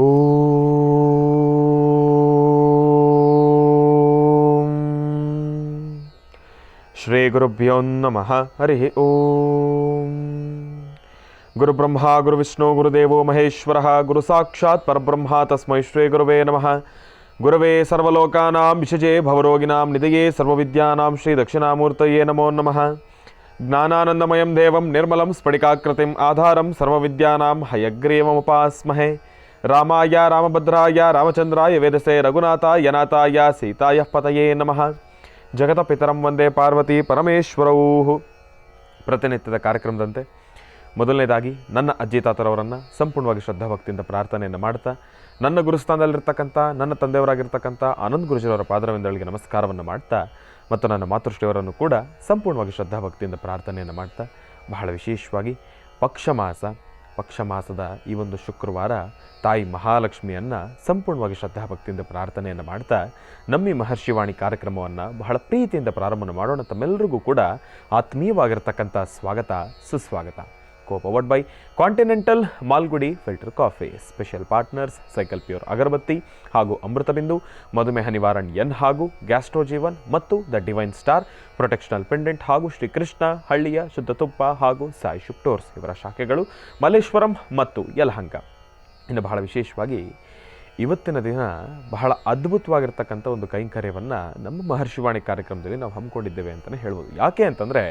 ಓಂ ಶ್ರೀ ಗುರುಭ್ಯೋ ನಮಃ. ಹರಿ ಓಂ. ಗುರುಬ್ರಹ್ಮ ಗುರುವಿಷ್ಣು ಗುರುದೇವೋ ಮಹೇಶ್ವರಃ. ಗುರು ಸಾಕ್ಷಾತ್ ಪರಬ್ರಹ್ಮ ತಸ್ಮೈ ಶ್ರೀ ಗುರುವೇ ನಮಃ. ಗುರವೇ ಸರ್ವಲೋಕಾನಾಂ ವಿಷಜೇ ಭವರೋಗಿಣಾಂ ನಿಧಯೇ ಸರ್ವವಿದ್ಯಾನಾಂ ಶ್ರೀ ದಕ್ಷಿಣಾಮೂರ್ತಯೇ ನಮೋ ನಮಃ. ಜ್ಞಾನಾನಂದಮಯಂ ದೇವಂ ನಿರ್ಮಲಂ ಸ್ಫಟಿಕಾಕೃತಿಂ ಆಧಾರಂ ಸರ್ವವಿದ್ಯಾನಾಂ ಹಯಗ್ರೀವಮುಪಾಸ್ಮಹೇ. ರಾಮಾಯ ರಾಮಭದ್ರಾಯ ರಾಮಚಂದ್ರಾಯ ವೇದಸೇ ರಘುನಾಥಾಯ ನಾಥಾಯ ಸೀತಾಯ ಪತಯೇ ನಮಃ. ಜಗತಪಿತರಂ ವಂದೇ ಪಾರ್ವತಿ ಪರಮೇಶ್ವರೌ. ಪ್ರತಿನಿತ್ಯದ ಕಾರ್ಯಕ್ರಮದಂತೆ ಮೊದಲನೇದಾಗಿ ನನ್ನ ಅಜ್ಜಿ ತಾತರವರನ್ನು ಸಂಪೂರ್ಣವಾಗಿ ಶ್ರದ್ಧಾಭಕ್ತಿಯಿಂದ ಪ್ರಾರ್ಥನೆಯನ್ನು ಮಾಡ್ತಾ, ನನ್ನ ಗುರುಸ್ಥಾನದಲ್ಲಿರ್ತಕ್ಕಂಥ ನನ್ನ ತಂದೆಯವರಾಗಿರ್ತಕ್ಕಂಥ ಆನಂದ್ ಗುರುಜಿಯವರ ಪಾದರವಿಂದಗಳಿಗೆ ನಮಸ್ಕಾರವನ್ನು ಮಾಡ್ತಾ, ಮತ್ತು ನನ್ನ ಮಾತೃಶ್ರೀಯವರನ್ನು ಕೂಡ ಸಂಪೂರ್ಣವಾಗಿ ಶ್ರದ್ಧಾಭಕ್ತಿಯಿಂದ ಪ್ರಾರ್ಥನೆಯನ್ನು ಮಾಡ್ತಾ, ಬಹಳ ವಿಶೇಷವಾಗಿ ಪಕ್ಷಮಾಸದ ಈ ಒಂದು ಶುಕ್ರವಾರ ತಾಯಿ ಮಹಾಲಕ್ಷ್ಮಿಯನ್ನು ಸಂಪೂರ್ಣವಾಗಿ ಶ್ರದ್ಧಾಭಕ್ತಿಯಿಂದ ಪ್ರಾರ್ಥನೆಯನ್ನು ಮಾಡ್ತಾ ನಮ್ಮ ಈ ಮಹರ್ಷಿವಾಣಿ ಕಾರ್ಯಕ್ರಮವನ್ನು ಬಹಳ ಪ್ರೀತಿಯಿಂದ ಪ್ರಾರಂಭ ಮಾಡೋಣ. ತಮ್ಮೆಲ್ಲರಿಗೂ ಕೂಡ ಆತ್ಮೀಯವಾಗಿರ್ತಕ್ಕಂಥ ಸ್ವಾಗತ, ಸುಸ್ವಾಗತ. Copowered by continental Malgudi filter coffee. Special partners cycle pure agarbatti ಹಾಗೂ ಅಮೃತಬಿಂದು, ಮಧುಮೇಹ ನಿವಾರಣ್ ಎನ್ ಹಾಗೂ ಗ್ಯಾಸ್ಟ್ರೋಜೀವನ್ ಮತ್ತು the divine star protectional pendant ಹಾಗೂ ಶ್ರೀಕೃಷ್ಣ ಹಳ್ಳಿಯ ಶುದ್ಧ ತುಪ್ಪ ಹಾಗೂ ಸಾಯಿ ಶುಪ್ಟೋರ್ಸ್ ಇವರ ಶಾಖೆಗಳು ಮಲ್ಲೇಶ್ವರಂ ಮತ್ತು ಯಲಹಂಕ. ಇನ್ನು ಬಹಳ ವಿಶೇಷವಾಗಿ ಇವತ್ತಿನ ದಿನ ಬಹಳ ಅದ್ಭುತವಾಗಿರ್ತಕ್ಕಂಥ ಒಂದು ಕೈಂಕರ್ಯವನ್ನು ನಮ್ಮ ಮಹರ್ಷಿವಾಣಿ ಕಾರ್ಯಕ್ರಮದಲ್ಲಿ ನಾವು ಹಮ್ಮಿಕೊಂಡಿದ್ದೇವೆ ಅಂತಲೇ ಹೇಳ್ಬೋದು. ಯಾಕೆ ಅಂತಂದರೆ,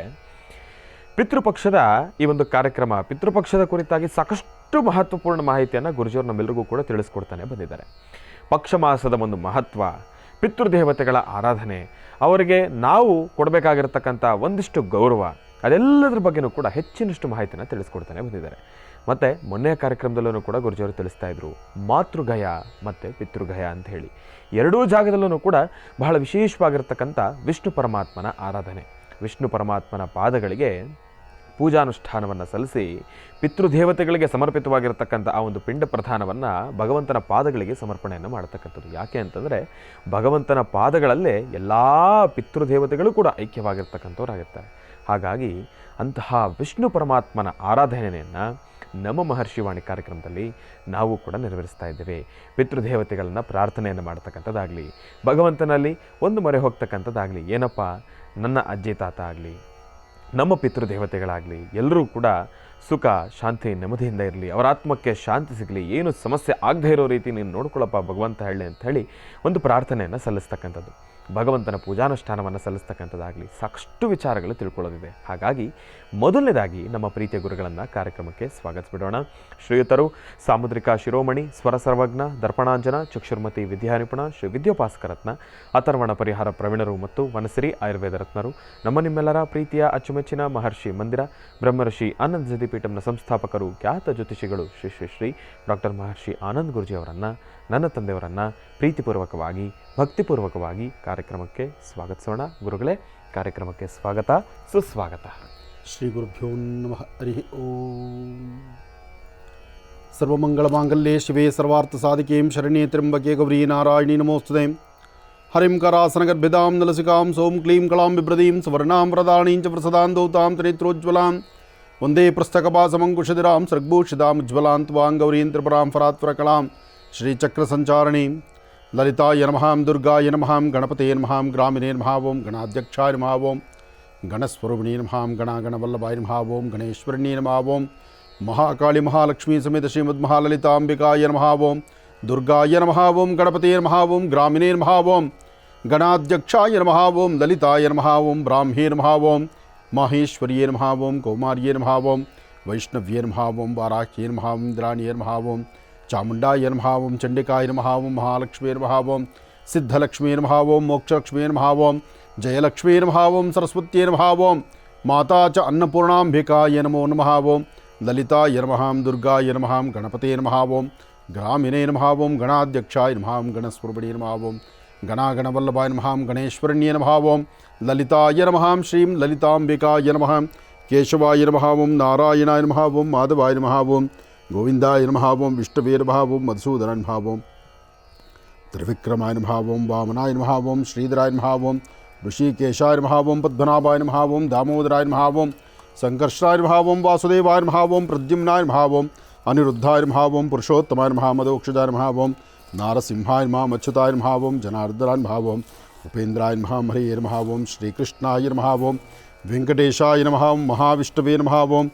ಪಿತೃಪಕ್ಷದ ಈ ಒಂದು ಕಾರ್ಯಕ್ರಮ, ಪಿತೃಪಕ್ಷದ ಕುರಿತಾಗಿ ಸಾಕಷ್ಟು ಮಹತ್ವಪೂರ್ಣ ಮಾಹಿತಿಯನ್ನು ಗುರುಜಿಯವರು ನಮ್ಮೆಲ್ಲರಿಗೂ ಕೂಡ ತಿಳಿಸ್ಕೊಡ್ತಾನೆ ಬಂದಿದ್ದಾರೆ. ಪಕ್ಷ ಮಾಸದ ಒಂದು ಮಹತ್ವ, ಪಿತೃದೇವತೆಗಳ ಆರಾಧನೆ, ಅವರಿಗೆ ನಾವು ಕೊಡಬೇಕಾಗಿರ್ತಕ್ಕಂಥ ಒಂದಿಷ್ಟು ಗೌರವ, ಅದೆಲ್ಲದರ ಬಗ್ಗೆಯೂ ಕೂಡ ಹೆಚ್ಚಿನಷ್ಟು ಮಾಹಿತಿಯನ್ನು ತಿಳಿಸ್ಕೊಡ್ತಾನೆ ಬಂದಿದ್ದಾರೆ. ಮತ್ತು ಮೊನ್ನೆಯ ಕಾರ್ಯಕ್ರಮದಲ್ಲೂ ಕೂಡ ಗುರುಜಿಯವರು ತಿಳಿಸ್ತಾ ಇದ್ರು ಮಾತೃಗಯ ಮತ್ತು ಪಿತೃಗಯ ಅಂತ ಹೇಳಿ. ಎರಡೂ ಜಾಗದಲ್ಲೂ ಕೂಡ ಬಹಳ ವಿಶೇಷವಾಗಿರ್ತಕ್ಕಂಥ ವಿಷ್ಣು ಪರಮಾತ್ಮನ ಆರಾಧನೆ, ವಿಷ್ಣು ಪರಮಾತ್ಮನ ಪಾದಗಳಿಗೆ ಪೂಜಾನುಷ್ಠಾನವನ್ನು ಸಲ್ಲಿಸಿ ಪಿತೃದೇವತೆಗಳಿಗೆ ಸಮರ್ಪಿತವಾಗಿರತಕ್ಕಂಥ ಆ ಒಂದು ಪಿಂಡ ಪ್ರಧಾನವನ್ನು ಭಗವಂತನ ಪಾದಗಳಿಗೆ ಸಮರ್ಪಣೆಯನ್ನು ಮಾಡತಕ್ಕಂಥದ್ದು. ಯಾಕೆ ಅಂತಂದರೆ, ಭಗವಂತನ ಪಾದಗಳಲ್ಲೇ ಎಲ್ಲ ಪಿತೃದೇವತೆಗಳು ಕೂಡ ಐಕ್ಯವಾಗಿರ್ತಕ್ಕಂಥವ್ರಾಗಿರ್ತಾರೆ. ಹಾಗಾಗಿ ಅಂತಹ ವಿಷ್ಣು ಪರಮಾತ್ಮನ ಆರಾಧನೆಯನ್ನು ನಮ್ಮ ಮಹರ್ಷಿವಾಣಿ ಕಾರ್ಯಕ್ರಮದಲ್ಲಿ ನಾವು ಕೂಡ ನೆರವೇರಿಸ್ತಾ ಇದ್ದೇವೆ. ಪಿತೃದೇವತೆಗಳನ್ನು ಪ್ರಾರ್ಥನೆಯನ್ನು ಮಾಡ್ತಕ್ಕಂಥದ್ದಾಗಲಿ, ಭಗವಂತನಲ್ಲಿ ಒಂದು ಮೊರೆ ಹೋಗ್ತಕ್ಕಂಥದ್ದಾಗಲಿ, ಏನಪ್ಪ ನನ್ನ ಅಜ್ಜಿ ತಾತ ಆಗಲಿ, ನಮ್ಮ ಪಿತೃದೇವತೆಗಳಾಗಲಿ ಎಲ್ಲರೂ ಕೂಡ ಸುಖ ಶಾಂತಿ ನೆಮ್ಮದಿಯಿಂದ ಇರಲಿ, ಅವರ ಆತ್ಮಕ್ಕೆ ಶಾಂತಿ ಸಿಗಲಿ, ಏನು ಸಮಸ್ಯೆ ಆಗದೇ ಇರೋ ರೀತಿ ನೀನು ನೋಡ್ಕೊಳ್ಳಪ್ಪ ಭಗವಂತ ಹೇಳಿ ಅಂತ ಹೇಳಿ ಒಂದು ಪ್ರಾರ್ಥನೆಯನ್ನು ಸಲ್ಲಿಸ್ತಕ್ಕಂಥದ್ದು, ಭಗವಂತನ ಪೂಜಾನುಷ್ಠಾನವನ್ನು ಸಲ್ಲಿಸ್ತಕ್ಕಂಥದ್ದಾಗಲಿ, ಸಾಕಷ್ಟು ವಿಚಾರಗಳು ತಿಳ್ಕೊಳ್ಳೋದಿದೆ. ಹಾಗಾಗಿ ಮೊದಲನೇದಾಗಿ ನಮ್ಮ ಪ್ರೀತಿಯ ಗುರುಗಳನ್ನು ಕಾರ್ಯಕ್ರಮಕ್ಕೆ ಸ್ವಾಗತಿಸಿಬಿಡೋಣ. ಶ್ರೀಯುತರು ಸಾಮುದ್ರಿಕ ಶಿರೋಮಣಿ, ಸ್ವರ ಸರ್ವಜ್ಞ, ದರ್ಪಣಾಂಜನ, ಚಕ್ಷುರ್ಮತಿ ವಿದ್ಯಾನಿಪುಣ, ಶ್ರೀ ವಿದ್ಯೋಪಾಸಕರತ್ನ, ಅಥರ್ವಣ ಪರಿಹಾರ ಪ್ರವೀಣರು ಮತ್ತು ವನಸಿರಿ ಆಯುರ್ವೇದ ರತ್ನರು, ನಮ್ಮ ನಿಮ್ಮೆಲ್ಲರ ಪ್ರೀತಿಯ ಅಚ್ಚುಮೆಚ್ಚಿನ ಮಹರ್ಷಿ ಮಂದಿರ ಬ್ರಹ್ಮರ್ಷಿ ಆನಂದ್ ಸಿದ್ಧಿಪೀಠಂನ ಸಂಸ್ಥಾಪಕರು, ಖ್ಯಾತ ಜ್ಯೋತಿಷಿಗಳು ಶ್ರೀ ಶ್ರೀ ಶ್ರೀ ಡಾಕ್ಟರ್ ಮಹರ್ಷಿ ಆನಂದ್ ಗುರುಜಿಯವರನ್ನು, ನನ್ನ ತಂದೆಯವರನ್ನು ಪ್ರೀತಿಪೂರ್ವಕವಾಗಿ ಭಕ್ತಿಪೂರ್ವಕವಾಗಿ ಕಾರ್ಯಕ್ರಮಕ್ಕೆ ಸ್ವಾಗತಿಸೋಣ. ಗುರುಗಳೇ, ಕಾರ್ಯಕ್ರಮಕ್ಕೆ ಸ್ವಾಗತ, ಸುಸ್ವಾಗತ. ಶ್ರೀ ಗುರುಭ್ಯೋ ನಮಃ. ಹರಿ ಓಂ. ಸರ್ವಮಂಗಳಮಾಂಗಲ್ಯೆ ಶಿವೆ ಸರ್ವಾರ್ಥಸಾಧಿಕೆ ಶರಣ್ಯೆ ತ್ರ್ಯಂಬಕೆ ಗೌರಿ ನಾರಾಯಣಿ ನಮೋಸ್ತುತೆ. ಹರಿಂ ಕರಾಸನಗರ್ಭಿದಾಂ ನಲಸಿಕಾಂ ಸೋಂ ಕ್ಲೀಂ ಕಳಾಂ ಬಿಭ್ರದೀಂ ಸುವರ್ಣಾಂ ಪ್ರದಾಣೀಂ ಚ ಪ್ರಸದಾಂ ದೌತಾಂ ತ್ರಿನೇತ್ರೋಜ್ವಲಾಂ ವಂದೇ ಪುಸ್ತಕಪಾಸಮಂಕುಶಧಿರಾಂ ಸೃಗ್ಭೂಷಿತಾಂ ಉಜ್ವಲಾಂ ತ್ವಾಂ ಗೌರೀಂ ತ್ರಿಪುರಾಂ ಫರಾತ್ಪರಕಲಾಂ ಶ್ರೀಚಕ್ರಸಂಚಾರಿಣೀಂ ಲಲಿತಾಯ ನಮಃ, ದುರ್ಗಾಯ ನಮಃ, ಗಣಪತಯೇ ನಮಃ, ಗ್ರಾಮಿಣೇ ನಮಃ, ಓಂ ಗಣಾಧ್ಯಕ್ಷಾಯ ನಮಃ, ಓಂ ಗಣಸ್ವರೂಪಿಣೀ ನಮಃ, ಗಣಗಣವಲ್ಲಭಾಯ ನಮಃ, ಓಂ ಗಣೇಶ್ವರಿಣೀ ನಮಃ, ಓಂ ಮಹಾಕಾಳಿ ಮಹಾಲಕ್ಷ್ಮೀ ಸಮೇತ ಶ್ರೀಮದ್ ಮಹಾಲಲಿತಾಂಬಿಕಾಯ ನಮಃ, ಓಂ ದುರ್ಗಾಯ ನಮಃ, ಓಂ ಗಣಪತಯೇ ನಮಃ, ಓಂ ಗ್ರಾಮಿಣೇ ನಮಃ, ಓಂ ಗಣಾಧ್ಯಕ್ಷಾಯ ನಮಃ, ಓಂ ಲಲಿತಾಯ ನಮಃ, ಓಂ ಬ್ರಾಹ್ಮೇ ನಮಃ, ಓಂ ಮಾಹೇಶ್ವರಿಯೇ ನಮಃ, ಓಂ ಕೌಮಾರ್ಯೇ ನಮಃ, ಓಂ ವೈಷ್ಣವ್ಯೇ ನಮಃ, ಓಂ ವಾರಾಹ್ಯೇ ನಮಃ, ಓಂ ಇಂದ್ರಾಣಿಯೇ ನಮಃ, ಓಂ ಚಾಮುಂಡಾಯ ನಮಃ, ಓಂ ಚಂಡಿಕಾಯ ನಮಃ, ಓಂ ಮಹಾಲಕ್ಷ್ಮೀ ನಮಃ, ಓಂ ಸಿದ್ಧಲಕ್ಷ್ಮೀ ನಮಃ, ಓಂ ಮೋಕ್ಷಲಕ್ಷ್ಮೀ ನಮಃ, ಓಂ ಜಯಲಕ್ಷ್ಮೀ ನಮಃ, ಓಂ ಸರಸ್ವತ್ಯೇ ನಮಃ, ಓಂ ಮಾತಾ ಚ ಅನ್ನಪೂರ್ಣಾಂಬಿಕಾಯ ನಮೋ ನಮಃ, ಓಂ ಲಲಿತಾಯ ನಮಃ, ದುರ್ಗಾಯ ನಮಃ, ಗಣಪತೇ ನಮಃ, ಓಂ ಗ್ರಾಮಿಣೇ ನಮಃ, ಓಂ ಗಣಾಧ್ಯಕ್ಷಾಯ ನಮಃ, ಓಂ ಗಣಸ್ವರೂಪಿಣೀ ನಮಃ, ಓಂ ಗಣಾಗಣವಲ್ಲಭಾಯ ನಮಃ, ಗಣೇಶ್ವರಣ್ಯೇ ನಮಃ, ಓಂ ಲಲಿತಾಯ ನಮಃ, ಶ್ರೀಂ ಲಲಿತಾಂಬಿಕಾಯ ನಮಃ, ಕೇಶವಾಯ ನಮಃ, ಓಂ ನಾರಾಯಣಾಯ ನಮಃ, ಓಂ ಮಾಧವಾಯ ನಮಃ, ಓಂ ಗೋವಿಂದಾಯ ನಮಃ, ಓಂ ವಿಷ್ಣುವೇ ನಮಃ, ಓಂ ಮಧುಸೂದನಾಯ ನಮಃ, ಓಂ ತ್ರಿವಿಕ್ರಮಾಯ ನಮಃ, ಓಂ ವಾಮನಾಯ ನಮಃ, ಓಂ ಶ್ರೀಧರಾಯ ನಮಃ, ಓಂ ಋಷಿಕೇಶಾಯ ನಮಃ, ಓಂ ಪದ್ಮನಾಭಾಯ ನಮಃ, ಓಂ ದಾಮೋದರಾಯ ನಮಃ, ಓಂ ಸಂಕರ್ಷಾಯ ನಮಃ, ಓಂ ವಾಸುದೇವಾಯ ನಮಃ, ಓಂ ಪ್ರದ್ಯುಮ್ನಾಯ ನಮಃ, ಓಂ ಅನಿರುದ್ಧಾಯ ನಮಃ ಓಂ ಪುರುಷೋತ್ತಮಾಯ ನಮಃ ಮದೋಕ್ಷಜಾಯ ನಮಃ ಓಂ ನಾರಸಿಂಹಾಯ ನಮಃ ಅಚ್ಯುತಾಯ ನಮಃ ಓಂ ಜನಾರ್ದನಾಯ ನಮಃ ಓಂ ಉಪೇಂದ್ರಾಯ ನಮಃ ಹರಿಯೇ ನಮಃ ಓಂ ಶ್ರೀಕೃಷ್ಣಾಯ ನಮಃ ಓಂ ವೆಂಕಟೇಶಾಯ ನಮಃ ಓಂ ಮಹಾವಿಷ್ಣುವೇ ನಮಃ ಓಂ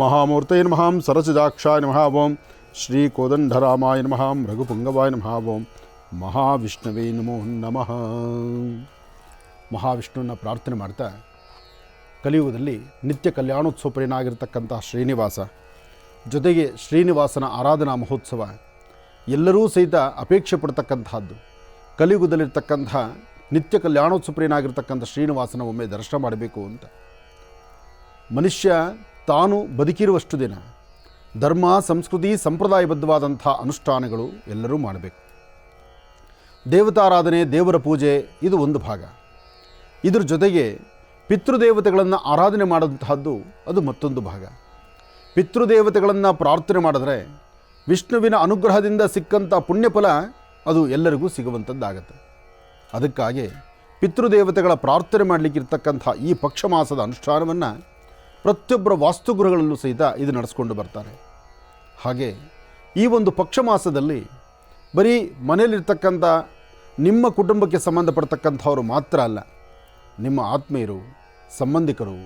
ಮಹಾಮೂರ್ತೇ ನಮಃ ಸರಸಿಜಾಕ್ಷಾಯ ನಮಃ ಓಂ ಶ್ರೀ ಕೋದಂಡರಾಮಾಯ ನಮಃ ರಘುಪುಂಗವಾಯ ನಮಃ ಓಂ ಮಹಾವಿಷ್ಣುವೇ ನಮೋ ನಮಃ. ಮಹಾವಿಷ್ಣುವನ್ನ ಪ್ರಾರ್ಥನೆ ಮಾಡ್ತಾ ಕಲಿಯುಗದಲ್ಲಿ ನಿತ್ಯ ಕಲ್ಯಾಣೋತ್ಸವಪ್ರಿಯನಾಗಿರ್ತಕ್ಕಂತಹ ಶ್ರೀನಿವಾಸ, ಜೊತೆಗೆ ಶ್ರೀನಿವಾಸನ ಆರಾಧನಾ ಮಹೋತ್ಸವ ಎಲ್ಲರೂ ಸಹಿತ ಅಪೇಕ್ಷೆ ಪಡ್ತಕ್ಕಂತಹದ್ದು. ಕಲಿಯುಗದಲ್ಲಿರ್ತಕ್ಕಂಥ ನಿತ್ಯ ಕಲ್ಯಾಣೋತ್ಸವಪ್ರಿಯನಾಗಿರ್ತಕ್ಕಂಥ ಶ್ರೀನಿವಾಸನ ಒಮ್ಮೆ ದರ್ಶನ ಮಾಡಬೇಕು ಅಂತ. ಮನುಷ್ಯ ತಾನು ಬದುಕಿರುವಷ್ಟು ದಿನ ಧರ್ಮ, ಸಂಸ್ಕೃತಿ, ಸಂಪ್ರದಾಯಬದ್ಧವಾದಂಥ ಅನುಷ್ಠಾನಗಳು ಎಲ್ಲರೂ ಮಾಡಬೇಕು. ದೇವತಾರಾಧನೆ, ದೇವರ ಪೂಜೆ ಇದು ಒಂದು ಭಾಗ. ಇದ್ರ ಜೊತೆಗೆ ಪಿತೃದೇವತೆಗಳನ್ನು ಆರಾಧನೆ ಮಾಡುವಂತಹದ್ದು ಅದು ಮತ್ತೊಂದು ಭಾಗ. ಪಿತೃದೇವತೆಗಳನ್ನು ಪ್ರಾರ್ಥನೆ ಮಾಡಿದ್ರೆ ವಿಷ್ಣುವಿನ ಅನುಗ್ರಹದಿಂದ ಸಿಕ್ಕಂಥ ಪುಣ್ಯಫಲ ಅದು ಎಲ್ಲರಿಗೂ ಸಿಗುವಂಥದ್ದಾಗತ್ತೆ. ಅದಕ್ಕಾಗಿ ಪಿತೃದೇವತೆಗಳ ಪ್ರಾರ್ಥನೆ ಮಾಡಲಿಕ್ಕಿರ್ತಕ್ಕಂಥ ಈ ಪಕ್ಷ ಮಾಸದ ಅನುಷ್ಠಾನವನ್ನು ಪ್ರತಿಯೊಬ್ಬರ ವಾಸ್ತುಗೃಹಗಳಲ್ಲೂ ಸಹಿತ ಇದು ನಡೆಸ್ಕೊಂಡು ಬರ್ತಾರೆ. ಹಾಗೆ ಈ ಒಂದು ಪಕ್ಷ ಮಾಸದಲ್ಲಿ ಬರೀ ಮನೆಯಲ್ಲಿರ್ತಕ್ಕಂಥ ನಿಮ್ಮ ಕುಟುಂಬಕ್ಕೆ ಸಂಬಂಧಪಡ್ತಕ್ಕಂಥವ್ರು ಮಾತ್ರ ಅಲ್ಲ, ನಿಮ್ಮ ಆತ್ಮೀಯರು, ಸಂಬಂಧಿಕರು,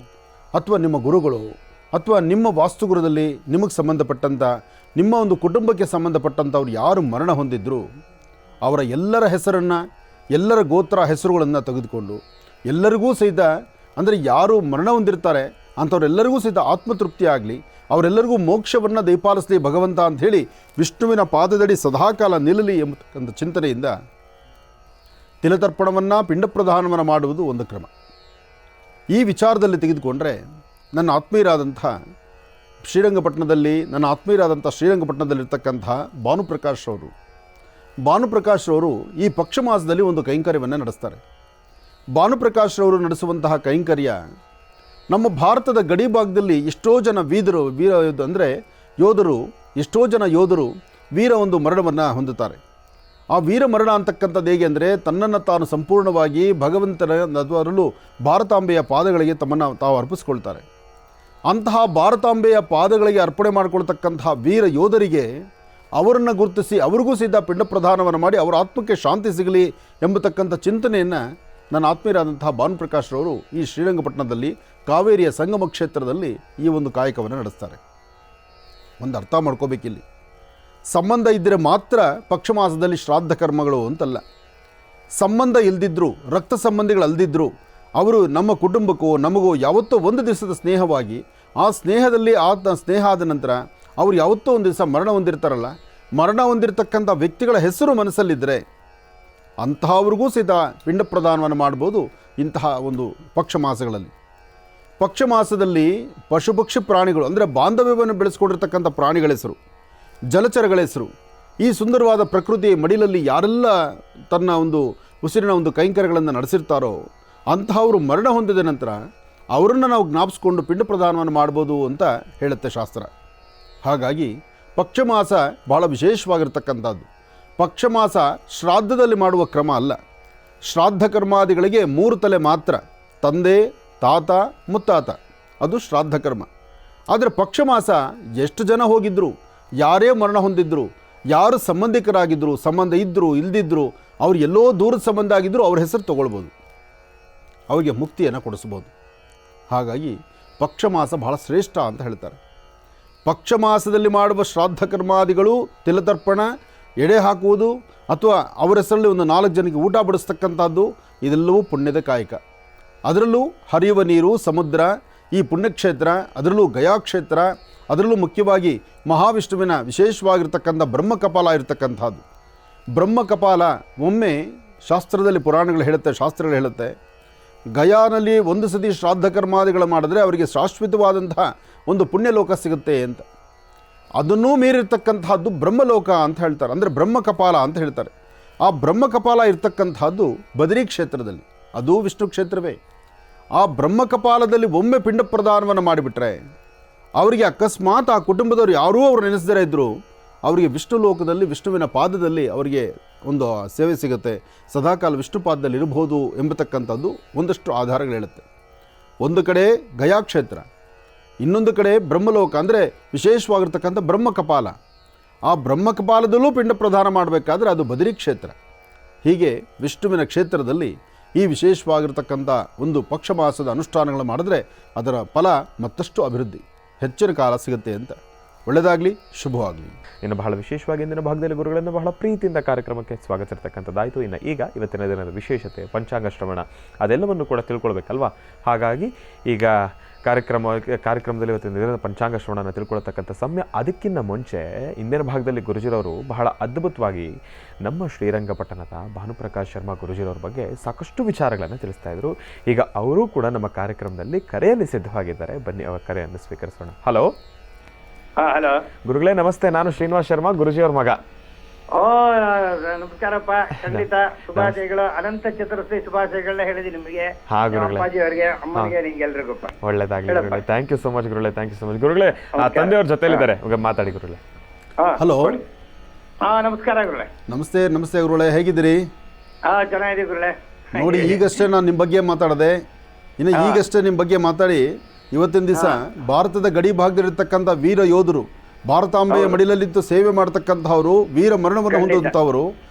ಅಥವಾ ನಿಮ್ಮ ಗುರುಗಳು, ಅಥವಾ ನಿಮ್ಮ ವಾಸ್ತುಗೃಹದಲ್ಲಿ ನಿಮಗೆ ಸಂಬಂಧಪಟ್ಟಂಥ ನಿಮ್ಮ ಒಂದು ಕುಟುಂಬಕ್ಕೆ ಸಂಬಂಧಪಟ್ಟಂಥವ್ರು ಯಾರು ಮರಣ ಹೊಂದಿದ್ರು ಅವರ ಎಲ್ಲರ ಹೆಸರನ್ನು, ಎಲ್ಲರ ಗೋತ್ರ ಹೆಸರುಗಳನ್ನು ತೆಗೆದುಕೊಂಡು ಎಲ್ಲರಿಗೂ ಸಹಿತ, ಅಂದರೆ ಯಾರು ಮರಣ ಹೊಂದಿರ್ತಾರೆ ಅಂಥವರೆಲ್ಲರಿಗೂ ಸಹಿತ ಆತ್ಮತೃಪ್ತಿ ಆಗಲಿ, ಅವರೆಲ್ಲರಿಗೂ ಮೋಕ್ಷವನ್ನು ದಯಪಾಲಿಸಲಿ ಭಗವಂತ ಅಂಥೇಳಿ ವಿಷ್ಣುವಿನ ಪಾದದಡಿ ಸದಾಕಾಲ ನಿಲ್ಲಲಿ ಎಂಬತಕ್ಕಂಥ ಚಿಂತನೆಯಿಂದ ತಿಲತರ್ಪಣವನ್ನು, ಪಿಂಡ ಪ್ರದಾನವನ್ನು ಮಾಡುವುದು ಒಂದು ಕ್ರಮ. ಈ ವಿಚಾರದಲ್ಲಿ ತೆಗೆದುಕೊಂಡ್ರೆ ನನ್ನ ಆತ್ಮೀಯರಾದಂಥ ಶ್ರೀರಂಗಪಟ್ಟಣದಲ್ಲಿರ್ತಕ್ಕಂಥ ಭಾನುಪ್ರಕಾಶ್ ರವರು ಈ ಪಕ್ಷ ಮಾಸದಲ್ಲಿ ಒಂದು ಕೈಂಕರ್ಯವನ್ನು ನಡೆಸ್ತಾರೆ. ಭಾನುಪ್ರಕಾಶ್ ರವರು ನಡೆಸುವಂತಹ ಕೈಂಕರ್ಯ ನಮ್ಮ ಭಾರತದ ಗಡಿ ಭಾಗದಲ್ಲಿ ಎಷ್ಟೋ ಜನ ಎಷ್ಟೋ ಜನ ಯೋಧರು ವೀರ ಒಂದು ಮರಣವನ್ನು ಹೊಂದುತ್ತಾರೆ. ಆ ವೀರ ಮರಣ ಅಂತಕ್ಕಂಥದ್ದು ಹೇಗೆ ಅಂದರೆ ತನ್ನನ್ನು ತಾನು ಸಂಪೂರ್ಣವಾಗಿ ಭಗವಂತನ, ಅದರಲ್ಲೂ ಭಾರತಾಂಬೆಯ ಪಾದಗಳಿಗೆ ತಮ್ಮನ್ನು ತಾವು ಅರ್ಪಿಸ್ಕೊಳ್ತಾರೆ. ಅಂತಹ ಭಾರತಾಂಬೆಯ ಪಾದಗಳಿಗೆ ಅರ್ಪಣೆ ಮಾಡಿಕೊಳ್ತಕ್ಕಂತಹ ವೀರ ಯೋಧರಿಗೆ ಅವರನ್ನು ಗುರುತಿಸಿ ಅವರಿಗೂ ಸಹಿತ ಪಿಂಡ ಪ್ರದಾನವನ್ನು ಮಾಡಿ ಅವರ ಆತ್ಮಕ್ಕೆ ಶಾಂತಿ ಸಿಗಲಿ ಎಂಬತಕ್ಕಂಥ ಚಿಂತನೆಯನ್ನು ನನ್ನ ಆತ್ಮೀಯರಾದಂತಹ ಭಾನುಪ್ರಕಾಶ್ ರವರು ಈ ಶ್ರೀರಂಗಪಟ್ಟಣದಲ್ಲಿ ಕಾವೇರಿಯ ಸಂಗಮ ಕ್ಷೇತ್ರದಲ್ಲಿ ಈ ಒಂದು ಕಾಯಕವನ್ನು ನಡೆಸ್ತಾರೆ. ಒಂದು ಅರ್ಥ ಮಾಡ್ಕೋಬೇಕಿಲ್ಲಿ, ಸಂಬಂಧ ಇದ್ದರೆ ಮಾತ್ರ ಪಕ್ಷ ಮಾಸದಲ್ಲಿ ಶ್ರಾದ್ದ ಕರ್ಮಗಳು ಅಂತಲ್ಲ. ಸಂಬಂಧ ಇಲ್ದಿದ್ರು, ರಕ್ತ ಸಂಬಂಧಿಗಳಲ್ದಿದ್ರು ಅವರು ನಮ್ಮ ಕುಟುಂಬಕ್ಕೋ ನಮಗೋ ಯಾವತ್ತೋ ಒಂದು ದಿವಸದ ಸ್ನೇಹವಾಗಿ, ಆ ಸ್ನೇಹದಲ್ಲಿ ಸ್ನೇಹ ಆದ ನಂತರ ಅವರು ಯಾವತ್ತೋ ಒಂದು ದಿವಸ ಮರಣ ಹೊಂದಿರ್ತಾರಲ್ಲ, ಮರಣ ಹೊಂದಿರತಕ್ಕಂಥ ವ್ಯಕ್ತಿಗಳ ಹೆಸರು ಮನಸ್ಸಲ್ಲಿದ್ದರೆ ಅಂತಹವ್ರಿಗೂ ಸಹಿತ ಪಿಂಡ ಪ್ರದಾನವನ್ನು ಮಾಡ್ಬೋದು ಇಂತಹ ಒಂದು ಪಕ್ಷ ಮಾಸಗಳಲ್ಲಿ. ಪಕ್ಷ ಮಾಸದಲ್ಲಿ ಪಶು ಪಕ್ಷಿ ಪ್ರಾಣಿಗಳು, ಅಂದರೆ ಬಾಂಧವ್ಯವನ್ನು ಬೆಳೆಸ್ಕೊಂಡಿರ್ತಕ್ಕಂಥ ಪ್ರಾಣಿಗಳ ಹೆಸರು, ಜಲಚರಗಳ ಹೆಸರು, ಈ ಸುಂದರವಾದ ಪ್ರಕೃತಿಯ ಮಡಿಲಲ್ಲಿ ಯಾರೆಲ್ಲ ತನ್ನ ಒಂದು ಉಸಿರಿನ ಒಂದು ಕೈಂಕರ್ಯಗಳನ್ನು ನಡೆಸಿರ್ತಾರೋ ಅಂತಹವರು ಮರಣ ಹೊಂದಿದ ನಂತರ ಅವರನ್ನು ನಾವು ಜ್ಞಾಪಿಸ್ಕೊಂಡು ಪಿಂಡ ಪ್ರದಾನವನ್ನು ಮಾಡ್ಬೋದು ಅಂತ ಹೇಳುತ್ತೆ ಶಾಸ್ತ್ರ. ಹಾಗಾಗಿ ಪಕ್ಷ ಮಾಸ ಬಹಳ ವಿಶೇಷವಾಗಿರ್ತಕ್ಕಂಥದ್ದು. ಪಕ್ಷ ಮಾಸ ಶ್ರಾದ್ದದಲ್ಲಿ ಮಾಡುವ ಕ್ರಮ ಅಲ್ಲ. ಶ್ರಾದ್ದ ಕರ್ಮಾದಿಗಳಿಗೆ 3 ತಲೆ ಮಾತ್ರ, ತಂದೆ, ತಾತ, ಮುತ್ತಾತ, ಅದು ಶ್ರಾದ್ದ ಕರ್ಮ. ಆದರೆ ಪಕ್ಷ ಮಾಸ ಎಷ್ಟು ಜನ ಹೋಗಿದ್ರು, ಯಾರೇ ಮರಣ ಹೊಂದಿದ್ರು, ಯಾರು ಸಂಬಂಧಿಕರಾಗಿದ್ದರು, ಸಂಬಂಧ ಇದ್ದರು ಇಲ್ದಿದ್ರು, ಅವ್ರು ಎಲ್ಲೋ ದೂರದ ಸಂಬಂಧ ಆಗಿದ್ದರೂ ಅವ್ರ ಹೆಸರು ತೊಗೊಳ್ಬೋದು, ಅವರಿಗೆ ಮುಕ್ತಿಯನ್ನು ಕೊಡಿಸ್ಬೋದು. ಹಾಗಾಗಿ ಪಕ್ಷ ಮಾಸ ಬಹಳ ಶ್ರೇಷ್ಠ ಅಂತ ಹೇಳ್ತಾರೆ. ಪಕ್ಷ ಮಾಸದಲ್ಲಿ ಮಾಡುವ ಶ್ರಾದ್ದ ಕರ್ಮಾದಿಗಳು, ತಿಲತರ್ಪಣ, ಎಡೆ ಹಾಕುವುದು, ಅಥವಾ ಅವರ ಹೆಸರಲ್ಲಿ ಒಂದು 4 ಜನಕ್ಕೆ ಊಟ ಬಡಿಸ್ತಕ್ಕಂಥದ್ದು, ಇದೆಲ್ಲವೂ ಪುಣ್ಯದ ಕಾಯಕ. ಅದರಲ್ಲೂ ಹರಿಯುವ ನೀರು, ಸಮುದ್ರ, ಈ ಪುಣ್ಯಕ್ಷೇತ್ರ, ಅದರಲ್ಲೂ ಗಯಾಕ್ಷೇತ್ರ, ಅದರಲ್ಲೂ ಮುಖ್ಯವಾಗಿ ಮಹಾವಿಷ್ಣುವಿನ ವಿಶೇಷವಾಗಿರ್ತಕ್ಕಂಥ ಬ್ರಹ್ಮಕಪಾಲ ಇರತಕ್ಕಂಥದ್ದು. ಬ್ರಹ್ಮಕಪಾಲ ಒಮ್ಮೆ ಶಾಸ್ತ್ರದಲ್ಲಿ ಪುರಾಣಗಳು ಹೇಳುತ್ತೆ, ಶಾಸ್ತ್ರಗಳು ಹೇಳುತ್ತೆ, ಗಯಾನಲ್ಲಿ 1 ಸತಿ ಶ್ರಾದ್ದ ಕರ್ಮಾದಿಗಳು ಮಾಡಿದ್ರೆ ಅವರಿಗೆ ಶಾಶ್ವತವಾದಂತಹ ಒಂದು ಪುಣ್ಯಲೋಕ ಸಿಗುತ್ತೆ ಅಂತ. ಅದನ್ನೂ ಮೀರಿರ್ತಕ್ಕಂಥದ್ದು ಬ್ರಹ್ಮಲೋಕ ಅಂತ ಹೇಳ್ತಾರೆ, ಅಂದರೆ ಬ್ರಹ್ಮಕಪಾಲ ಅಂತ ಹೇಳ್ತಾರೆ. ಆ ಬ್ರಹ್ಮಕಪಾಲ ಇರ್ತಕ್ಕಂಥದ್ದು ಬದರಿ ಕ್ಷೇತ್ರದಲ್ಲಿ, ಅದು ವಿಷ್ಣು ಕ್ಷೇತ್ರವೇ. ಆ ಬ್ರಹ್ಮಕಪಾಲದಲ್ಲಿ ಒಮ್ಮೆ ಪಿಂಡ ಪ್ರದಾನವನ್ನು ಮಾಡಿಬಿಟ್ರೆ ಅವರಿಗೆ ಅಕಸ್ಮಾತ್ ಆ ಕುಟುಂಬದವರು ಯಾರೂ ಅವರು ನೆನೆಸದೇ ಇದ್ದರು, ಅವರಿಗೆ ವಿಷ್ಣು ಲೋಕದಲ್ಲಿ ವಿಷ್ಣುವಿನ ಪಾದದಲ್ಲಿ ಅವರಿಗೆ ಒಂದು ಸೇವೆ ಸಿಗುತ್ತೆ, ಸದಾಕಾಲ ವಿಷ್ಣು ಪಾದದಲ್ಲಿ ಇರಬಹುದು ಎಂಬತಕ್ಕಂಥದ್ದು ಒಂದಷ್ಟು ಆಧಾರಗಳು ಹೇಳುತ್ತೆ. ಒಂದು ಕಡೆ ಗಯಾಕ್ಷೇತ್ರ, ಇನ್ನೊಂದು ಕಡೆ ಬ್ರಹ್ಮಲೋಕ ಅಂದರೆ ವಿಶೇಷವಾಗಿರ್ತಕ್ಕಂಥ ಬ್ರಹ್ಮಕಪಾಲ. ಆ ಬ್ರಹ್ಮಕಪಾಲದಲ್ಲೂ ಪಿಂಡ ಪ್ರದಾನ ಮಾಡಬೇಕಾದ್ರೆ ಅದು ಬದರಿ ಕ್ಷೇತ್ರ. ಹೀಗೆ ವಿಷ್ಣುವಿನ ಕ್ಷೇತ್ರದಲ್ಲಿ ಈ ವಿಶೇಷವಾಗಿರ್ತಕ್ಕಂಥ ಒಂದು ಪಕ್ಷ ಮಾಸದ ಅನುಷ್ಠಾನಗಳು ಮಾಡಿದ್ರೆ ಅದರ ಫಲ ಮತ್ತಷ್ಟು ಅಭಿವೃದ್ಧಿ ಹೆಚ್ಚಿನ ಕಾಲ ಸಿಗುತ್ತೆ ಅಂತ. ಒಳ್ಳೆಯದಾಗಲಿ, ಶುಭವಾಗಲಿ. ಇನ್ನು ಬಹಳ ವಿಶೇಷವಾಗಿ ಇಂದಿನ ಭಾಗದಲ್ಲಿ ಗುರುಗಳನ್ನು ಬಹಳ ಪ್ರೀತಿಯಿಂದ ಕಾರ್ಯಕ್ರಮಕ್ಕೆ ಸ್ವಾಗತಿಸಿರ್ತಕ್ಕಂಥದ್ದಾಯಿತು. ಇನ್ನು ಈಗ ಇವತ್ತಿನ ದಿನದ ವಿಶೇಷತೆ, ಪಂಚಾಂಗ ಶ್ರವಣ ಅದೆಲ್ಲವನ್ನು ಕೂಡ ತಿಳ್ಕೊಳ್ಬೇಕಲ್ವಾ. ಹಾಗಾಗಿ ಈಗ ಕಾರ್ಯಕ್ರಮದಲ್ಲಿ ಇವತ್ತಿನ ದಿನದ ಪಂಚಾಂಗ ಶ್ರವಣನ ತಿಳ್ಕೊಳ್ತಕ್ಕಂಥ ಸಮಯ. ಅದಕ್ಕಿಂತ ಮುಂಚೆ ಇಂದಿನ ಭಾಗದಲ್ಲಿ ಗುರುಜಿರವರು ಬಹಳ ಅದ್ಭುತವಾಗಿ ನಮ್ಮ ಶ್ರೀರಂಗಪಟ್ಟಣದ ಭಾನುಪ್ರಕಾಶ್ ಶರ್ಮಾ ಗುರುಜಿರವ್ರ ಬಗ್ಗೆ ಸಾಕಷ್ಟು ವಿಚಾರಗಳನ್ನು ತಿಳಿಸ್ತಾ ಇದ್ರು. ಈಗ ಅವರೂ ಕೂಡ ನಮ್ಮ ಕಾರ್ಯಕ್ರಮದಲ್ಲಿ ಕರೆಯಲ್ಲಿ ಸಿದ್ಧವಾಗಿದ್ದಾರೆ. ಬನ್ನಿ ಅವರ ಕರೆಯನ್ನು ಸ್ವೀಕರಿಸೋಣ. ಹಲೋ. ಹಲೋ ಗುರುಗಳೇ ನಮಸ್ತೆ. ನಾನು ಶ್ರೀನಿವಾಸ್ ಶರ್ಮಾ, ಗುರುಜಿಯವ್ರ ಮಗ. ಓ ನಮಸ್ಕಾರಪ್ಪ. ಖಂಡಿತ ಶುಭಾಶಯಗಳು, ಅನಂತ ಚತುರ್ಥಿ ಶುಭಾಶಯಗಳನ್ನ ಹೇಳಿದಿ ನಿಮಗೆ, ಅಪ್ಪಾಜಿಯವರಿಗೆ, ಅಮ್ಮನಿಗೆ, ನಿಮ್ಗೆಲ್ರಿಗೂ. ಒಳ್ಳೇದಾಗ್ಲಿ ಗುರುಗಳೇ. ಥ್ಯಾಂಕ್ ಯು ಸೋ ಮಚ್ ಗುರುಗಳೇ. ಥ್ಯಾಂಕ್ ಯು ಸೊ ಮಚ್ ಗುರುಗಳೇ. ತಂದೆಯವ್ರ ಜೊತೆಲಿದ್ದಾರೆ, ಮಾತಾಡಿ ಗುರುಗಳೇ. ಹಲೋ. ನಮಸ್ಕಾರ ಗುರುಗಳೇ. ನಮಸ್ತೆ. ನಮಸ್ತೆ ಗುರುಗಳೇ, ಹೇಗಿದ್ದೀರಿ? ಚೆನ್ನಾಗಿದೆ ಗುರುಗಳೇ. ನೋಡಿ, ಈಗಷ್ಟೇ ನಾನು ನಿಮ್ಮ ಬಗ್ಗೆ ಮಾತಾಡಿದೆ. ಇನ್ನು ಈಗಷ್ಟೇ ನಿಮ್ಮ ಬಗ್ಗೆ ಮಾತಾಡಿ ಇವತ್ತಿನ ದಿವಸ ಭಾರತದ ಗಡಿ ಭಾಗದಲ್ಲಿರ್ತಕ್ಕಂಥ ವೀರ ಯೋಧರು, ಭಾರತಾಂಬೆಯ ಮಡಿಲಲ್ಲಿದ್ದು ಸೇವೆ ಮಾಡ್ತಕ್ಕಂಥವರು, ವೀರ ಮರಣವನ್ನು ಹೊಂದುವಂಥವರು,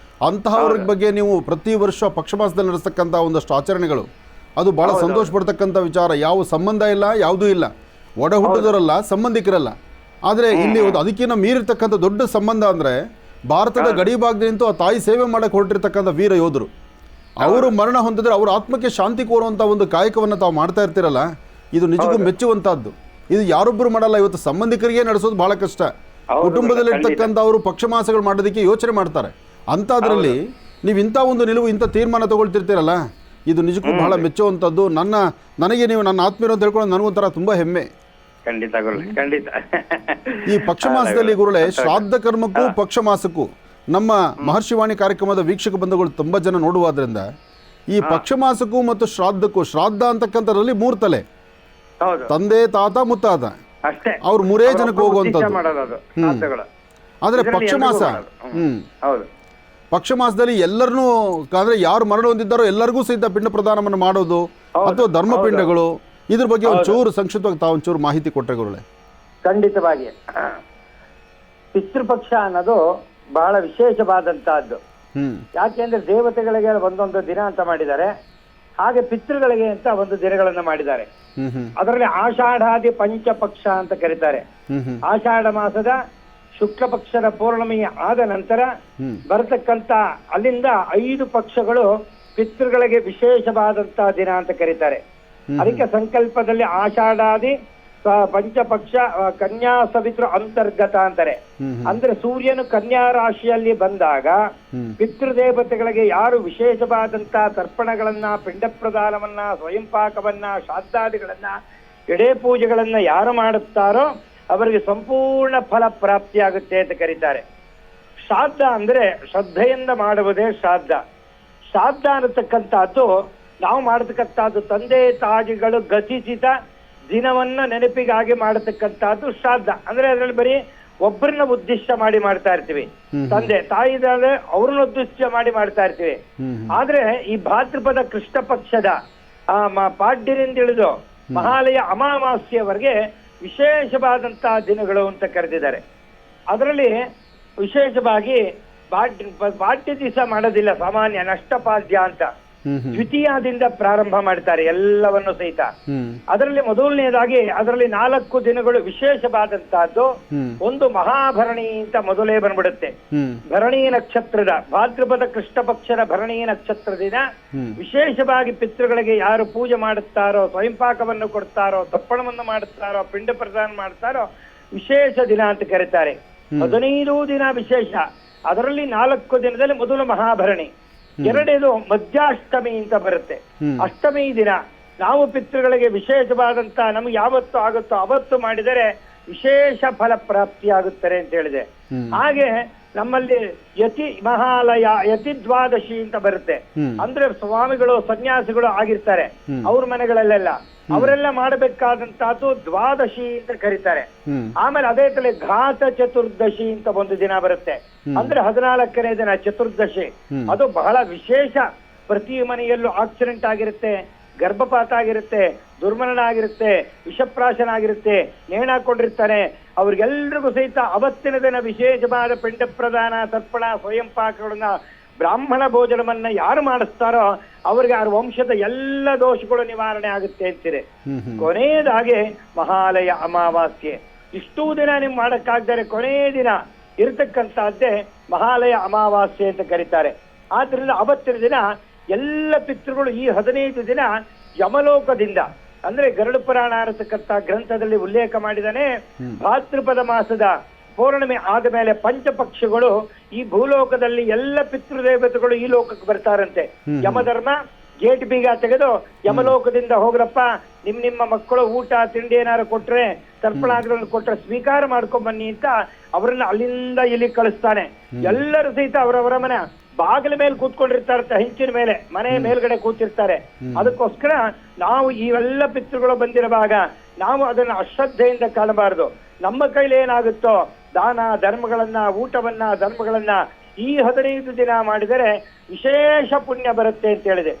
ಅಂತಹವ್ರ ಬಗ್ಗೆ ನೀವು ಪ್ರತಿ ವರ್ಷ ಪಕ್ಷಮಾಸದಲ್ಲಿ ನಡೆಸ್ತಕ್ಕಂಥ ಒಂದಷ್ಟು ಆಚರಣೆಗಳು ಅದು ಭಾಳ ಸಂತೋಷ ಪಡ್ತಕ್ಕಂಥ ವಿಚಾರ. ಯಾವ ಸಂಬಂಧ ಇಲ್ಲ, ಯಾವುದೂ ಇಲ್ಲ, ಒಡ ಹುಟ್ಟಿದವರಲ್ಲ, ಸಂಬಂಧಿಕರಲ್ಲ. ಆದರೆ ಇಲ್ಲಿ ಅದಕ್ಕಿಂತ ಮೀರಿರ್ತಕ್ಕಂಥ ದೊಡ್ಡ ಸಂಬಂಧ ಅಂದರೆ ಭಾರತದ ಗಡಿ ಭಾಗದಿಂತೂ ಆ ತಾಯಿ ಸೇವೆ ಮಾಡಕ್ಕೆ ಹೊರಟಿರ್ತಕ್ಕಂಥ ವೀರ ಯೋಧರು, ಅವರು ಮರಣ ಹೊಂದಿದ್ರೆ ಅವ್ರ ಆತ್ಮಕ್ಕೆ ಶಾಂತಿ ಕೋರುವಂಥ ಒಂದು ಕಾಯಕವನ್ನು ತಾವು ಮಾಡ್ತಾ ಇರ್ತೀರಲ್ಲ, ಇದು ನಿಜಕ್ಕೂ ಮೆಚ್ಚುವಂಥದ್ದು. ಇದು ಯಾರೊಬ್ಬರು ಮಾಡಲ್ಲ. ಇವತ್ತು ಸಂಬಂಧಿಕರಿಗೆ ನಡೆಸೋದು ಬಹಳ ಕಷ್ಟ. ಕುಟುಂಬದಲ್ಲಿರ್ತಕ್ಕಂಥವರು ಪಕ್ಷಮಾಸಗಳು ಮಾಡೋದಕ್ಕೆ ಯೋಚನೆ ಮಾಡ್ತಾರೆ. ಅಂಥದ್ರಲ್ಲಿ ನೀವು ಇಂಥ ಒಂದು ನಿಲುವು, ಇಂಥ ತೀರ್ಮಾನ ತಗೊಳ್ತಿರ್ತೀರಲ್ಲ, ಇದು ನಿಜಕ್ಕೂ ಬಹಳ ಮೆಚ್ಚುವಂಥದ್ದು. ನನಗೆ ನೀವು ನನ್ನ ಆತ್ಮೀಯರು ಅಂತ ಹೇಳ್ಕೊಂಡು ನನಗೊಂಥರ ತುಂಬ ಹೆಮ್ಮೆ. ಖಂಡಿತ ಖಂಡಿತ. ಈ ಪಕ್ಷಮಾಸದಲ್ಲಿ ಗುರುಳೆ ಶ್ರಾದ್ದ ಕರ್ಮಕ್ಕೂ ಪಕ್ಷಮಾಸಕ್ಕೂ ನಮ್ಮ ಮಹರ್ಷಿವಾಣಿ ಕಾರ್ಯಕ್ರಮದ ವೀಕ್ಷಕ ಬಂಧುಗಳು ತುಂಬ ಜನ ನೋಡುವುದರಿಂದ ಈ ಪಕ್ಷಮಾಸಕ್ಕೂ ಮತ್ತು ಶ್ರಾದ್ದಕ್ಕೂ, ಶ್ರಾದ್ದ ಅಂತಕ್ಕಂಥದ್ರಲ್ಲಿ 3 ತಲೆ, ತಂದೆ, ತಾತ, ಮುತ್ತಾತ, ಅವ್ರು 3 ಜನಕ್ಕೆ ಹೋಗುವಂಥದ್ದು. ಆದರೆ ಪಕ್ಷಮಾಸ, ಪಕ್ಷಮಾಸದಲ್ಲಿ ಎಲ್ಲರನ್ನೂ ಅಂದ್ರೆ ಯಾರು ಮರಣ ಹೊಂದಿದ್ದಾರೋ ಎಲ್ಲರಿಗೂ ಸಹಿತ ಪಿಂಡ ಪ್ರದಾನವನ್ನು ಮಾಡೋದು ಅಥವಾ ಧರ್ಮಪಿಂಡಗಳು, ಇದ್ರ ಬಗ್ಗೆ ಒಂಚೂರು ಸಂಕ್ಷಿಪ್ತವಾಗಿ ತಾವು ಒಂಚೂರು ಮಾಹಿತಿ ಕೊಟ್ಟರೆ ಗುರುಳೆ. ಖಂಡಿತವಾಗಿ ಪಿತೃಪಕ್ಷ ಅನ್ನೋದು ಬಹಳ ವಿಶೇಷವಾದಂತಹದ್ದು. ಯಾಕೆಂದ್ರೆ ದೇವತೆಗಳಿಗೆ ಒಂದೊಂದು ದಿನ ಅಂತ ಮಾಡಿದ್ದಾರೆ, ಹಾಗೆ ಪಿತೃಗಳಿಗೆ ಅಂತ ಒಂದು ದಿನಗಳನ್ನ ಮಾಡಿದ್ದಾರೆ. ಅದರಲ್ಲಿ ಆಷಾಢಾದಿ ಪಂಚಪಕ್ಷ ಅಂತ ಕರೀತಾರೆ. ಆಷಾಢ ಮಾಸದ ಶುಕ್ಲ ಪಕ್ಷದ ಪೌರ್ಣಮಿ ಆದ ನಂತರ ಬರತಕ್ಕಂತ ಅಲ್ಲಿಂದ 5 ಪಕ್ಷಗಳು ಪಿತೃಗಳಿಗೆ ವಿಶೇಷವಾದಂತಹ ದಿನ ಅಂತ ಕರೀತಾರೆ. ಅದಕ್ಕೆ ಸಂಕಲ್ಪದಲ್ಲಿ ಆಷಾಢಾದಿ ಪಂಚಪಕ್ಷ ಕನ್ಯಾ ಸವಿತೃ ಅಂತರ್ಗತ ಅಂತಾರೆ. ಅಂದ್ರೆ ಸೂರ್ಯನು ಕನ್ಯಾ ರಾಶಿಯಲ್ಲಿ ಬಂದಾಗ ಪಿತೃದೇವತೆಗಳಿಗೆ ಯಾರು ವಿಶೇಷವಾದಂತಹ ತರ್ಪಣಗಳನ್ನ, ಪಿಂಡ ಪ್ರದಾನವನ್ನ, ಸ್ವಯಂಪಾಕವನ್ನ, ಶ್ರಾದ್ದಾದಿಗಳನ್ನ, ಎಡೆ ಪೂಜೆಗಳನ್ನ ಯಾರು ಮಾಡುತ್ತಾರೋ ಅವರಿಗೆ ಸಂಪೂರ್ಣ ಫಲ ಪ್ರಾಪ್ತಿಯಾಗುತ್ತೆ ಅಂತ ಕರೀತಾರೆ. ಶ್ರಾದ್ದ ಅಂದ್ರೆ ಶ್ರದ್ಧೆಯಿಂದ ಮಾಡುವುದೇ ಶ್ರಾದ್ದ. ಶ್ರಾದ್ದ ಅನ್ನತಕ್ಕಂಥದ್ದು ನಾವು ಮಾಡತಕ್ಕಂಥದ್ದು ತಂದೆ ತಾಯಿಗಳು ಗತಿಸಿದ ದಿನವನ್ನ ನೆನಪಿಗಾಗಿ ಮಾಡತಕ್ಕಂಥದ್ದು ಶ್ರಾದ್ದ. ಅಂದ್ರೆ ಅದರಲ್ಲಿ ಬರೀ ಒಬ್ಬರನ್ನ ಉದ್ದೇಶ ಮಾಡಿ ಮಾಡ್ತಾ ಇರ್ತೀವಿ, ತಂದೆ ತಾಯಿ ಅವ್ರನ್ನ ಉದ್ದೇಶ ಮಾಡಿ ಮಾಡ್ತಾ ಇರ್ತೀವಿ. ಆದ್ರೆ ಈ ಭಾದ್ರಪದ ಕೃಷ್ಣ ಪಕ್ಷದ ಪಾಡ್ಯರಿಂದ ಹಿಡಿದು ಮಹಾಲಯ ಅಮಾವಾಸ್ಯವರೆಗೆ ವಿಶೇಷವಾದಂತಹ ದಿನಗಳು ಅಂತ ಕರೆದಿದ್ದಾರೆ. ಅದರಲ್ಲಿ ವಿಶೇಷವಾಗಿ ಪಾಡ್ಯ ದಿವಸ ಮಾಡೋದಿಲ್ಲ, ಸಾಮಾನ್ಯ ನಷ್ಟಪಾದ್ಯ ಅಂತ ದ್ವಿತೀಯದಿಂದ ಪ್ರಾರಂಭ ಮಾಡ್ತಾರೆ ಎಲ್ಲವನ್ನು ಸಹಿತ. ಅದರಲ್ಲಿ ಮೊದಲನೇದಾಗಿ ಅದರಲ್ಲಿ 4 ದಿನಗಳು ವಿಶೇಷವಾದಂತಹದ್ದು. ಒಂದು ಮಹಾಭರಣಿ ಅಂತ ಮೊದಲೇ ಬಂದ್ಬಿಡುತ್ತೆ. ಭರಣಿ ನಕ್ಷತ್ರದ ಭಾದ್ರಪದ ಕೃಷ್ಣ ಪಕ್ಷದ ಭರಣಿ ನಕ್ಷತ್ರದಿಂದ ವಿಶೇಷವಾಗಿ ಪಿತೃಗಳಿಗೆ ಯಾರು ಪೂಜೆ ಮಾಡುತ್ತಾರೋ, ಸ್ವಯಂಪಾಕವನ್ನು ಕೊಡ್ತಾರೋ, ತರ್ಪಣವನ್ನು ಮಾಡುತ್ತಾರೋ, ಪಿಂಡ ಪ್ರದಾನ ಮಾಡ್ತಾರೋ ವಿಶೇಷ ದಿನ ಅಂತ ಕರೀತಾರೆ. 15 ದಿನ ವಿಶೇಷ. ಅದರಲ್ಲಿ 4 ದಿನದಲ್ಲಿ ಮೊದಲು ಮಹಾಭರಣಿ, ಎರಡನೇದು ಮಧ್ಯಾಷ್ಟಮಿ ಅಂತ ಬರುತ್ತೆ. ಅಷ್ಟಮಿ ದಿನ ನಾವು ಪಿತೃಗಳಿಗೆ ವಿಶೇಷವಾದಂತ ನಮ್ಗೆ ಯಾವತ್ತು ಆಗುತ್ತೋ ಅವತ್ತು ಮಾಡಿದರೆ ವಿಶೇಷ ಫಲ ಪ್ರಾಪ್ತಿಯಾಗುತ್ತಾರೆ ಅಂತ ಹೇಳಿದೆ. ಹಾಗೆ ನಮ್ಮಲ್ಲಿ ಯತಿ ಮಹಾಲಯ, ಯತಿ ದ್ವಾದಶಿ ಅಂತ ಬರುತ್ತೆ. ಅಂದ್ರೆ ಸ್ವಾಮಿಗಳು ಸನ್ಯಾಸಿಗಳು ಆಗಿರ್ತಾರೆ ಅವ್ರ ಮನೆಗಳಲ್ಲೆಲ್ಲ, ಅವರೆಲ್ಲ ಮಾಡಬೇಕಾದಂತಹದ್ದು ದ್ವಾದಶಿ ಅಂತ ಕರೀತಾರೆ. ಆಮೇಲೆ ಅದೇ ತಲೆ ಘಾತ ಚತುರ್ದಶಿ ಅಂತ ಒಂದು ದಿನ ಬರುತ್ತೆ. ಅಂದ್ರೆ 14ನೇ ದಿನ ಚತುರ್ದಶಿ. ಅದು ಬಹಳ ವಿಶೇಷ. ಪ್ರತಿ ಮನೆಯಲ್ಲೂ ಆಕ್ಸಿಡೆಂಟ್ ಆಗಿರುತ್ತೆ, ಗರ್ಭಪಾತ ಆಗಿರುತ್ತೆ, ದುರ್ಮರಣ ಆಗಿರುತ್ತೆ, ವಿಷಪ್ರಾಶನ ಆಗಿರುತ್ತೆ, ನೇಣಾಕೊಂಡಿರ್ತಾನೆ, ಅವ್ರಿಗೆಲ್ರಿಗೂ ಸಹಿತ ಅವತ್ತಿನ ದಿನ ವಿಶೇಷವಾದ ಪಿಂಡ ಪ್ರದಾನ, ತರ್ಪಣ, ಸ್ವಯಂ ಪಾಕಗಳನ್ನ, ಬ್ರಾಹ್ಮಣ ಭೋಜನವನ್ನ ಯಾರು ಮಾಡಿಸ್ತಾರೋ ಅವ್ರಿಗೆ ಅವ್ರ ವಂಶದ ಎಲ್ಲ ದೋಷಗಳು ನಿವಾರಣೆ ಆಗುತ್ತೆ ಅಂತೀರಿ. ಕೊನೆಯದಾಗಿ ಮಹಾಲಯ ಅಮಾವಾಸ್ಯೆ. ಇಷ್ಟೂ ದಿನ ನಿಮ್ ಮಾಡಕ್ಕಾಗ್ದರೆ ಕೊನೆಯ ದಿನ ಇರತಕ್ಕಂತಹದ್ದೇ ಮಹಾಲಯ ಅಮಾವಾಸ್ಯೆ ಅಂತ ಕರೀತಾರೆ. ಆದ್ರಿಂದ ಅವತ್ತಿನ ದಿನ ಎಲ್ಲ ಪಿತೃಗಳು ಈ 15 ದಿನ ಯಮಲೋಕದಿಂದ, ಅಂದ್ರೆ ಗರುಡ ಪುರಾಣ ಅನ್ನತಕ್ಕಂಥ ಗ್ರಂಥದಲ್ಲಿ ಉಲ್ಲೇಖ ಮಾಡಿದಾನೆ, ಭಾದ್ರಪದ ಮಾಸದ ಪೌರ್ಣಿಮೆ ಆದ ಮೇಲೆ ಪಂಚಪಕ್ಷಗಳು ಈ ಭೂಲೋಕದಲ್ಲಿ ಎಲ್ಲ ಪಿತೃದೇವತೆಗಳು ಈ ಲೋಕಕ್ಕೆ ಬರ್ತಾರಂತೆ. ಯಮಧರ್ಮ ಗೇಟ್ ಬೀಗ ತೆಗೆದು ಯಮಲೋಕದಿಂದ ಹೋಗ್ರಪ್ಪ, ನಿಮ್ಮ ಮಕ್ಕಳು ಊಟ ತಿಂಡಿ ಏನಾರು ಕೊಟ್ರೆ, ತರ್ಪಣಾಗ್ರವನ್ನು ಕೊಟ್ರೆ ಸ್ವೀಕಾರ ಮಾಡ್ಕೊಂಡ್ ಬನ್ನಿ ಅಂತ ಅವರನ್ನ ಅಲ್ಲಿಂದ ಇಲ್ಲಿ ಕಳಿಸ್ತಾನೆ. ಎಲ್ಲರೂ ಸಹಿತ ಅವರವರ ಮನೆ ಬಾಗಿಲ ಮೇಲೆ ಕೂತ್ಕೊಂಡಿರ್ತಾರಂತೆ, ಹೆಂಚಿನ ಮೇಲೆ, ಮನೆ ಮೇಲ್ಗಡೆ ಕೂತಿರ್ತಾರೆ. ಅದಕ್ಕೋಸ್ಕರ ನಾವು ಇವೆಲ್ಲ ಪಿತೃಗಳು ಬಂದಿರುವಾಗ ನಾವು ಅದನ್ನ ಅಶ್ರದ್ಧೆಯಿಂದ ಕಾಣಬಾರದು. ನಮ್ಮ ಕೈಲಿ ಏನಾಗುತ್ತೋ ದಾನ ಧರ್ಮಗಳನ್ನ, ಊಟವನ್ನ, ಧರ್ಮಗಳನ್ನ ಈ 15 ದಿನ ಮಾಡಿದರೆ ವಿಶೇಷ ಪುಣ್ಯ ಬರುತ್ತೆ ಅಂತ ಹೇಳಿದೆ.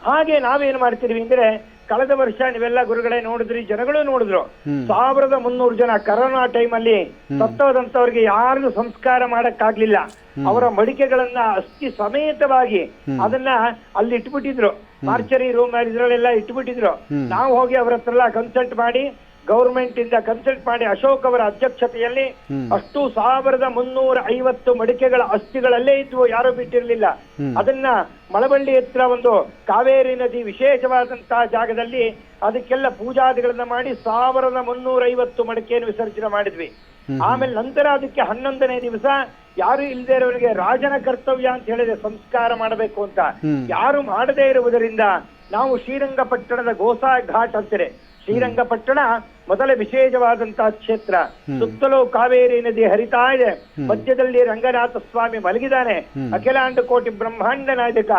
ಹಾಗೆ ನಾವೇನ್ ಮಾಡ್ತೀವಿ ಅಂದ್ರೆ, ಕಳೆದ ವರ್ಷ ನೀವೆಲ್ಲ ಗುರುಗಳೇ ನೋಡಿದ್ರಿ, ಜನಗಳು ನೋಡಿದ್ರು, 1300 ಜನ ಕರೋನಾ ಟೈಮಲ್ಲಿ ಸತ್ತೋದಂತವ್ರಿಗೆ ಯಾರಿಗೂ ಸಂಸ್ಕಾರ ಮಾಡಕ್ಕಾಗ್ಲಿಲ್ಲ. ಅವರ ಮಡಿಕೆಗಳನ್ನ ಅಸ್ಥಿ ಸಮೇತವಾಗಿ ಅದನ್ನ ಅಲ್ಲಿ ಇಟ್ಬಿಟ್ಟಿದ್ರು, ಮಾರ್ಚರಿ ರೂಮ್ ಇದ್ರಲ್ಲೆಲ್ಲ ಇಟ್ಬಿಟ್ಟಿದ್ರು. ನಾವು ಹೋಗಿ ಅವ್ರ ಹತ್ರ ಎಲ್ಲ ಕನ್ಸಲ್ಟ್ ಮಾಡಿ, ಗೌರ್ಮೆಂಟ್ ಇಂದ ಕನ್ಸಲ್ಟ್ ಮಾಡಿ, ಅಶೋಕ್ ಅವರ ಅಧ್ಯಕ್ಷತೆಯಲ್ಲಿ ಅಷ್ಟು 1350 ಮಡಿಕೆಗಳ ಅಸ್ಥಿಗಳಲ್ಲೇ ಇದ್ವು, ಯಾರು ಬಿಟ್ಟಿರ್ಲಿಲ್ಲ. ಅದನ್ನ ಮಳವಳ್ಳಿ ಹತ್ರ ಒಂದು ಕಾವೇರಿ ನದಿ ವಿಶೇಷವಾದಂತಹ ಜಾಗದಲ್ಲಿ ಅದಕ್ಕೆಲ್ಲ ಪೂಜಾದಿಗಳನ್ನ ಮಾಡಿ 1350 ಮಡಿಕೆಯನ್ನು ವಿಸರ್ಜನೆ ಮಾಡಿದ್ವಿ. ಆಮೇಲೆ ನಂತರ ಅದಕ್ಕೆ 11ನೇ ದಿವಸ ಯಾರು ಇಲ್ಲದೆ ಇರೋರಿಗೆ ರಾಜನ ಕರ್ತವ್ಯ ಅಂತ ಹೇಳಿದೆ, ಸಂಸ್ಕಾರ ಮಾಡಬೇಕು ಅಂತ. ಯಾರು ಮಾಡದೇ ಇರುವುದರಿಂದ ನಾವು ಶ್ರೀರಂಗಪಟ್ಟಣದ ಗೋಸಾ ಘಾಟ್ ಅಂತಾರೆ. ಶ್ರೀರಂಗಪಟ್ಟಣ ಮೊದಲ ವಿಶೇಷವಾದಂತಹ ಕ್ಷೇತ್ರ. ಸುತ್ತಲೂ ಕಾವೇರಿ ನದಿ ಹರಿತಾ ಇದೆ, ಮಧ್ಯದಲ್ಲಿ ರಂಗನಾಥ ಸ್ವಾಮಿ ಮಲಗಿದ್ದಾನೆ, ಅಖಿಲಾಂಡ ಕೋಟಿ ಬ್ರಹ್ಮಾಂಡ ನಾಯಕ.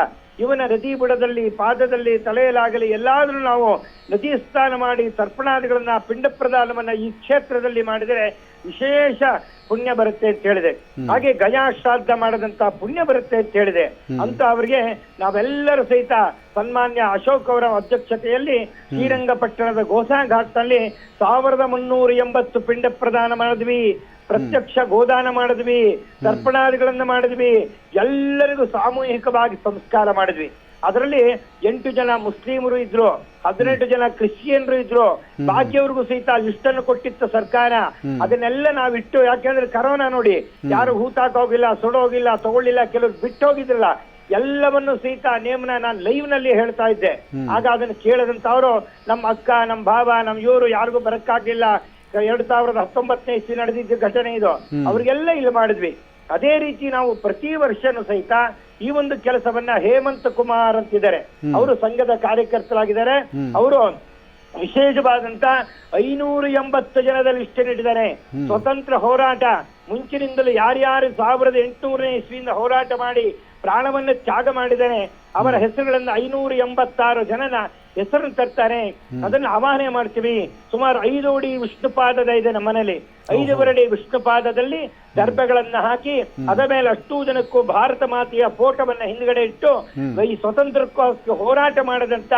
ಇವನ ನದಿ ಬುಡದಲ್ಲಿ, ಪಾದದಲ್ಲಿ, ತಲೆಯಲಾಗಲಿ ಎಲ್ಲಾದ್ರೂ ನಾವು ನದಿ ಸ್ನಾನ ಮಾಡಿ ತರ್ಪಣಾದಿಗಳನ್ನ, ಪಿಂಡ ಪ್ರದಾನವನ್ನ ಈ ಕ್ಷೇತ್ರದಲ್ಲಿ ಮಾಡಿದರೆ ವಿಶೇಷ ಪುಣ್ಯ ಬರುತ್ತೆ ಅಂತ ಹೇಳಿದೆ. ಹಾಗೆ ಗಯಾ ಶ್ರಾದ್ದ ಮಾಡದಂತ ಪುಣ್ಯ ಬರುತ್ತೆ ಅಂತ ಹೇಳಿದೆ. ಅಂತ ಅವರಿಗೆ ನಾವೆಲ್ಲರೂ ಸಹಿತ ಸನ್ಮಾನ್ಯ ಅಶೋಕ್ ಅವರ ಅಧ್ಯಕ್ಷತೆಯಲ್ಲಿ ಶ್ರೀರಂಗಪಟ್ಟಣದ ಗೋಸಾ ಘಾಟ್ನಲ್ಲಿ 1380 ಪಿಂಡ ಪ್ರದಾನ ಮಾಡಿದ್ವಿ, ಪ್ರತ್ಯಕ್ಷ ಗೋದಾನ ಮಾಡಿದ್ವಿ, ತರ್ಪಣಾದಿಗಳನ್ನ ಮಾಡಿದ್ವಿ, ಎಲ್ಲರಿಗೂ ಸಾಮೂಹಿಕವಾಗಿ ಸಂಸ್ಕಾರ ಮಾಡಿದ್ವಿ. ಅದರಲ್ಲಿ 8 ಜನ ಮುಸ್ಲಿಮರು ಇದ್ರು, 18 ಜನ ಕ್ರಿಶ್ಚಿಯನ್ರು ಇದ್ರು. ಬಾಕಿಯವ್ರಿಗೂ ಸಹಿತ ಇಷ್ಟನ್ನು ಕೊಟ್ಟಿತ್ತು ಸರ್ಕಾರ. ಅದನ್ನೆಲ್ಲ ನಾವಿಟ್ಟು, ಯಾಕೆಂದ್ರೆ ಕರೋನಾ ನೋಡಿ, ಯಾರು ಹೂತಾಕೋಗಿಲ್ಲ, ಸುಡೋಗಿಲ್ಲ, ತಗೊಳ್ಳಿಲ್ಲ, ಕೆಲವ್ರು ಬಿಟ್ಟು ಹೋಗಿದ್ರಲ್ಲ, ಎಲ್ಲವನ್ನು ಸಹಿತ ನೇಮನ ನಾನು ಲೈವ್ ನಲ್ಲಿ ಹೇಳ್ತಾ ಇದ್ದೆ. ಆಗ ಅದನ್ನು ಕೇಳದಂತ ಅವರು, ನಮ್ಮ ಅಕ್ಕ, ನಮ್ಮ ಭಾವ, ನಮ್ಮ ಇವರು ಯಾರಿಗೂ ಬರಕ್ಕಾಗಿಲ್ಲ. 2019ನೇ ಇಸ್ವಿ ನಡೆದಿದ್ದ ಘಟನೆ ಇದು. ಅವ್ರಿಗೆಲ್ಲ ಇಲ್ಲಿ ಮಾಡಿದ್ವಿ. ಅದೇ ರೀತಿ ನಾವು ಪ್ರತಿ ವರ್ಷನೂ ಸಹಿತ ಈ ಒಂದು ಕೆಲಸವನ್ನ ಹೇಮಂತ್ ಕುಮಾರ್ ಅಂತಿದ್ದಾರೆ, ಅವರು ಸಂಘದ ಕಾರ್ಯಕರ್ತರಾಗಿದ್ದಾರೆ. ಅವರು ವಿಶೇಷವಾದಂತ 580 ಜನದ ಲಿಸ್ಟ್ ನೀಡಿದ್ದಾರೆ. ಸ್ವತಂತ್ರ ಹೋರಾಟ ಮುಂಚಿನಿಂದಲೂ ಯಾರ್ಯಾರು 1800ನೇ ಇಸ್ವಿಯಿಂದ ಹೋರಾಟ ಮಾಡಿ ಪ್ರಾಣವನ್ನು ತ್ಯಾಗ ಮಾಡಿದ್ದಾರೆ ಅವರ ಹೆಸರುಗಳನ್ನ 586 ಜನನ ಹೆಸರನ್ನು ತರ್ತಾರೆ. ಅದನ್ನ ಆವಾಹನೆ ಮಾಡ್ತೀವಿ. ಸುಮಾರು 5 ಅಡಿ ವಿಷ್ಣುಪಾದದ ಇದೆ ನಮ್ಮ ಮನೇಲಿ. 5 ಅಡಿ ವಿಷ್ಣುಪಾದದಲ್ಲಿ ದರ್ಭೆಗಳನ್ನ ಹಾಕಿ ಅದ ಮೇಲೆ ಅಷ್ಟೂ ಜನಕ್ಕೂ ಭಾರತ ಮಾತೆಯ ಫೋಟೋವನ್ನ ಹಿಂದ್ಗಡೆ ಇಟ್ಟು, ಈ ಸ್ವತಂತ್ರಕ್ಕೋಸ್ಕರ ಹೋರಾಟ ಮಾಡದಂತ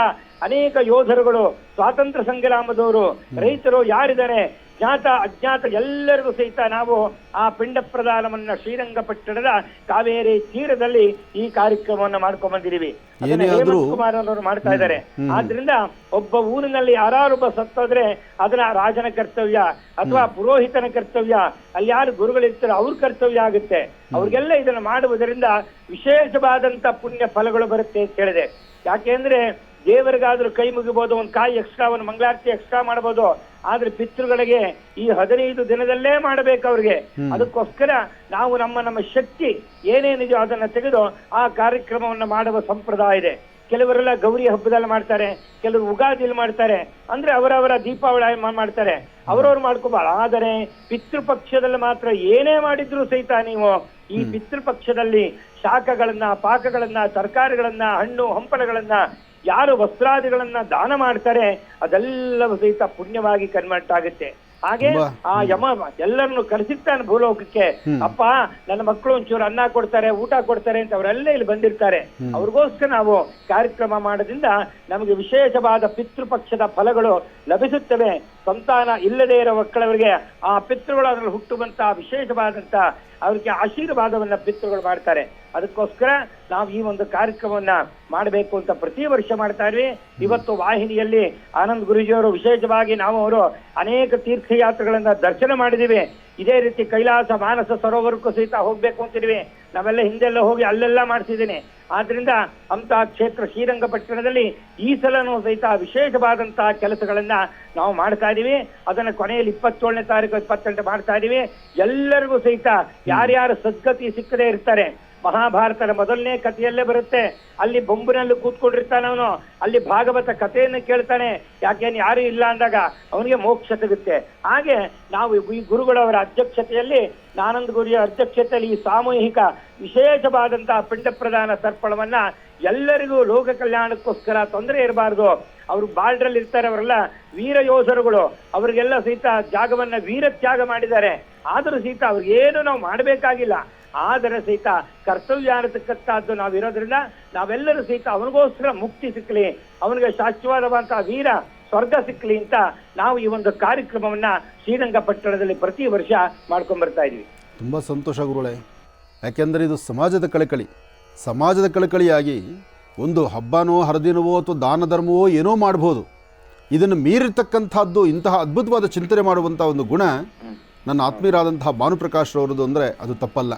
ಅನೇಕ ಯೋಧರುಗಳು, ಸ್ವಾತಂತ್ರ್ಯ ಸಂಗ್ರಾಮದವರು, ರೈತರು ಯಾರಿದ್ದಾರೆ, ಜ್ಞಾತ ಅಜ್ಞಾತ ಎಲ್ಲರಿಗೂ ಸಹಿತ ನಾವು ಆ ಪಿಂಡ ಪ್ರದಾನವನ್ನ ಶ್ರೀರಂಗಪಟ್ಟಣದ ಕಾವೇರಿ ತೀರದಲ್ಲಿ ಈ ಕಾರ್ಯಕ್ರಮವನ್ನ ಮಾಡ್ಕೊಂಡ್ ಬಂದಿದೀವಿ. ಹೇಮಂತ್ ಕುಮಾರ್ ಅವರು ಮಾಡ್ತಾ ಇದ್ದಾರೆ. ಆದ್ರಿಂದ ಒಬ್ಬ ಊರಿನಲ್ಲಿ ಯಾರೊಬ್ಬ ಸತ್ತೋದ್ರೆ ಅದನ್ನ ರಾಜನ ಕರ್ತವ್ಯ ಅಥವಾ ಪುರೋಹಿತನ ಕರ್ತವ್ಯ, ಅಲ್ಲಿ ಯಾರು ಗುರುಗಳಿರ್ತಾರೆ ಅವ್ರ ಕರ್ತವ್ಯ ಆಗುತ್ತೆ. ಅವ್ರಿಗೆಲ್ಲ ಇದನ್ನ ಮಾಡುವುದರಿಂದ ವಿಶೇಷವಾದಂತ ಪುಣ್ಯ ಫಲಗಳು ಬರುತ್ತೆ ಅಂತ ಹೇಳಿದೆ. ಯಾಕೆಂದ್ರೆ ದೇವರಿಗಾದ್ರೂ ಕೈ ಮುಗಿಬಹುದು, ಒಂದು ಕಾಯಿ ಎಕ್ಸ್ಟ್ರಾ, ಒಂದು ಮಂಗಳಾರತಿ ಎಕ್ಸ್ಟ್ರಾ ಮಾಡಬಹುದು. ಆದ್ರೆ ಪಿತೃಗಳಿಗೆ ಈ 15 ದಿನದಲ್ಲೇ ಮಾಡಬೇಕು ಅವ್ರಿಗೆ. ಅದಕ್ಕೋಸ್ಕರ ನಾವು ನಮ್ಮ ಶಕ್ತಿ ಏನೇನಿದೆಯೋ ಅದನ್ನ ತೆಗೆದು ಆ ಕಾರ್ಯಕ್ರಮವನ್ನ ಮಾಡುವ ಸಂಪ್ರದಾಯ ಇದೆ. ಕೆಲವರೆಲ್ಲ ಗೌರಿ ಹಬ್ಬದಲ್ಲಿ ಮಾಡ್ತಾರೆ, ಕೆಲವರು ಉಗಾದಿಯಲ್ಲಿ ಮಾಡ್ತಾರೆ, ಅಂದ್ರೆ ಅವರವರ ದೀಪಾವಳಿ ಮಾಡ್ತಾರೆ, ಅವರವ್ರು ಮಾಡ್ಕೋಬಾರ. ಆದರೆ ಪಿತೃಪಕ್ಷದಲ್ಲಿ ಮಾತ್ರ ಏನೇ ಮಾಡಿದ್ರು ಸಹಿತ ನೀವು ಈ ಪಿತೃಪಕ್ಷದಲ್ಲಿ ಶಾಖಗಳನ್ನ, ಪಾಕಗಳನ್ನ, ತರಕಾರಿಗಳನ್ನ, ಹಣ್ಣು ಹಂಪಲಗಳನ್ನ, ಯಾರು ವಸ್ತ್ರಾದಿಗಳನ್ನ ದಾನ ಮಾಡ್ತಾರೆ ಅದೆಲ್ಲವೂ ಸಹಿತ ಪುಣ್ಯವಾಗಿ ಕನ್ವರ್ಟ್ ಆಗುತ್ತೆ. ಹಾಗೆ ಆ ಯಮ ಎಲ್ಲರನ್ನು ಕಳಿಸಿರ್ತಾನೆ ಭೂಲೋಕಕ್ಕೆ. ಅಪ್ಪ ನನ್ನ ಮಕ್ಕಳು ಒಂಚೂರು ಅನ್ನ ಕೊಡ್ತಾರೆ, ಊಟ ಕೊಡ್ತಾರೆ ಅಂತ ಅವರೆಲ್ಲ ಇಲ್ಲಿ ಬಂದಿರ್ತಾರೆ. ಅವ್ರಿಗೋಸ್ಕರ ನಾವು ಕಾರ್ಯಕ್ರಮ ಮಾಡೋದ್ರಿಂದ ನಮಗೆ ವಿಶೇಷವಾದ ಪಿತೃಪಕ್ಷದ ಫಲಗಳು ಲಭಿಸುತ್ತವೆ. ಸಂತಾನ ಇಲ್ಲದೇ ಇರೋ ಮಕ್ಕಳವರಿಗೆ ಆ ಪಿತೃಗಳು ಅದರಲ್ಲಿ ಹುಟ್ಟುವಂತ ವಿಶೇಷವಾದಂತ ಅವ್ರಿಗೆ ಆಶೀರ್ವಾದವನ್ನ ಪಿತೃಗಳು ಮಾಡ್ತಾರೆ. ಅದಕ್ಕೋಸ್ಕರ ನಾವು ಈ ಒಂದು ಕಾರ್ಯಕ್ರಮವನ್ನ ಮಾಡಬೇಕು ಅಂತ ಪ್ರತಿ ವರ್ಷ ಮಾಡ್ತಾ ಇದ್ವಿ. ಇವತ್ತು ವಾಹಿನಿಯಲ್ಲಿ ಆನಂದ್ ಗುರೂಜಿಯವರು ವಿಶೇಷವಾಗಿ ನಾವು ಅವರು ಅನೇಕ ತೀರ್ಥಯಾತ್ರೆಗಳನ್ನ ದರ್ಶನ ಮಾಡಿದೀವಿ. ಇದೇ ರೀತಿ ಕೈಲಾಸ ಮಾನಸ ಸರೋವರಕ್ಕೂ ಸಹಿತ ಹೋಗ್ಬೇಕು ಅಂತಿದ್ವಿ. ನಾವೆಲ್ಲ ಹಿಂದೆಲ್ಲ ಹೋಗಿ ಅಲ್ಲೆಲ್ಲ ಮಾಡ್ತಿದ್ದೀನಿ. ಆದ್ರಿಂದ ಅಂತಹ ಕ್ಷೇತ್ರ ಶ್ರೀರಂಗಪಟ್ಟಣದಲ್ಲಿ ಈ ಸಲನೂ ಸಹಿತ ವಿಶೇಷವಾದಂತಹ ಕೆಲಸಗಳನ್ನ ನಾವು ಮಾಡ್ತಾ ಇದೀವಿ. ಅದನ್ನ ಕೊನೆಯಲ್ಲಿ 27ನೇ ತಾರೀಕು 28 ಮಾಡ್ತಾ ಇದೀವಿ. ಎಲ್ಲರಿಗೂ ಸಹಿತ ಯಾರ್ಯಾರು ಸದ್ಗತಿ ಸಿಕ್ಕದೇ ಇರ್ತಾರೆ, ಮಹಾಭಾರತದ ಮೊದಲನೇ ಕಥೆಯಲ್ಲೇ ಬರುತ್ತೆ, ಅಲ್ಲಿ ಬೊಂಬಿನಲ್ಲಿ ಕೂತ್ಕೊಂಡಿರ್ತಾನೆ ಅವನು, ಅಲ್ಲಿ ಭಾಗವತ ಕಥೆಯನ್ನು ಕೇಳ್ತಾನೆ. ಯಾಕೇನು ಯಾರು ಇಲ್ಲ ಅಂದಾಗ ಅವನಿಗೆ ಮೋಕ್ಷ ಸಿಗುತ್ತೆ. ಹಾಗೆ ನಾವು ಈ ಗುರುಗಳವರ ಅಧ್ಯಕ್ಷತೆಯಲ್ಲಿ, ಆನಂದ ಗುರಿಯ ಅಧ್ಯಕ್ಷತೆಯಲ್ಲಿ ಈ ಸಾಮೂಹಿಕ ವಿಶೇಷವಾದಂತಹ ಪಿಂಡ ಪ್ರದಾನ ತರ್ಪಣವನ್ನ ಎಲ್ಲರಿಗೂ ಲೋಕ ಕಲ್ಯಾಣಕ್ಕೋಸ್ಕರ ತೊಂದರೆ ಇರಬಾರ್ದು. ಅವರು ಬಾರ್ಡ್ರಲ್ಲಿ ಇರ್ತಾರೆ, ಅವರೆಲ್ಲ ವೀರ ಯೋಧರುಗಳು, ಅವರಿಗೆಲ್ಲ ಸಹಿತ ಜಾಗವನ್ನ ವೀರ ತ್ಯಾಗ ಮಾಡಿದ್ದಾರೆ. ಆದರೂ ಸಹಿತ ಅವ್ರಿಗೇನು ನಾವು ಮಾಡಬೇಕಾಗಿಲ್ಲ. ಆದರೆ ಸಹಿತ ಕರ್ತವ್ಯ ಅನ್ನತಕ್ಕಂಥದ್ದು ನಾವಿರೋದ್ರಿಂದ ನಾವೆಲ್ಲರೂ ಸಹಿತ ಅವನಿಗೋಸ್ಕರ ಮುಕ್ತಿ ಸಿಕ್ಕಲಿ, ಅವನಿಗೆ ಶಾಶ್ವತವಾದಂತಹ ವೀರ ಸ್ವರ್ಗ ಸಿಕ್ಕಲಿ ಅಂತ ನಾವು ಈ ಒಂದು ಕಾರ್ಯಕ್ರಮವನ್ನ ಶ್ರೀರಂಗಪಟ್ಟಣದಲ್ಲಿ ಪ್ರತಿ ವರ್ಷ ಮಾಡ್ಕೊಂಡ್ ಬರ್ತಾ ಇದೀವಿ. ತುಂಬ ಸಂತೋಷ ಗುರುಗಳೇ. ಯಾಕೆಂದರೆ ಇದು ಸಮಾಜದ ಕಳಕಳಿ. ಸಮಾಜದ ಕಳಕಳಿಯಾಗಿ ಒಂದು ಹಬ್ಬನೋ ಹರಿದಿನವೋ ಅಥವಾ ದಾನ ಧರ್ಮವೋ ಏನೋ ಮಾಡ್ಬೋದು. ಇದನ್ನು ಮೀರಿರ್ತಕ್ಕಂಥದ್ದು ಇಂತಹ ಅದ್ಭುತವಾದ ಚಿಂತನೆ ಮಾಡುವಂಥ ಒಂದು ಗುಣ ನನ್ನ ಆತ್ಮೀಯರಾದಂತಹ ಭಾನುಪ್ರಕಾಶ್ ಅವರದ್ದು ಅಂದರೆ ಅದು ತಪ್ಪಲ್ಲ.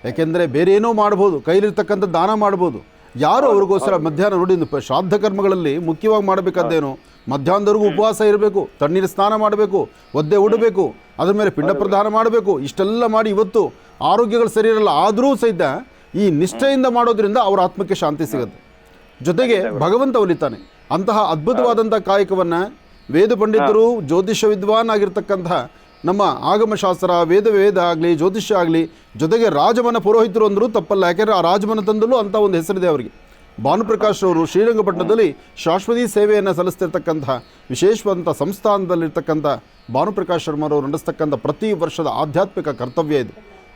ಯಾಕೆಂದರೆ ಬೇರೆ ಏನೋ ಮಾಡ್ಬೋದು, ಕೈಲಿರ್ತಕ್ಕಂಥ ದಾನ ಮಾಡ್ಬೋದು. ಯಾರು ಅವ್ರಿಗೋಸ್ಕರ ಮಧ್ಯಾಹ್ನ ನೋಡಿ, ಶ್ರಾದ್ದ ಕರ್ಮಗಳಲ್ಲಿ ಮುಖ್ಯವಾಗಿ ಮಾಡಬೇಕಾದ್ದೇನು, ಮಧ್ಯಾಹ್ನದವರೆಗೂ ಉಪವಾಸ ಇರಬೇಕು, ತಣ್ಣೀರು ಸ್ನಾನ ಮಾಡಬೇಕು, ಒದ್ದೆ ಉಡಬೇಕು, ಅದ್ರ ಮೇಲೆ ಪಿಂಡ ಪ್ರದಾನ ಮಾಡಬೇಕು. ಇಷ್ಟೆಲ್ಲ ಮಾಡಿ ಇವತ್ತು ಆರೋಗ್ಯಗಳು ಸರಿ ಇರಲ್ಲ, ಆದರೂ ಸಹಿತ ಈ ನಿಷ್ಠೆಯಿಂದ ಮಾಡೋದ್ರಿಂದ ಅವರ ಆತ್ಮಕ್ಕೆ ಶಾಂತಿ ಸಿಗುತ್ತೆ, ಜೊತೆಗೆ ಭಗವಂತ ಒಲಿತಾನೆ. ಅಂತಹ ಅದ್ಭುತವಾದಂಥ ಕಾಯಕವನ್ನು ವೇದ ಪಂಡಿತರು, ಜ್ಯೋತಿಷ್ಯ ವಿದ್ವಾನ್ ಆಗಿರ್ತಕ್ಕಂತಹ ನಮ್ಮ ಆಗಮಶಾಸ್ತ್ರ, ವೇದ ಆಗಲಿ, ಜ್ಯೋತಿಷ್ಯ ಆಗಲಿ, ಜೊತೆಗೆ ರಾಜಮನ ಪುರೋಹಿತರು ಅಂದರೂ ತಪ್ಪಲ್ಲ. ಯಾಕೆಂದರೆ ಆ ರಾಜಮನ ತಂದಲ್ಲೂ ಅಂಥ ಒಂದು ಹೆಸರಿದೆ ಅವರಿಗೆ. ಭಾನುಪ್ರಕಾಶ್ ಅವರು ಶ್ರೀರಂಗಪಟ್ಟಣದಲ್ಲಿ ಶಾಶ್ವತಿ ಸೇವೆಯನ್ನು ಸಲ್ಲಿಸ್ತಿರ್ತಕ್ಕಂತಹ ವಿಶೇಷವಾದಂಥ ಸಂಸ್ಥಾನದಲ್ಲಿರ್ತಕ್ಕಂಥ ಭಾನುಪ್ರಕಾಶ್ ಶರ್ಮರವರು ನಡೆಸ್ತಕ್ಕಂಥ ಪ್ರತಿ ವರ್ಷದ ಆಧ್ಯಾತ್ಮಿಕ ಕರ್ತವ್ಯ ಇದು.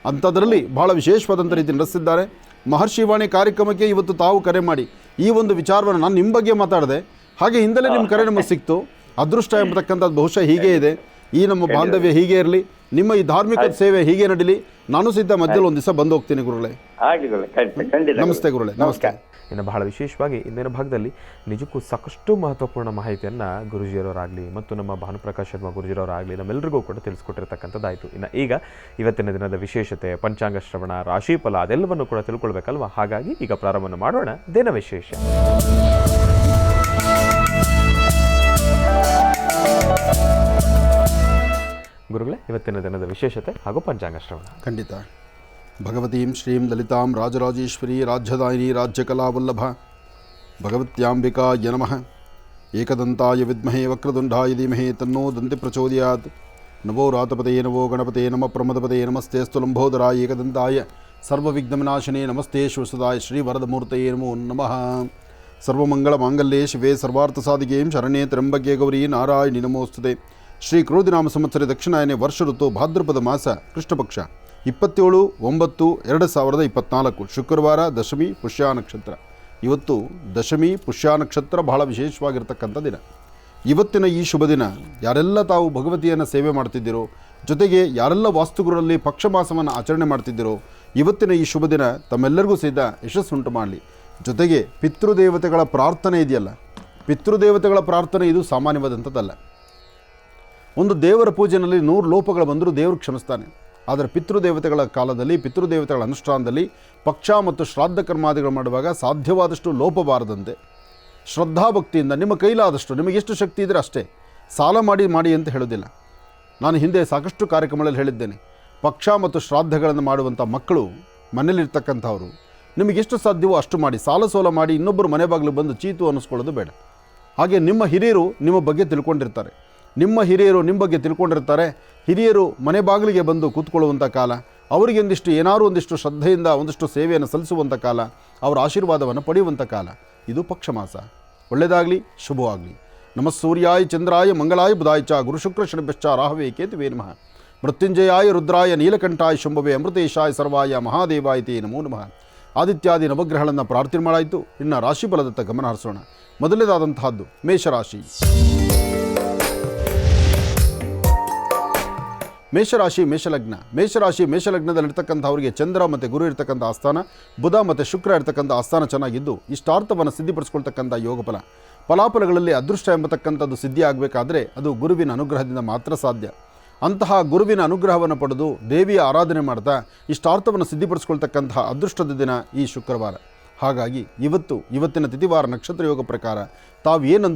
ಅಂಥದ್ರಲ್ಲಿ ಬಹಳ ವಿಶೇಷವಾದಂಥ ರೀತಿ ನಡೆಸಿದ್ದಾರೆ. ಮಹರ್ಷಿವಾಣಿ ಕಾರ್ಯಕ್ರಮಕ್ಕೆ ಇವತ್ತು ತಾವು ಕರೆ ಮಾಡಿ ಈ ಒಂದು ವಿಚಾರವನ್ನು ನಾನು ನಿಮ್ಮ ಬಗ್ಗೆ ಮಾತಾಡಿದೆ. ಹಾಗೆ ಹಿಂದಲೇ ನಿಮ್ಮ ಕರೆ ನಮಗೆ ಸಿಕ್ತು. ಅದೃಷ್ಟ ಎಂಬತಕ್ಕಂಥದ್ದು ಬಹುಶಃ ಹೀಗೆ ಇದೆ. ಈ ನಮ್ಮ ಬಾಂಧವ್ಯ ಹೀಗೆ ಇರಲಿ, ನಿಮ್ಮ ಈ ಧಾರ್ಮಿಕ ಸೇವೆ ಹೀಗೆ ನಡೀಲಿ. ನಾನು ಸಿದ್ಧ ಮಧ್ಯದಲ್ಲಿ ಒಂದು ದಿವಸ ಬಂದು ಹೋಗ್ತೀನಿ ಗುರುಗಳೇ. ನಮಸ್ತೆ ಗುರುಗಳೇ. ನಮಸ್ತೆ. ಇನ್ನು ಬಹಳ ವಿಶೇಷವಾಗಿ ಇಂದಿನ ಭಾಗದಲ್ಲಿ ನಿಜಕ್ಕೂ ಸಾಕಷ್ಟು ಮಹತ್ವಪೂರ್ಣ ಮಾಹಿತಿಯನ್ನು ಗುರುಜಿಯವರಾಗಲಿ ಮತ್ತು ನಮ್ಮ ಭಾನುಪ್ರಕಾಶ್ ಶರ್ಮಾ ಗುರುಜಿಯವರಾಗಲಿ ನಮ್ಮೆಲ್ಲರಿಗೂ ಕೂಡ ತಿಳಿಸ್ಕೊಟ್ಟಿರ್ತಕ್ಕಂಥದ್ದಾಯಿತು. ಇನ್ನು ಈಗ ಇವತ್ತಿನ ದಿನದ ವಿಶೇಷತೆ, ಪಂಚಾಂಗ ಶ್ರವಣ, ರಾಶಿಫಲ ಅದೆಲ್ಲವನ್ನು ಕೂಡ ತಿಳ್ಕೊಳ್ಬೇಕಲ್ವ. ಹಾಗಾಗಿ ಈಗ ಪ್ರಾರಂಭ ಮಾಡೋಣ ದಿನ ವಿಶೇಷ. ಗುರುಗಳೇ, ಇವತ್ತಿನ ದಿನದ ವಿಶೇಷತೆ ಹಾಗೂ ಪಂಚಾಂಗ ಶ್ರವಣ. ಖಂಡಿತ. ಭಗವತೀಂ ಶ್ರೀಂ ಲಲಿತಾಂ ರಾಜರಾಜೇಶ್ವರಿ ರಾಜ್ಯದಾಯಿನಿ ರಾಜ್ಯಕಲಾವಲ್ಲಭ ಭಗವತ್ಯಾಂಬಿಕಾಯ ನಮಃ. ಏಕದಂತಾಯ ವಿದ್ಮಹೇ ವಕ್ರತುಂಡಾಯ ಧೀಮಹಿ ತನ್ನೋ ದಂತಿ ಪ್ರಚೋದಯಾತ್. ನವೋ ರಾತಪದೇ ನವೋ ಗಣಪತೆ ನಮ ಪ್ರಮದಪದೇ ನಮಸ್ತೆ ಸ್ತುಲಂಬೋದರಾಯ ಏಕದಂತಾಯ ಸರ್ವವಿಘ್ನವಿನಾಶಿನೇ ನಮಸ್ತೆ ಶಿವಸುದಾಯ ಶ್ರೀ ವರದಮೂರ್ತಯೇ ನಮೋ ನಮಃ. ಸರ್ವಮಂಗಳ ಮಾಂಗಲ್ಯೇ ಶಿವೆ ಸರ್ವಾರ್ಥಸಾಧಿಕೆ ಶರಣ್ಯೇ ತ್ರ್ಯಂಬಕೆ ಗೌರಿ ನಾರಾಯಣಿ ನಮೋಸ್ತುತೆ. ಶ್ರೀ ಕ್ರೋಧಿನಾಮ ಸಂವತ್ಸರ ದಕ್ಷಿಣಾಯನೆ ವರ್ಷ ಋತು ಭಾದ್ರಪದ ಮಾಸ ಕೃಷ್ಣಪಕ್ಷ 27/9/2024 ಶುಕ್ರವಾರ, ದಶಮಿ ಪುಷ್ಯ ನಕ್ಷತ್ರ. ಇವತ್ತು ದಶಮಿ ಪುಷ್ಯ ನಕ್ಷತ್ರ ಬಹಳ ವಿಶೇಷವಾಗಿರ್ತಕ್ಕಂಥ ದಿನ. ಇವತ್ತಿನ ಈ ಶುಭ ದಿನ ಯಾರೆಲ್ಲ ತಾವು ಭಗವತಿಯನ್ನು ಸೇವೆ ಮಾಡ್ತಿದ್ದೀರೋ, ಜೊತೆಗೆ ಯಾರೆಲ್ಲ ವಾಸ್ತುಗುರಲ್ಲಿ ಪಕ್ಷ ಮಾಸವನ್ನು ಆಚರಣೆ ಮಾಡ್ತಿದ್ದೀರೋ, ಇವತ್ತಿನ ಈ ಶುಭ ದಿನ ತಮ್ಮೆಲ್ಲರಿಗೂ ಸಹಿತ ಯಶಸ್ಸುಂಟು ಮಾಡಲಿ. ಜೊತೆಗೆ ಪಿತೃದೇವತೆಗಳ ಪ್ರಾರ್ಥನೆ ಇದೆಯಲ್ಲ, ಪಿತೃದೇವತೆಗಳ ಪ್ರಾರ್ಥನೆ ಇದು ಸಾಮಾನ್ಯವಾದಂಥದ್ದಲ್ಲ. ಒಂದು ದೇವರ ಪೂಜೆಯಲ್ಲಿ 100 ಲೋಪಗಳು ಬಂದರೂ ದೇವರು ಕ್ಷಮಿಸ್ತಾನೆ. ಆದರೆ ಪಿತೃದೇವತೆಗಳ ಕಾಲದಲ್ಲಿ, ಪಿತೃದೇವತೆಗಳ ಅನುಷ್ಠಾನದಲ್ಲಿ ಪಕ್ಷ ಮತ್ತು ಶ್ರಾದ್ದ ಕರ್ಮಾದಿಗಳು ಮಾಡುವಾಗ ಸಾಧ್ಯವಾದಷ್ಟು ಲೋಪ ಬಾರದಂತೆ ಶ್ರದ್ಧಾಭಕ್ತಿಯಿಂದ ನಿಮ್ಮ ಕೈಲಾದಷ್ಟು, ನಿಮಗೆ ಎಷ್ಟು ಶಕ್ತಿ ಇದ್ದರೆ ಅಷ್ಟೇ, ಸಾಲ ಮಾಡಿ ಅಂತ ಹೇಳೋದಿಲ್ಲ. ನಾನು ಹಿಂದೆ ಸಾಕಷ್ಟು ಕಾರ್ಯಕ್ರಮಗಳಲ್ಲಿ ಹೇಳಿದ್ದೇನೆ, ಪಕ್ಷ ಮತ್ತು ಶ್ರಾದ್ದಗಳನ್ನು ಮಾಡುವಂಥ ಮಕ್ಕಳು ಮನೇಲಿರ್ತಕ್ಕಂಥವ್ರು ನಿಮಗೆಷ್ಟು ಸಾಧ್ಯವೋ ಅಷ್ಟು ಮಾಡಿ, ಸಾಲ ಸೋಲ ಮಾಡಿ ಇನ್ನೊಬ್ಬರು ಮನೆ ಬಾಗಿಲು ಬಂದು ಚೀತು ಅನ್ನಿಸ್ಕೊಳ್ಳೋದು ಬೇಡ. ಹಾಗೆ ನಿಮ್ಮ ಹಿರಿಯರು ನಿಮ್ಮ ಬಗ್ಗೆ ತಿಳ್ಕೊಂಡಿರ್ತಾರೆ, ನಿಮ್ಮ ಹಿರಿಯರು ನಿಮ್ಮ ಬಗ್ಗೆ ತಿಳ್ಕೊಂಡಿರ್ತಾರೆ. ಹಿರಿಯರು ಮನೆ ಬಾಗಿಲಿಗೆ ಬಂದು ಕೂತ್ಕೊಳ್ಳುವಂಥ ಕಾಲ, ಅವರಿಗೆ ಏನಾದರೂ ಒಂದಿಷ್ಟು ಶ್ರದ್ಧೆಯಿಂದ ಒಂದಿಷ್ಟು ಸೇವೆಯನ್ನು ಸಲ್ಲಿಸುವಂಥ ಕಾಲ, ಅವರ ಆಶೀರ್ವಾದವನ್ನು ಪಡೆಯುವಂಥ ಕಾಲ. ಇದು ಪಕ್ಷ ಮಾಸ. ಒಳ್ಳೆಯದಾಗಲಿ, ಶುಭವಾಗಲಿ. ನಮಃ ಸೂರ್ಯಾಯ ಚಂದ್ರಾಯ ಮಂಗಳಾಯ ಬುಧಾಯ ಚ ಗುರುಶುಕ್ರ ಶನಿಭ್ಯಶ್ಚ ರಾಹವೇ ಕೇತುವೇ ನಮಃ. ಮೃತ್ಯುಂಜಯಾಯ ರುದ್ರಾಯ ನೀಲಕಂಠಾಯ ಶಂಭವೇ ಅಮೃತೇಶಾಯ ಸರ್ವಾಯ ಮಹಾದೇವಾಯ ತೇ ನಮೋ ನಮಃ. ಆದಿತ್ಯಾದಿ ನವಗ್ರಹಗಳನ್ನು ಪ್ರಾರ್ಥನೆ ಮಾಡಾಯಿತು. ಇನ್ನು ರಾಶಿ ಫಲದತ್ತ ಗಮನ ಹರಿಸೋಣ. ಮೊದಲನೇದಾದಂತಹದ್ದು ಮೇಷರಾಶಿ. ಮೇಷರಾಶಿ ಮೇಷಲಗ್ನ. ಮೇಷಲಗ್ನದಲ್ಲಿರ್ತಕ್ಕಂಥವರಿಗೆ ಚಂದ್ರ ಮತ್ತು ಗುರು ಇರ್ತಕ್ಕಂಥ ಆಸ್ಥಾನ, ಬುಧ ಮತ್ತು ಶುಕ್ರ ಇರ್ತಕ್ಕಂಥ ಆಸ್ಥಾನ ಚೆನ್ನಾಗಿದ್ದು ಇಷ್ಟಾರ್ಥವನ್ನು ಸಿದ್ಧಿಪಡಿಸ್ಕೊಳ್ತಕ್ಕಂಥ ಯೋಗಫಲ. ಫಲಾಫಲಗಳಲ್ಲಿ ಅದೃಷ್ಟ ಎಂಬತಕ್ಕಂಥದ್ದು ಸಿದ್ಧಿ ಆಗಬೇಕಾದ್ರೆ ಅದು ಗುರುವಿನ ಅನುಗ್ರಹದಿಂದ ಮಾತ್ರ ಸಾಧ್ಯ. ಅಂತಹ ಗುರುವಿನ ಅನುಗ್ರಹವನ್ನು ಪಡೆದು ದೇವಿಯ ಆರಾಧನೆ ಮಾಡ್ತಾ ಇಷ್ಟಾರ್ಥವನ್ನು ಸಿದ್ಧಿಪಡಿಸ್ಕೊಳ್ತಕ್ಕಂತಹ ಅದೃಷ್ಟದ ದಿನ ಈ ಶುಕ್ರವಾರ. ಹಾಗಾಗಿ ಇವತ್ತಿನ ತಿಥಿವಾರ ನಕ್ಷತ್ರ ಯೋಗ ಪ್ರಕಾರ ತಾವು ಏನು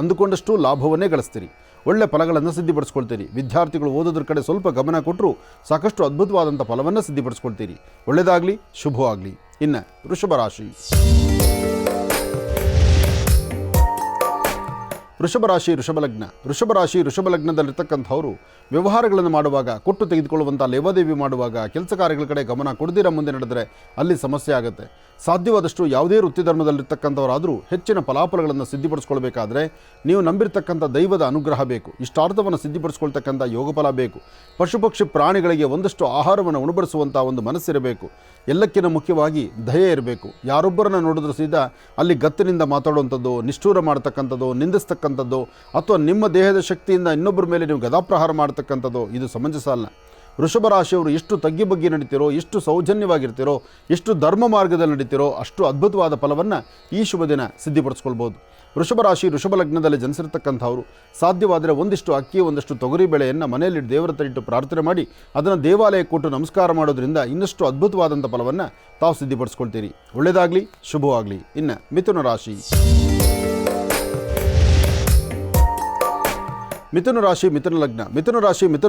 ಅಂದುಕೊಂಡಷ್ಟು ಲಾಭವನ್ನೇ ಗಳಿಸ್ತೀರಿ. ಒಳ್ಳೆ ಫಲಗಳನ್ನು ಸಿದ್ಧಿಪಡಿಸ್ಕೊಳ್ತೀರಿ. ವಿದ್ಯಾರ್ಥಿಗಳು ಓದೋದ್ರ ಕಡೆ ಸ್ವಲ್ಪ ಗಮನ ಕೊಟ್ಟರು ಸಾಕಷ್ಟು ಅದ್ಭುತವಾದಂಥ ಫಲವನ್ನು ಸಿದ್ಧಿಪಡಿಸ್ಕೊಳ್ತೀರಿ. ಒಳ್ಳೆಯದಾಗಲಿ, ಶುಭವಾಗಲಿ. ಇನ್ನು ವೃಷಭ ರಾಶಿ. ವೃಷಭ ಲಗ್ನದಲ್ಲಿರ್ತಕ್ಕಂಥವರು ವ್ಯವಹಾರಗಳನ್ನು ಮಾಡುವಾಗ, ಕೊಟ್ಟು ತೆಗೆದುಕೊಳ್ಳುವಂಥ ಲೇವಾದೇವಿ ಮಾಡುವಾಗ, ಕೆಲಸ ಕಾರ್ಯಗಳ ಕಡೆ ಗಮನ ಕೊಡದಿರ ಮುಂದೆ ನಡೆದರೆ ಅಲ್ಲಿ ಸಮಸ್ಯೆ ಆಗುತ್ತೆ. ಸಾಧ್ಯವಾದಷ್ಟು ಯಾವುದೇ ವೃತ್ತಿ ಧರ್ಮದಲ್ಲಿರ್ತಕ್ಕಂಥವರಾದರೂ ಹೆಚ್ಚಿನ ಫಲಾಫಲಗಳನ್ನು ಸಿದ್ಧಿಪಡಿಸ್ಕೊಳ್ಬೇಕಾದ್ರೆ ನೀವು ನಂಬಿರ್ತಕ್ಕಂಥ ದೈವದ ಅನುಗ್ರಹ ಬೇಕು. ಇಷ್ಟಾರ್ಥವನ್ನು ಸಿದ್ಧಿಪಡಿಸ್ಕೊಳ್ತಕ್ಕಂಥ ಯೋಗಫಲ ಬೇಕು. ಪಶು ಪಕ್ಷಿ ಪ್ರಾಣಿಗಳಿಗೆ ಒಂದಷ್ಟು ಆಹಾರವನ್ನು ಉಣಬಡಿಸುವಂಥ ಒಂದು ಮನಸ್ಸಿರಬೇಕು. ಎಲ್ಲಕ್ಕಿಂತ ಮುಖ್ಯವಾಗಿ ದಯೆ ಇರಬೇಕು. ಯಾರೊಬ್ಬರನ್ನು ನೋಡಿದ್ರೂ ಸೀದಾ ಅಲ್ಲಿ ಗತ್ತಿನಿಂದ ಮಾತಾಡುವಂಥದ್ದು, ನಿಷ್ಠೂರ ಮಾಡ್ತಕ್ಕಂಥದ್ದು, ನಿಂದಿಸ್ತಕ್ಕಂಥದ್ದು, ಅಥವಾ ನಿಮ್ಮ ದೇಹದ ಶಕ್ತಿಯಿಂದ ಇನ್ನೊಬ್ಬರ ಮೇಲೆ ನೀವು ಗದಾಪ್ರಹಾರ ಮಾಡ್ತಕ್ಕಂಥದ್ದು ಇದು ಸಮಂಜಸ ಅಲ್ಲ. ವೃಷಭ ರಾಶಿಯವರು ಎಷ್ಟು ತಗ್ಗಿ ಬಗ್ಗಿ ನಡೀತಿರೋ, ಎಷ್ಟು ಸೌಜನ್ಯವಾಗಿರ್ತಿರೋ, ಎಷ್ಟು ಧರ್ಮ ಮಾರ್ಗದಲ್ಲಿ ನಡೀತಿರೋ ಅಷ್ಟು ಅದ್ಭುತವಾದ ಫಲವನ್ನು ಈ ಶುಭ ದಿನ ಸಿದ್ಧಿಪಡಿಸ್ಕೊಳ್ಬೋದು. ವೃಷಭ ರಾಶಿ ವೃಷಭ ಲಗ್ನದಲ್ಲಿ ಜನಿಸಿರ್ತಕ್ಕಂಥವರು ಸಾಧ್ಯವಾದರೆ ಒಂದಿಷ್ಟು ಅಕ್ಕಿ, ಒಂದಷ್ಟು ತೊಗರಿ ಬೇಳೆಯನ್ನು ಮನೆಯಲ್ಲಿ ದೇವರ ಹತ್ರ ಇಟ್ಟು ಪ್ರಾರ್ಥನೆ ಮಾಡಿ ಅದನ್ನು ದೇವಾಲಯಕ್ಕೆ ಕೊಟ್ಟು ನಮಸ್ಕಾರ ಮಾಡೋದ್ರಿಂದ ಇನ್ನಷ್ಟು ಅದ್ಭುತವಾದಂಥ ಫಲವನ್ನು ತಾವು ಸಿದ್ಧಿಪಡಿಸ್ಕೊಳ್ತೀರಿ. ಒಳ್ಳೆಯದಾಗಲಿ, ಶುಭವಾಗಲಿ. ಇನ್ನು ಮಿಥುನ ರಾಶಿ. ಮಿಥುನ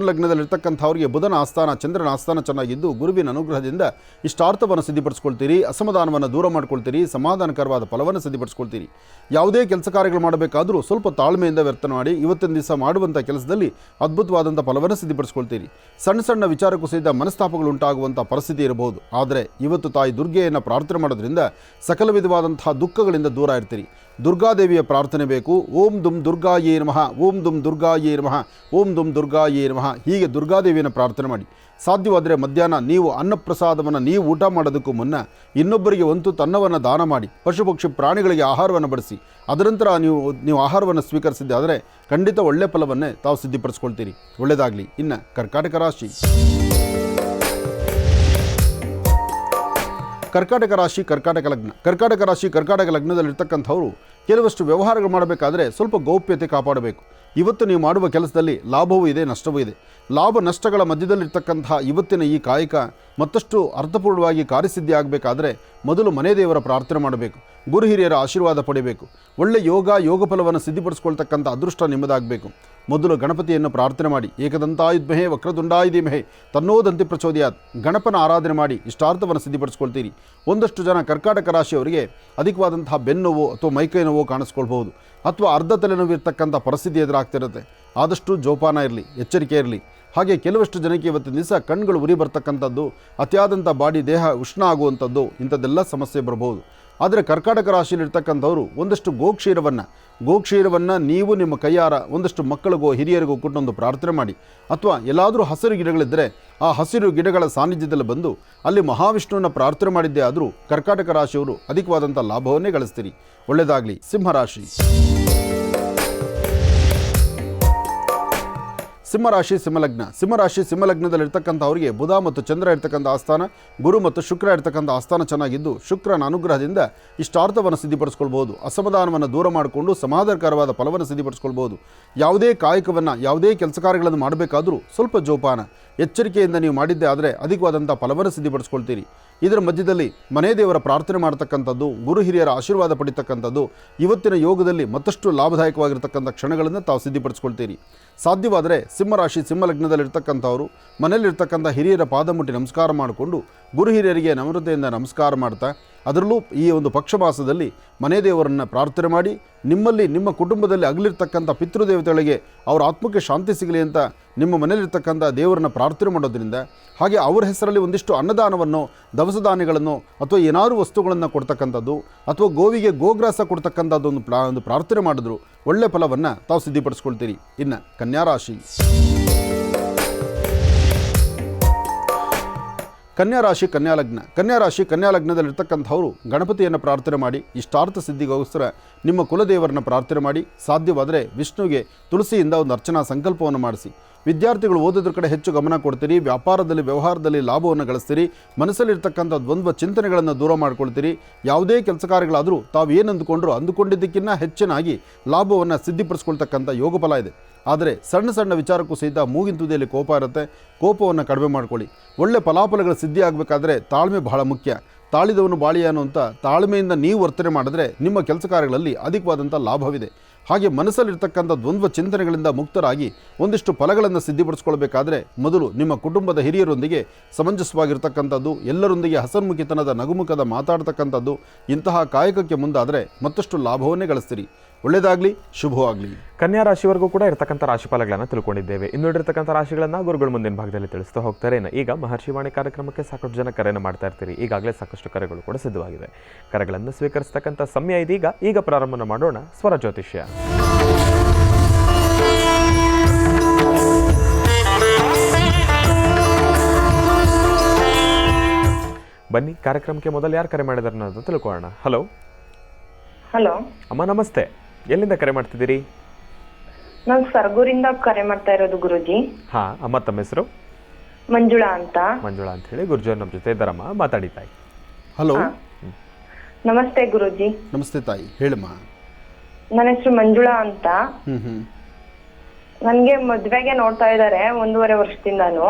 ಲಗ್ನದಲ್ಲಿರ್ತಕ್ಕಂಥವ್ರಿಗೆ ಬುಧನ ಆಸ್ಥಾನ, ಚಂದ್ರನ ಆಸ್ಥಾನ ಚೆನ್ನಾಗಿದ್ದು ಗುರುವಿನ ಅನುಗ್ರಹದಿಂದ ಇಷ್ಟಾರ್ಥವನ್ನು ಸಿದ್ಧಿಪಡಿಸ್ಕೊಳ್ತೀರಿ. ಅಸಮಾಧಾನವನ್ನು ದೂರ ಮಾಡ್ಕೊಳ್ತೀರಿ. ಸಮಾಧಾನಕರವಾದ ಫಲವನ್ನು ಸಿದ್ಧಿಪಡಿಸ್ಕೊಳ್ತೀರಿ. ಯಾವುದೇ ಕೆಲಸ ಕಾರ್ಯಗಳು ಮಾಡಬೇಕಾದರೂ ಸ್ವಲ್ಪ ತಾಳ್ಮೆಯಿಂದ ವ್ಯರ್ಥ ಮಾಡಿ ಇವತ್ತಿನ ದಿವಸ ಮಾಡುವಂಥ ಕೆಲಸದಲ್ಲಿ ಅದ್ಭುತವಾದಂಥ ಫಲವನ್ನು ಸಿದ್ಧಿಪಡಿಸ್ಕೊಳ್ತೀರಿ. ಸಣ್ಣ ಸಣ್ಣ ವಿಚಾರಕ್ಕೂ ಸಹಿತ ಮನಸ್ತಾಪಗಳು ಉಂಟಾಗುವಂಥ ಪರಿಸ್ಥಿತಿ ಇರಬಹುದು. ಆದರೆ ಇವತ್ತು ತಾಯಿ ದುರ್ಗೆಯನ್ನು ಪ್ರಾರ್ಥನೆ ಮಾಡೋದ್ರಿಂದ ಸಕಲ ವಿಧವಾದಂತಹ ದುಃಖಗಳಿಂದ ದೂರ ಇರ್ತೀರಿ. ದುರ್ಗಾದೇವಿಯ ಪ್ರಾರ್ಥನೆ ಬೇಕು. ಓಂ ದುಂ ದುರ್ಗಾಯೇ ನಮಃ, ಓಂ ದುಂ ದುರ್ಗಾಯೇ ನಮಃ, ಓಂ ದುಂ ದುರ್ಗಾಯೇ ನಮಃ. ಹೀಗೆ ದುರ್ಗಾದೇವಿಯನ್ನು ಪ್ರಾರ್ಥನೆ ಮಾಡಿ. ಸಾಧ್ಯವಾದರೆ ಮಧ್ಯಾಹ್ನ ನೀವು ಅನ್ನಪ್ರಸಾದವನ್ನು ನೀವು ಊಟ ಮಾಡೋದಕ್ಕೂ ಮುನ್ನ ಇನ್ನೊಬ್ಬರಿಗೆ ಒಂದು ತನ್ನವನ್ನು ದಾನ ಮಾಡಿ, ಪಶು ಪಕ್ಷಿ ಪ್ರಾಣಿಗಳಿಗೆ ಆಹಾರವನ್ನು ಬಡಿಸಿ, ಅದರಂತರ ನೀವು ಆಹಾರವನ್ನು ಸ್ವೀಕರಿಸಿದ್ದೆ ಆದರೆ ಖಂಡಿತ ಒಳ್ಳೆ ಫಲವನ್ನೇ ತಾವು ಸಿದ್ಧಿಪಡಿಸ್ಕೊಳ್ತೀರಿ. ಒಳ್ಳೆಯದಾಗಲಿ. ಇನ್ನು ಕರ್ಕಾಟಕ ರಾಶಿ. ಕರ್ಕಾಟಕ ಲಗ್ನದಲ್ಲಿರ್ತಕ್ಕಂಥವರು ಕೆಲವಷ್ಟು ವ್ಯವಹಾರಗಳು ಮಾಡಬೇಕಾದ್ರೆ ಸ್ವಲ್ಪ ಗೌಪ್ಯತೆ ಕಾಪಾಡಬೇಕು. ಇವತ್ತು ನೀವು ಮಾಡುವ ಕೆಲಸದಲ್ಲಿ ಲಾಭವೂ ಇದೆ, ನಷ್ಟವೂ ಇದೆ. ಲಾಭ ನಷ್ಟಗಳ ಮಧ್ಯದಲ್ಲಿರ್ತಕ್ಕಂತಹ ಇವತ್ತಿನ ಈ ಕಾಯಕ ಮತ್ತಷ್ಟು ಅರ್ಥಪೂರ್ಣವಾಗಿ ಕಾರ್ಯಸಿದ್ಧಿ ಆಗಬೇಕಾದ್ರೆ ಮೊದಲು ಮನೆ ದೇವರ ಪ್ರಾರ್ಥನೆ ಮಾಡಬೇಕು. ಗುರು ಹಿರಿಯರ ಆಶೀರ್ವಾದ ಪಡೆಯಬೇಕು. ಒಳ್ಳೆ ಯೋಗ ಫಲವನ್ನು ಸಿದ್ಧಿಪಡಿಸ್ಕೊಳ್ತಕ್ಕಂಥ ಅದೃಷ್ಟ ನಿಮ್ಮದಾಗಬೇಕು. ಮೊದಲು ಗಣಪತಿಯನ್ನು ಪ್ರಾರ್ಥನೆ ಮಾಡಿ. ಏಕದಂತಾಯುಧ್ಮಹೇ ವಕ್ರತುಂಡಾಯ ಧೀಮಹಿ ತನ್ನೋದಂತಿ ಪ್ರಚೋದಯಾತ್. ಗಣಪನ ಆರಾಧನೆ ಮಾಡಿ ಇಷ್ಟಾರ್ಥವನ್ನು ಸಿದ್ಧಿಪಡಿಸ್ಕೊಳ್ತೀರಿ. ಒಂದಷ್ಟು ಜನ ಕರ್ಕಾಟಕ ರಾಶಿಯವರಿಗೆ ಅಧಿಕವಾದಂತಹ ಬೆನ್ನೋವು ಅಥವಾ ಮೈಕೈ ನೋವು ಕಾಣಿಸ್ಕೊಳ್ಬಹುದು, ಅಥವಾ ಅರ್ಧ ತಲೆನೋವು ಇರ್ತಕ್ಕಂಥ ಪರಿಸ್ಥಿತಿ ಎದುರಾಗ್ತಿರುತ್ತೆ. ಆದಷ್ಟು ಜೋಪಾನ ಇರಲಿ, ಎಚ್ಚರಿಕೆ ಇರಲಿ. ಹಾಗೆ ಕೆಲವಷ್ಟು ಜನಕ್ಕೆ ಇವತ್ತಿನ ದಿವಸ ಕಣ್ಗಳು ಉರಿ ಬರ್ತಕ್ಕಂಥದ್ದು, ಅತಿಯಾದಂಥ ಬಾಡಿ ದೇಹ ಉಷ್ಣ ಆಗುವಂಥದ್ದು, ಇಂಥದ್ದೆಲ್ಲ ಸಮಸ್ಯೆ ಬರಬಹುದು. ಆದರೆ ಕರ್ಕಾಟಕ ರಾಶಿಯಲ್ಲಿರ್ತಕ್ಕಂಥವರು ಒಂದಷ್ಟು ಗೋಕ್ಷೀರವನ್ನು ನೀವು ನಿಮ್ಮ ಕೈಯಾರ ಒಂದಷ್ಟು ಮಕ್ಕಳಿಗೋ ಹಿರಿಯರಿಗೋ ಕೊಟ್ಟೊಂದು ಪ್ರಾರ್ಥನೆ ಮಾಡಿ. ಅಥವಾ ಎಲ್ಲಾದರೂ ಹಸಿರು ಗಿಡಗಳಿದ್ದರೆ ಆ ಹಸಿರು ಗಿಡಗಳ ಸಾನ್ನಿಧ್ಯದಲ್ಲಿ ಬಂದು ಅಲ್ಲಿ ಮಹಾವಿಷ್ಣುವನ್ನು ಪ್ರಾರ್ಥನೆ ಮಾಡಿದ್ದೇ ಆದರೂ ಕರ್ಕಾಟಕ ರಾಶಿಯವರು ಅಧಿಕವಾದಂಥ ಲಾಭವನ್ನೇ ಗಳಿಸ್ತೀರಿ. ಒಳ್ಳೆಯದಾಗಲಿ. ಸಿಂಹರಾಶಿ. ಸಿಂಹಲಗ್ನದಲ್ಲಿರ್ತಕ್ಕಂಥವರಿಗೆ ಬುಧ ಮತ್ತು ಚಂದ್ರ ಇರ್ತಕ್ಕಂಥ ಆಸ್ಥಾನ, ಗುರು ಮತ್ತು ಶುಕ್ರ ಇರ್ತಕ್ಕಂಥ ಆಸ್ಥಾನ ಚೆನ್ನಾಗಿದ್ದು ಶುಕ್ರನ ಅನುಗ್ರಹದಿಂದ ಇಷ್ಟಾರ್ಥವನ್ನು ಸಿದ್ಧಿಪಡಿಸ್ಕೊಳ್ಬೋದು. ಅಸಮಾಧಾನವನ್ನು ದೂರ ಮಾಡಿಕೊಂಡು ಸಮಾಧಾನಕರವಾದ ಫಲವನ್ನು ಸಿದ್ಧಿಪಡಿಸ್ಕೊಳ್ಬೋದು. ಯಾವುದೇ ಕಾಯಕವನ್ನು, ಯಾವುದೇ ಕೆಲಸ ಕಾರ್ಯಗಳನ್ನು ಮಾಡಬೇಕಾದರೂ ಸ್ವಲ್ಪ ಜೋಪಾನ, ಎಚ್ಚರಿಕೆಯಿಂದ ನೀವು ಮಾಡಿದ್ದೇ ಆದರೆ ಅಧಿಕವಾದಂಥ ಫಲವನ್ನು ಸಿದ್ಧಿಪಡಿಸ್ಕೊಳ್ತೀರಿ. ಇದರ ಮಧ್ಯದಲ್ಲಿ ಮನೆ ದೇವರ ಪ್ರಾರ್ಥನೆ ಮಾಡ್ತಕ್ಕಂಥದ್ದು, ಗುರು ಹಿರಿಯರ ಆಶೀರ್ವಾದ ಪಡಿತಕ್ಕಂಥದ್ದು ಇವತ್ತಿನ ಯೋಗದಲ್ಲಿ ಮತ್ತಷ್ಟು ಲಾಭದಾಯಕವಾಗಿರ್ತಕ್ಕಂಥ ಕ್ಷಣಗಳನ್ನು ತಾವು ಸಿದ್ಧಿಪಡಿಸ್ಕೊಳ್ತೀರಿ. ಸಾಧ್ಯವಾದರೆ ಸಿಂಹಲಗ್ನದಲ್ಲಿರ್ತಕ್ಕಂಥವರು ಮನೆಯಲ್ಲಿರ್ತಕ್ಕಂಥ ಹಿರಿಯರ ಪಾದ ಮುಟ್ಟಿ ನಮಸ್ಕಾರ ಮಾಡಿಕೊಂಡು ಗುರು ಹಿರಿಯರಿಗೆ ನಮ್ರತೆಯಿಂದ ನಮಸ್ಕಾರ ಮಾಡ್ತಾ ಅದರಲ್ಲೂ ಈ ಒಂದು ಪಕ್ಷ ಮಾಸದಲ್ಲಿ ಮನೆ ದೇವರನ್ನು ಪ್ರಾರ್ಥನೆ ಮಾಡಿ ನಿಮ್ಮಲ್ಲಿ ನಿಮ್ಮ ಕುಟುಂಬದಲ್ಲಿ ಅಗಲಿರ್ತಕ್ಕಂಥ ಪಿತೃದೇವತೆಗಳಿಗೆ ಅವರ ಆತ್ಮಕ್ಕೆ ಶಾಂತಿ ಸಿಗಲಿ ಅಂತ ನಿಮ್ಮ ಮನೆಯಲ್ಲಿರ್ತಕ್ಕಂಥ ದೇವರನ್ನ ಪ್ರಾರ್ಥನೆ ಮಾಡೋದ್ರಿಂದ, ಹಾಗೆ ಅವರ ಹೆಸರಲ್ಲಿ ಒಂದಿಷ್ಟು ಅನ್ನದಾನವನ್ನು, ದವಸ ಧಾನ್ಯಗಳನ್ನು ಅಥವಾ ಏನಾದರೂ ವಸ್ತುಗಳನ್ನು ಕೊಡ್ತಕ್ಕಂಥದ್ದು ಅಥವಾ ಗೋವಿಗೆ ಗೋಗ್ರಾಸ ಕೊಡ್ತಕ್ಕಂಥದ್ದು ಒಂದು ಪ್ರಾರ್ಥನೆ ಮಾಡಿದ್ರು ಒಳ್ಳೆ ಫಲವನ್ನು ತಾವು ಸಿದ್ಧಿಪಡಿಸ್ಕೊಳ್ತೀರಿ. ಇನ್ನು ಕನ್ಯಾ ರಾಶಿ. ಕನ್ಯಾ ರಾಶಿ ಕನ್ಯಾ ಲಗ್ನ. ಕನ್ಯಾ ರಾಶಿ ಕನ್ಯಾ ಲಗ್ನದಲ್ಲಿರ್ತಕ್ಕಂಥವರು ಗಣಪತಿಯನ್ನು ಪ್ರಾರ್ಥನೆ ಮಾಡಿ ಇಷ್ಟಾರ್ಥ ಸಿದ್ಧಿಗೋಸ್ಕರ ನಿಮ್ಮ ಕುಲದೇವರನ್ನು ಪ್ರಾರ್ಥನೆ ಮಾಡಿ, ಸಾಧ್ಯವಾದರೆ ವಿಷ್ಣುವಿಗೆ ತುಳಸಿಯಿಂದ ಒಂದು ಅರ್ಚನಾ ಸಂಕಲ್ಪವನ್ನು ಮಾಡಿಸಿ. ವಿದ್ಯಾರ್ಥಿಗಳು ಓದೋದ್ರ ಕಡೆ ಹೆಚ್ಚು ಗಮನ ಕೊಡ್ತೀರಿ, ವ್ಯಾಪಾರದಲ್ಲಿ ವ್ಯವಹಾರದಲ್ಲಿ ಲಾಭವನ್ನು ಗಳಿಸ್ತೀರಿ, ಮನಸ್ಸಲ್ಲಿರ್ತಕ್ಕಂಥ ದ್ವಂದ್ವ ಚಿಂತನೆಗಳನ್ನು ದೂರ ಮಾಡ್ಕೊಳ್ತೀರಿ. ಯಾವುದೇ ಕೆಲಸ ಕಾರ್ಯಗಳಾದರೂ ತಾವು ಏನು ಅಂದುಕೊಂಡಿದ್ದಕ್ಕಿಂತ ಹೆಚ್ಚಿನಾಗಿ ಲಾಭವನ್ನು ಸಿದ್ಧಿಪಡಿಸ್ಕೊಳ್ತಕ್ಕಂಥ ಯೋಗ ಫಲ ಇದೆ. ಆದರೆ ಸಣ್ಣ ಸಣ್ಣ ವಿಚಾರಕ್ಕೂ ಸಹಿತ ಮೂಗಿನ ತುದಿಯಲ್ಲಿ ಕೋಪ ಇರುತ್ತೆ. ಕೋಪವನ್ನು ಕಡಿಮೆ ಮಾಡ್ಕೊಳ್ಳಿ. ಒಳ್ಳೆ ಫಲಾಫಲಗಳ ಸಿದ್ಧಿ ಆಗಬೇಕಾದ್ರೆ ತಾಳ್ಮೆ ಬಹಳ ಮುಖ್ಯ. ತಾಳಿದವನು ಬಾಳಿಯಾನು ಅಂತ ತಾಳ್ಮೆಯಿಂದ ನೀವು ವರ್ತನೆ ಮಾಡಿದ್ರೆ ನಿಮ್ಮ ಕೆಲಸ ಕಾರ್ಯಗಳಲ್ಲಿ ಅಧಿಕವಾದಂಥ ಲಾಭವಿದೆ. ಹಾಗೆ ಮನಸ್ಸಲ್ಲಿರ್ತಕ್ಕಂಥ ದ್ವಂದ್ವ ಚಿಂತನೆಗಳಿಂದ ಮುಕ್ತರಾಗಿ ಒಂದಿಷ್ಟು ಫಲಗಳನ್ನು ಸಿದ್ಧಿಪಡಿಸ್ಕೊಳ್ಬೇಕಾದ್ರೆ ಮೊದಲು ನಿಮ್ಮ ಕುಟುಂಬದ ಹಿರಿಯರೊಂದಿಗೆ ಸಮಂಜಸವಾಗಿರ್ತಕ್ಕಂಥದ್ದು, ಎಲ್ಲರೊಂದಿಗೆ ಹಸನ್ಮುಖಿತನದ ನಗುಮುಖದ ಮಾತಾಡ್ತಕ್ಕಂಥದ್ದು, ಇಂತಹ ಕಾಯಕಕ್ಕೆ ಮುಂದಾದರೆ ಮತ್ತಷ್ಟು ಲಾಭವನ್ನೇ ಗಳಿಸ್ತೀರಿ. ಒಳ್ಳೆಯದಾಗಲಿ, ಶುಭವಾಗಲಿ. ಕನ್ಯಾ ರಾಶಿವರೆಗೂ ಕೂಡ ಇರತಕ್ಕಂಥ ರಾಶಿಫಲಗಳನ್ನು ತಿಳ್ಕೊಂಡಿದ್ದೇವೆ. ಇನ್ನುಳಿರ್ತಕ್ಕಂಥ ರಾಶಿಗಳನ್ನು ಗುರುಗಳು ಮುಂದಿನ ಭಾಗದಲ್ಲಿ ತಿಳಿಸ್ತಾ ಹೋಗ್ತಾರೆ. ಈಗ ಮಹರ್ಷಿವಾಣಿ ಕಾರ್ಯಕ್ರಮಕ್ಕೆ ಸಾಕಷ್ಟು ಜನ ಕರೆಯನ್ನು ಮಾಡ್ತಾ ಇರ್ತೀರಿ. ಈಗಾಗಲೇ ಸಾಕಷ್ಟು ಕರೆಗಳು ಕೂಡ ಸಿದ್ಧವಾಗಿದೆ. ಕರೆಗಳನ್ನು ಸ್ವೀಕರಿಸ್ತಕ್ಕಂಥ ಸಮಯ ಇದೀಗ. ಈಗ ಪ್ರಾರಂಭ ಮಾಡೋಣ ಸ್ವರ ಜ್ಯೋತಿಷ್ಯ. ಬನ್ನಿ, ಕಾರ್ಯಕ್ರಮಕ್ಕೆ ಮೊದಲು ಯಾರು ಕರೆ ಮಾಡಿದಾರೆ ಅನ್ನೋದು ತಿಳ್ಕೊಳ್ಳೋಣ. ಹಲೋ. ಹಲೋ ಅಮ್ಮ ನಮಸ್ತೆ. ಎಲ್ಲಿಂದ ಕರೆ ಮಾಡ್ತಿದ್ದೀರಿ? ನಾನು ಸರ್ಗೂರಿಂದ ಕರೆ ಮಾಡ್ತಾ ಇರೋದು ಗುರುಜಿ. ಹಾ ಅಮ್ಮ, ತಮ್ಮ ಹೆಸರು? ಮಂಜುಳಾ ಅಂತ. ಮಂಜುಳಾ ಅಂತ ಹೇಳಿ. ಗುರುಜಿ ನಮ್ಮ ಜೊತೆ ಇದ್ದಾರಮ್ಮ, ಮಾತಾಡಿ ತಾಯಿ. ಹಲೋ. ನಮಸ್ತೆ ಗುರುಜಿ. ನಮಸ್ತೆ ತಾಯಿ, ಹೇಳಮ್ಮ. ನನ್ನ ಹೆಸರು ಮಂಜುಳಾ ಅಂತ. ನನ್ಗೆ ಮದ್ವೆಗೆ ನೋಡ್ತಾ ಇದ್ದಾರೆ 1.5 ವರ್ಷದಿಂದಾನು.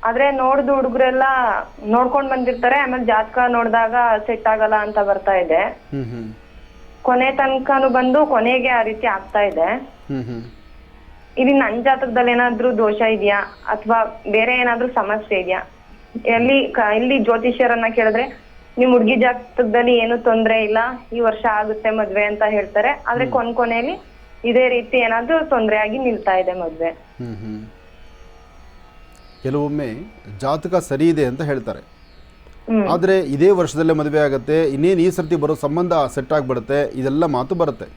ಆದ್ರೆ ನೋಡ್ದು ಹುಡುಗರೆಲ್ಲ ನೋಡ್ಕೊಂಡ್ ಬಂದಿರ್ತಾರೆ, ಆಮೇಲೆ ಜಾತಕ ನೋಡಿದಾಗ ಸೆಟ್ ಆಗಲ್ಲ ಅಂತ ಬರ್ತಾ ಇದೆ. ಕೊನೆ ತನಕನು ಬಂದು ಕೊನೆಗೆ ಆ ರೀತಿ ಆಗ್ತಾ ಇದೆ. ಇಲ್ಲಿ ನನ್ ಜಾತಕದಲ್ಲಿ ಏನಾದ್ರೂ ದೋಷ ಇದೆಯಾ ಅಥವಾ ಬೇರೆ ಏನಾದ್ರೂ ಸಮಸ್ಯೆ ಇದೆಯಾ? ಇಲ್ಲಿ ಜ್ಯೋತಿಷ್ಯರನ್ನ ಕೇಳಿದ್ರೆ ನಿಮ್ ಹುಡ್ಗಿ ಜಾತಕದಲ್ಲಿ ಏನು ತೊಂದ್ರೆ ಇಲ್ಲ, ಈ ವರ್ಷ ಆಗುತ್ತೆ ಮದ್ವೆ ಅಂತ ಹೇಳ್ತಾರೆ. ಆದ್ರೆ ಕೊನೆಯಲ್ಲಿ ಇದೇ ರೀತಿ ಏನಾದ್ರೂ ತೊಂದ್ರೆ ಆಗಿ ನಿಲ್ತಾ ಇದೆ ಮದ್ವೆ. ಕೆಲವೊಮ್ಮೆ ಜಾತಕ ಸರಿ ಇದೆ ಅಂತ ಹೇಳ್ತಾರೆ, ಆದರೆ ಇದೇ ವರ್ಷದಲ್ಲೇ ಮದುವೆ ಆಗುತ್ತೆ, ಇನ್ನೇನು ಈ ಸರ್ತಿ ಬರೋ ಸಂಬಂಧ ಸೆಟ್ ಆಗಿಬಿಡುತ್ತೆ, ಇದೆಲ್ಲ ಮಾತು ಬರುತ್ತೆ.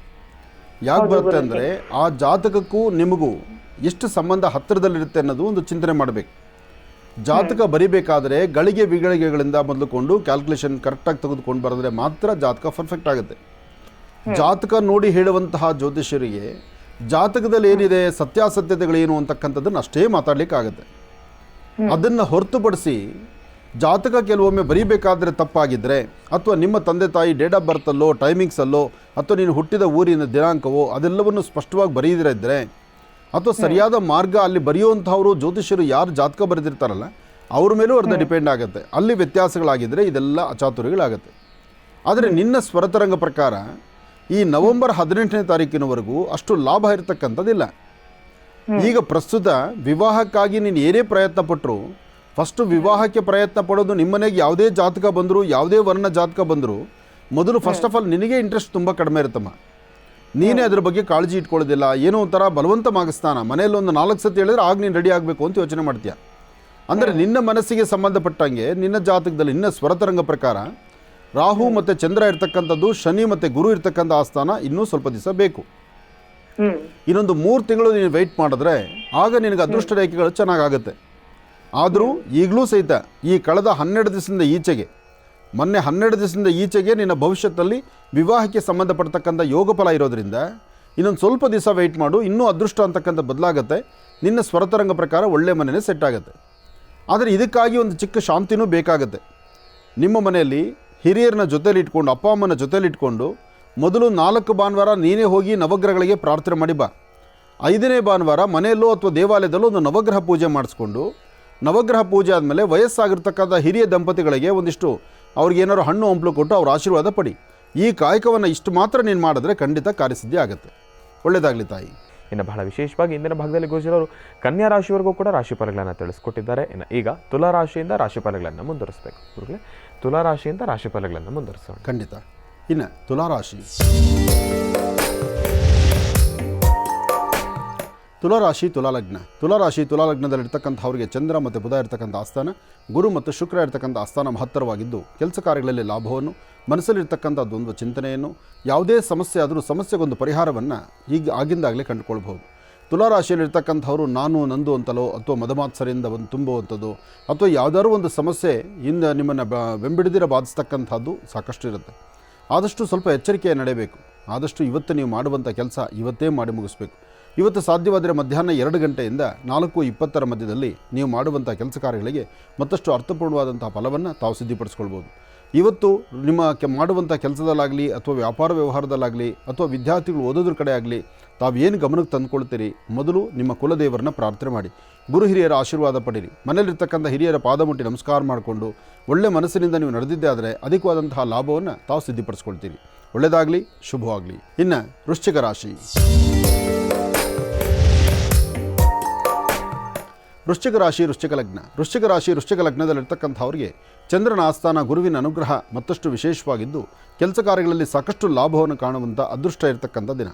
ಯಾಕೆ ಬರುತ್ತೆ ಅಂದರೆ ಆ ಜಾತಕಕ್ಕೂ ನಿಮಗೂ ಎಷ್ಟು ಸಂಬಂಧ ಹತ್ತಿರದಲ್ಲಿರುತ್ತೆ ಅನ್ನೋದು ಒಂದು ಚಿಂತನೆ ಮಾಡಬೇಕು. ಜಾತಕ ಬರಿಬೇಕಾದ್ರೆ ಗಳಿಗೆ ವಿಗಳಿಗೆಗಳಿಂದ ಮೊದಲುಕೊಂಡು ಕ್ಯಾಲ್ಕುಲೇಷನ್ ಕರೆಕ್ಟಾಗಿ ತೆಗೆದುಕೊಂಡು ಬರೆದ್ರೆ ಮಾತ್ರ ಜಾತಕ ಪರ್ಫೆಕ್ಟ್ ಆಗುತ್ತೆ. ಜಾತಕ ನೋಡಿ ಹೇಳುವಂತಹ ಜ್ಯೋತಿಷ್ಯರಿಗೆ ಜಾತಕದಲ್ಲಿ ಏನಿದೆ, ಸತ್ಯಾಸತ್ಯತೆಗಳೇನು ಅಂತಕ್ಕಂಥದ್ದನ್ನು ಅಷ್ಟೇ ಮಾತಾಡಲಿಕ್ಕಾಗತ್ತೆ. ಅದನ್ನು ಹೊರತುಪಡಿಸಿ ಜಾತಕ ಕೆಲವೊಮ್ಮೆ ಬರೀಬೇಕಾದ್ರೆ ತಪ್ಪಾಗಿದ್ದರೆ ಅಥವಾ ನಿಮ್ಮ ತಂದೆ ತಾಯಿ ಡೇಟ್ ಆಫ್ ಬರ್ತಲ್ಲೋ, ಟೈಮಿಂಗ್ಸಲ್ಲೋ, ಅಥವಾ ನೀನು ಹುಟ್ಟಿದ ಊರಿನ ದಿನಾಂಕವೋ ಅದೆಲ್ಲವನ್ನು ಸ್ಪಷ್ಟವಾಗಿ ಬರೀದಿರ ಇದ್ದರೆ, ಅಥವಾ ಸರಿಯಾದ ಮಾರ್ಗ ಅಲ್ಲಿ ಬರೆಯುವಂಥವರು ಜ್ಯೋತಿಷ್ಯರು ಯಾರು ಜಾತಕ ಬರೆದಿರ್ತಾರಲ್ಲ ಅವ್ರ ಮೇಲೂ ಅರ್ಧ ಡಿಪೆಂಡ್ ಆಗುತ್ತೆ. ಅಲ್ಲಿ ವ್ಯತ್ಯಾಸಗಳಾಗಿದ್ದರೆ ಇದೆಲ್ಲ ಅಚಾತುರ್ಯಗಳಾಗುತ್ತೆ. ಆದರೆ ನಿನ್ನ ಸ್ವರತರಂಗ ಪ್ರಕಾರ ಈ ನವೆಂಬರ್ 18ನೇ ತಾರೀಕಿನವರೆಗೂ ಅಷ್ಟು ಲಾಭ ಇರತಕ್ಕಂಥದ್ದಿಲ್ಲ. ಈಗ ಪ್ರಸ್ತುತ ವಿವಾಹಕ್ಕಾಗಿ ನೀನು ಏನೇ ಪ್ರಯತ್ನ ಪಟ್ಟರು, ಫಸ್ಟು ವಿವಾಹಕ್ಕೆ ಪ್ರಯತ್ನ ಪಡೋದು ನಿಮ್ಮನೆಗೆ ಯಾವುದೇ ಜಾತಕ ಬಂದರೂ, ಯಾವುದೇ ವರ್ಣ ಜಾತಕ ಬಂದರೂ ಮೊದಲು ಫಸ್ಟ್ ಆಫ್ ಆಲ್ ನಿನಗೆ ಇಂಟ್ರೆಸ್ಟ್ ತುಂಬ ಕಡಿಮೆ ಇರುತ್ತಮ್ಮ. ನೀನೇ ಅದ್ರ ಬಗ್ಗೆ ಕಾಳಜಿ ಇಟ್ಕೊಳ್ಳೋದಿಲ್ಲ. ಏನೋ ಒಂಥರ ಬಲವಂತ ಮಾಗಿಸ್ತಾನ, ಮನೆಯಲ್ಲಿ ಒಂದು 4 ಸತಿ ಹೇಳಿದ್ರೆ ಆಗ ನೀನು ರೆಡಿ ಆಗಬೇಕು ಅಂತ ಯೋಚನೆ ಮಾಡ್ತೀಯ. ಅಂದರೆ ನಿನ್ನ ಮನಸ್ಸಿಗೆ ಸಂಬಂಧಪಟ್ಟಂಗೆ ನಿನ್ನ ಜಾತಕದಲ್ಲಿ ನಿನ್ನ ಸ್ವರತರಂಗ ಪ್ರಕಾರ ರಾಹು ಮತ್ತು ಚಂದ್ರ ಇರ್ತಕ್ಕಂಥದ್ದು, ಶನಿ ಮತ್ತು ಗುರು ಇರ್ತಕ್ಕಂಥ ಆಸ್ಥಾನ ಇನ್ನೂ ಸ್ವಲ್ಪ ದಿವಸ ಬೇಕು. ಇನ್ನೊಂದು 3 ತಿಂಗಳು ನೀನು ವೆಯ್ಟ್ ಮಾಡಿದ್ರೆ ಆಗ ನಿನಗೆ ಅದೃಷ್ಟ ರೇಖೆಗಳು ಚೆನ್ನಾಗಾಗುತ್ತೆ. ಆದರೂ ಈಗಲೂ ಸಹಿತ ಈ ಕಳೆದ 12 ದಿವಸದಿಂದ ಈಚೆಗೆ, ಮೊನ್ನೆ 12 ದಿವಸದಿಂದ ಈಚೆಗೆ ನಿನ್ನ ಭವಿಷ್ಯದಲ್ಲಿ ವಿವಾಹಕ್ಕೆ ಸಂಬಂಧಪಡ್ತಕ್ಕಂಥ ಯೋಗ ಫಲ ಇರೋದ್ರಿಂದ ಇನ್ನೊಂದು ಸ್ವಲ್ಪ ದಿವಸ ವೆಯ್ಟ್ ಮಾಡು, ಇನ್ನೂ ಅದೃಷ್ಟ ಅಂತಕ್ಕಂಥ ಬದಲಾಗುತ್ತೆ. ನಿನ್ನ ಸ್ವರತರಂಗ ಪ್ರಕಾರ ಒಳ್ಳೆ ಮನೆಯೇ ಸೆಟ್ ಆಗುತ್ತೆ. ಆದರೆ ಇದಕ್ಕಾಗಿ ಒಂದು ಚಿಕ್ಕ ಶಾಂತಿನೂ ಬೇಕಾಗುತ್ತೆ. ನಿಮ್ಮ ಮನೆಯಲ್ಲಿ ಹಿರಿಯರನ್ನ ಜೊತೆಲಿ ಇಟ್ಕೊಂಡು, ಅಪ್ಪ ಅಮ್ಮನ ಜೊತೆಲಿ ಇಟ್ಕೊಂಡು ಮೊದಲು 4 ಭಾನುವಾರ ನೀನೇ ಹೋಗಿ ನವಗ್ರಹಗಳಿಗೆ ಪ್ರಾರ್ಥನೆ ಮಾಡಿ ಬಾ. 5ನೇ ಭಾನುವಾರ ಮನೆಯಲ್ಲೋ ಅಥವಾ ದೇವಾಲಯದಲ್ಲೋ ಒಂದು ನವಗ್ರಹ ಪೂಜೆ ಮಾಡಿಸ್ಕೊಂಡು, ನವಗ್ರಹ ಪೂಜೆ ಆದಮೇಲೆ ವಯಸ್ಸಾಗಿರ್ತಕ್ಕಂಥ ಹಿರಿಯ ದಂಪತಿಗಳಿಗೆ ಒಂದಿಷ್ಟು ಅವ್ರಿಗೇನಾದ್ರು ಹಣ್ಣು ಹಂಪಲು ಕೊಟ್ಟು ಅವ್ರ ಆಶೀರ್ವಾದ ಪಡಿ. ಈ ಕಾಯಕವನ್ನು ಇಷ್ಟು ಮಾತ್ರ ನೀನು ಮಾಡಿದ್ರೆ ಖಂಡಿತ ಕಾರ್ಯಸಿದ್ಧಿ ಆಗುತ್ತೆ. ಒಳ್ಳೆಯದಾಗಲಿ ತಾಯಿ. ಇನ್ನು ಬಹಳ ವಿಶೇಷವಾಗಿ ಇಂದಿನ ಭಾಗದಲ್ಲಿ ಗೋಚರವರು ಕನ್ಯಾ ರಾಶಿವರೆಗೂ ಕೂಡ ರಾಶಿಫಲಗಳನ್ನು ತಿಳಿಸ್ಕೊಟ್ಟಿದ್ದಾರೆ. ಇನ್ನು ಈಗ ತುಲಾ ರಾಶಿಯಿಂದ ರಾಶಿಫಲಗಳನ್ನು ಮುಂದುವರಿಸಬೇಕು. ಗುರುಗಳೇ, ತುಲಾರಾಶಿಯಿಂದ ರಾಶಿ ಫಲಗಳನ್ನು ಮುಂದುವರಿಸೋಣ. ಖಂಡಿತ. ಇನ್ನು ತುಲಾರಾಶಿ. ತುಲಾರಾಶಿ ತುಲಾಲಗ್ನ. ತುಲಾರಾಶಿ ತುಲಾಲಗ್ನದಲ್ಲಿರ್ತಕ್ಕಂಥವ್ರಿಗೆ ಚಂದ್ರ ಮತ್ತು ಬುಧ ಇರ್ತಕ್ಕಂಥ ಆಸ್ಥಾನ, ಗುರು ಮತ್ತು ಶುಕ್ರ ಇರ್ತಕ್ಕಂಥ ಆಸ್ಥಾನ ಮಹತ್ತರವಾಗಿದ್ದು ಕೆಲಸ ಕಾರ್ಯಗಳಲ್ಲಿ ಲಾಭವನ್ನು, ಮನಸ್ಸಲ್ಲಿರ್ತಕ್ಕಂಥ ದ್ವಂದ್ವ ಚಿಂತನೆಯನ್ನು, ಯಾವುದೇ ಸಮಸ್ಯೆ ಆದರೂ ಸಮಸ್ಯೆಗೊಂದು ಪರಿಹಾರವನ್ನು ಆಗಿಂದಾಗಲೇ ಕಂಡುಕೊಳ್ಬಹುದು. ತುಲಾರಾಶಿಯಲ್ಲಿರ್ತಕ್ಕಂಥವ್ರು ನಾನು ನಂದು ಅಂತಲೋ ಅಥವಾ ಮದಮಾತ್ಸರಿಂದ ಒಂದು ತುಂಬುವಂಥದ್ದು ಅಥವಾ ಯಾವುದಾದ್ರೂ ಒಂದು ಸಮಸ್ಯೆ ಇಂದ ನಿಮ್ಮನ್ನು ಬೆಂಬಿಡಿದಿರ ಬಾಧಿಸ್ತಕ್ಕಂಥದ್ದು ಸಾಕಷ್ಟು ಇರುತ್ತೆ. ಆದಷ್ಟು ಸ್ವಲ್ಪ ಎಚ್ಚರಿಕೆ ನಡೆಯಬೇಕು. ಆದಷ್ಟು ಇವತ್ತು ನೀವು ಮಾಡುವಂಥ ಕೆಲಸ ಇವತ್ತೇ ಮಾಡಿ ಮುಗಿಸ್ಬೇಕು. ಇವತ್ತು ಸಾಧ್ಯವಾದರೆ ಮಧ್ಯಾಹ್ನ 2 ಗಂಟೆಯಿಂದ 4:20 ಮಧ್ಯದಲ್ಲಿ ನೀವು ಮಾಡುವಂಥ ಕೆಲಸ ಕಾರ್ಯಗಳಿಗೆ ಮತ್ತಷ್ಟು ಅರ್ಥಪೂರ್ಣವಾದಂಥ ಫಲವನ್ನು ತಾವು ಸಿದ್ಧಪಡಿಸ್ಕೊಳ್ಬೋದು. ಇವತ್ತು ನಿಮ್ಮ ಮಾಡುವಂಥ ಕೆಲಸದಲ್ಲಾಗಲಿ ಅಥವಾ ವ್ಯಾಪಾರ ವ್ಯವಹಾರದಲ್ಲಾಗಲಿ ಅಥವಾ ವಿದ್ಯಾರ್ಥಿಗಳು ಓದೋದ್ರ ಕಡೆ ಆಗಲಿ ತಾವೇನು ಗಮನಕ್ಕೆ ತಂದುಕೊಳ್ತೀರಿ, ಮೊದಲು ನಿಮ್ಮ ಕುಲದೇವರನ್ನ ಪ್ರಾರ್ಥನೆ ಮಾಡಿ, ಗುರು ಹಿರಿಯರ ಆಶೀರ್ವಾದ ಪಡೀರಿ. ಮನೆಯಲ್ಲಿರ್ತಕ್ಕಂಥ ಹಿರಿಯರ ಪಾದ ಮುಟ್ಟಿ ನಮಸ್ಕಾರ ಮಾಡಿಕೊಂಡು ಒಳ್ಳೆ ಮನಸ್ಸಿನಿಂದ ನೀವು ನಡೆದಿದ್ದೇ ಆದರೆ ಅಧಿಕವಾದಂತಹ ಲಾಭವನ್ನು ತಾವು ಸಿದ್ಧಪಡಿಸ್ಕೊಳ್ತೀರಿ. ಒಳ್ಳೆಯದಾಗಲಿ, ಶುಭವಾಗಲಿ. ಇನ್ನು ವೃಶ್ಚಿಕ ರಾಶಿ. ವೃಶ್ಚಿಕ ರಾಶಿ ವೃಶ್ಚಿಕ ಲಗ್ನ. ವೃಶ್ಚಿಕ ರಾಶಿ ವೃಶ್ಚಿಕ ಲಗ್ನದಲ್ಲಿರ್ತಕ್ಕಂಥವ್ರಿಗೆ ಚಂದ್ರನ ಆಸ್ಥಾನ, ಗುರುವಿನ ಅನುಗ್ರಹ ಮತ್ತಷ್ಟು ವಿಶೇಷವಾಗಿದ್ದು ಕೆಲಸ ಕಾರ್ಯಗಳಲ್ಲಿ ಸಾಕಷ್ಟು ಲಾಭವನ್ನು ಕಾಣುವಂಥ ಅದೃಷ್ಟ ಇರತಕ್ಕಂಥ ದಿನ.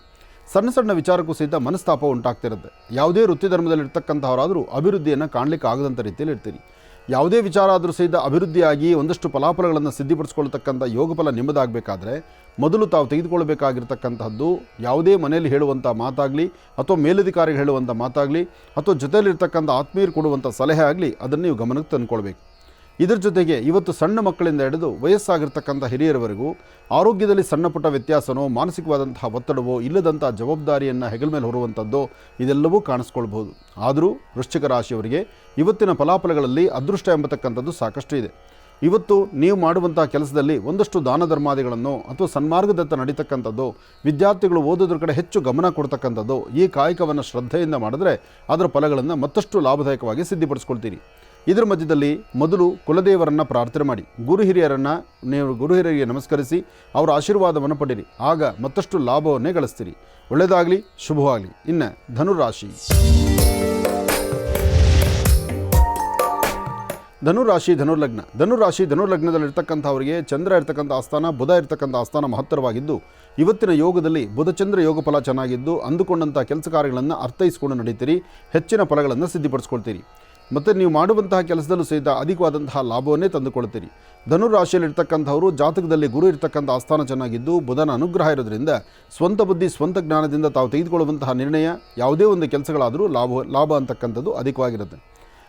ಸಣ್ಣ ಸಣ್ಣ ವಿಚಾರಕ್ಕೂ ಸಹಿತ ಮನಸ್ತಾಪ ಉಂಟಾಗ್ತಿರುತ್ತೆ. ಯಾವುದೇ ವೃತ್ತಿ ಧರ್ಮದಲ್ಲಿರ್ತಕ್ಕಂಥವರಾದರೂ ಅಭಿವೃದ್ಧಿಯನ್ನು ಕಾಣಲಿಕ್ಕೆ ಆಗದಂಥ ರೀತಿಯಲ್ಲಿ ಇರ್ತೀರಿ. ಯಾವುದೇ ವಿಚಾರ ಆದರೂ ಸಹಿತ ಅಭಿವೃದ್ಧಿಯಾಗಿ ಒಂದಷ್ಟು ಫಲಾಫಲಗಳನ್ನು ಸಿದ್ಧಪಡಿಸ್ಕೊಳ್ತಕ್ಕಂಥ ಯೋಗ ಫಲ ನಿಮ್ಮದಾಗಬೇಕಾದ್ರೆ ಮೊದಲು ತಾವು ತೆಗೆದುಕೊಳ್ಬೇಕಾಗಿರ್ತಕ್ಕಂಥದ್ದು ಯಾವುದೇ ಮನೆಯಲ್ಲಿ ಹೇಳುವಂಥ ಮಾತಾಗಲಿ ಅಥವಾ ಮೇಲಧಿಕಾರಿಗಳು ಹೇಳುವಂಥ ಮಾತಾಗಲಿ ಅಥವಾ ಜೊತೆಯಲ್ಲಿರ್ತಕ್ಕಂಥ ಆತ್ಮೀಯರು ಕೊಡುವಂಥ ಸಲಹೆ ಆಗಲಿ ಅದನ್ನು ನೀವು ಗಮನಕ್ಕೆ ತಂದುಕೊಳ್ಬೇಕು. ಇದರ ಜೊತೆಗೆ ಇವತ್ತು ಸಣ್ಣ ಮಕ್ಕಳಿಂದ ಹಿಡಿದು ವಯಸ್ಸಾಗಿರ್ತಕ್ಕಂಥ ಹಿರಿಯರವರೆಗೂ ಆರೋಗ್ಯದಲ್ಲಿ ಸಣ್ಣ ಪುಟ್ಟ ವ್ಯತ್ಯಾಸನೋ, ಮಾನಸಿಕವಾದಂತಹ ಒತ್ತಡವೋ, ಇಲ್ಲದಂಥ ಜವಾಬ್ದಾರಿಯನ್ನು ಹೆಗಲ ಮೇಲೆ ಹೊರುವಂಥದ್ದೋ ಇದೆಲ್ಲವೂ ಕಾಣಿಸ್ಕೊಳ್ಬಹುದು. ಆದರೂ ವೃಶ್ಚಿಕ ರಾಶಿಯವರಿಗೆ ಇವತ್ತಿನ ಫಲಾಫಲಗಳಲ್ಲಿ ಅದೃಷ್ಟ ಎಂಬತಕ್ಕಂಥದ್ದು ಸಾಕಷ್ಟು ಇದೆ. ಇವತ್ತು ನೀವು ಮಾಡುವಂಥ ಕೆಲಸದಲ್ಲಿ ಒಂದಷ್ಟು ದಾನ ಧರ್ಮಾದಿಗಳನ್ನು ಅಥವಾ ಸನ್ಮಾರ್ಗದತ್ತ ನಡೀತಕ್ಕಂಥದ್ದು, ವಿದ್ಯಾರ್ಥಿಗಳು ಓದೋದ್ರ ಕಡೆ ಹೆಚ್ಚು ಗಮನ ಕೊಡ್ತಕ್ಕಂಥದ್ದು, ಈ ಕಾಯಕವನ್ನು ಶ್ರದ್ಧೆಯಿಂದ ಮಾಡಿದ್ರೆ ಅದರ ಫಲಗಳನ್ನು ಮತ್ತಷ್ಟು ಲಾಭದಾಯಕವಾಗಿ ಸಿದ್ಧಪಡಿಸ್ಕೊಳ್ತೀರಿ. ಇದರ ಮಧ್ಯದಲ್ಲಿ ಮೊದಲು ಕುಲದೇವರನ್ನು ಪ್ರಾರ್ಥನೆ ಮಾಡಿ, ಗುರು ಹಿರಿಯರಿಗೆ ನಮಸ್ಕರಿಸಿ ಅವರ ಆಶೀರ್ವಾದವನ್ನು ಪಡೀರಿ. ಆಗ ಮತ್ತಷ್ಟು ಲಾಭವನ್ನೇ ಗಳಿಸ್ತೀರಿ. ಒಳ್ಳೆಯದಾಗಲಿ, ಶುಭವಾಗಲಿ. ಇನ್ನು ಧನುರಾಶಿ. ಧನುರಾಶಿ ಧನುರ್ಲಗ್ನ. ಧನುರಾಶಿ ಧನುರ್ಲಗ್ನದಲ್ಲಿರ್ತಕ್ಕಂಥವರಿಗೆ ಚಂದ್ರ ಇರ್ತಕ್ಕಂಥ ಆಸ್ಥಾನ, ಬುಧ ಇರ್ತಕ್ಕಂಥ ಆಸ್ಥಾನ ಮಹತ್ತರವಾಗಿದ್ದು ಇವತ್ತಿನ ಯೋಗದಲ್ಲಿ ಬುಧಚಂದ್ರ ಯೋಗ ಫಲ ಚೆನ್ನಾಗಿದ್ದು ಅಂದುಕೊಂಡಂಥ ಕೆಲಸ ಕಾರ್ಯಗಳನ್ನು ಅರ್ಥೈಸಿಕೊಂಡು ನಡೀತೀರಿ. ಹೆಚ್ಚಿನ ಫಲಗಳನ್ನು ಸಿದ್ಧಪಡಿಸ್ಕೊಳ್ತೀರಿ. ಮತ್ತು ನೀವು ಮಾಡುವಂತಹ ಕೆಲಸದಲ್ಲೂ ಸಹಿತ ಅಧಿಕವಾದಂತಹ ಲಾಭವನ್ನೇ ತಂದುಕೊಳ್ತೀರಿ. ಧನುರಾಶಿಯಲ್ಲಿರ್ತಕ್ಕಂಥವರು ಜಾತಕದಲ್ಲಿ ಗುರು ಇರ್ತಕ್ಕಂಥ ಆಸ್ಥಾನ ಚೆನ್ನಾಗಿದ್ದು ಬುಧನ ಅನುಗ್ರಹ ಇರೋದ್ರಿಂದ ಸ್ವಂತ ಬುದ್ಧಿ ಸ್ವಂತ ಜ್ಞಾನದಿಂದ ತಾವು ತೆಗೆದುಕೊಳ್ಳುವಂತಹ ನಿರ್ಣಯ ಯಾವುದೇ ಒಂದು ಕೆಲಸಗಳಾದರೂ ಲಾಭ ಅಂತಕ್ಕಂಥದ್ದು ಅಧಿಕವಾಗಿರುತ್ತೆ.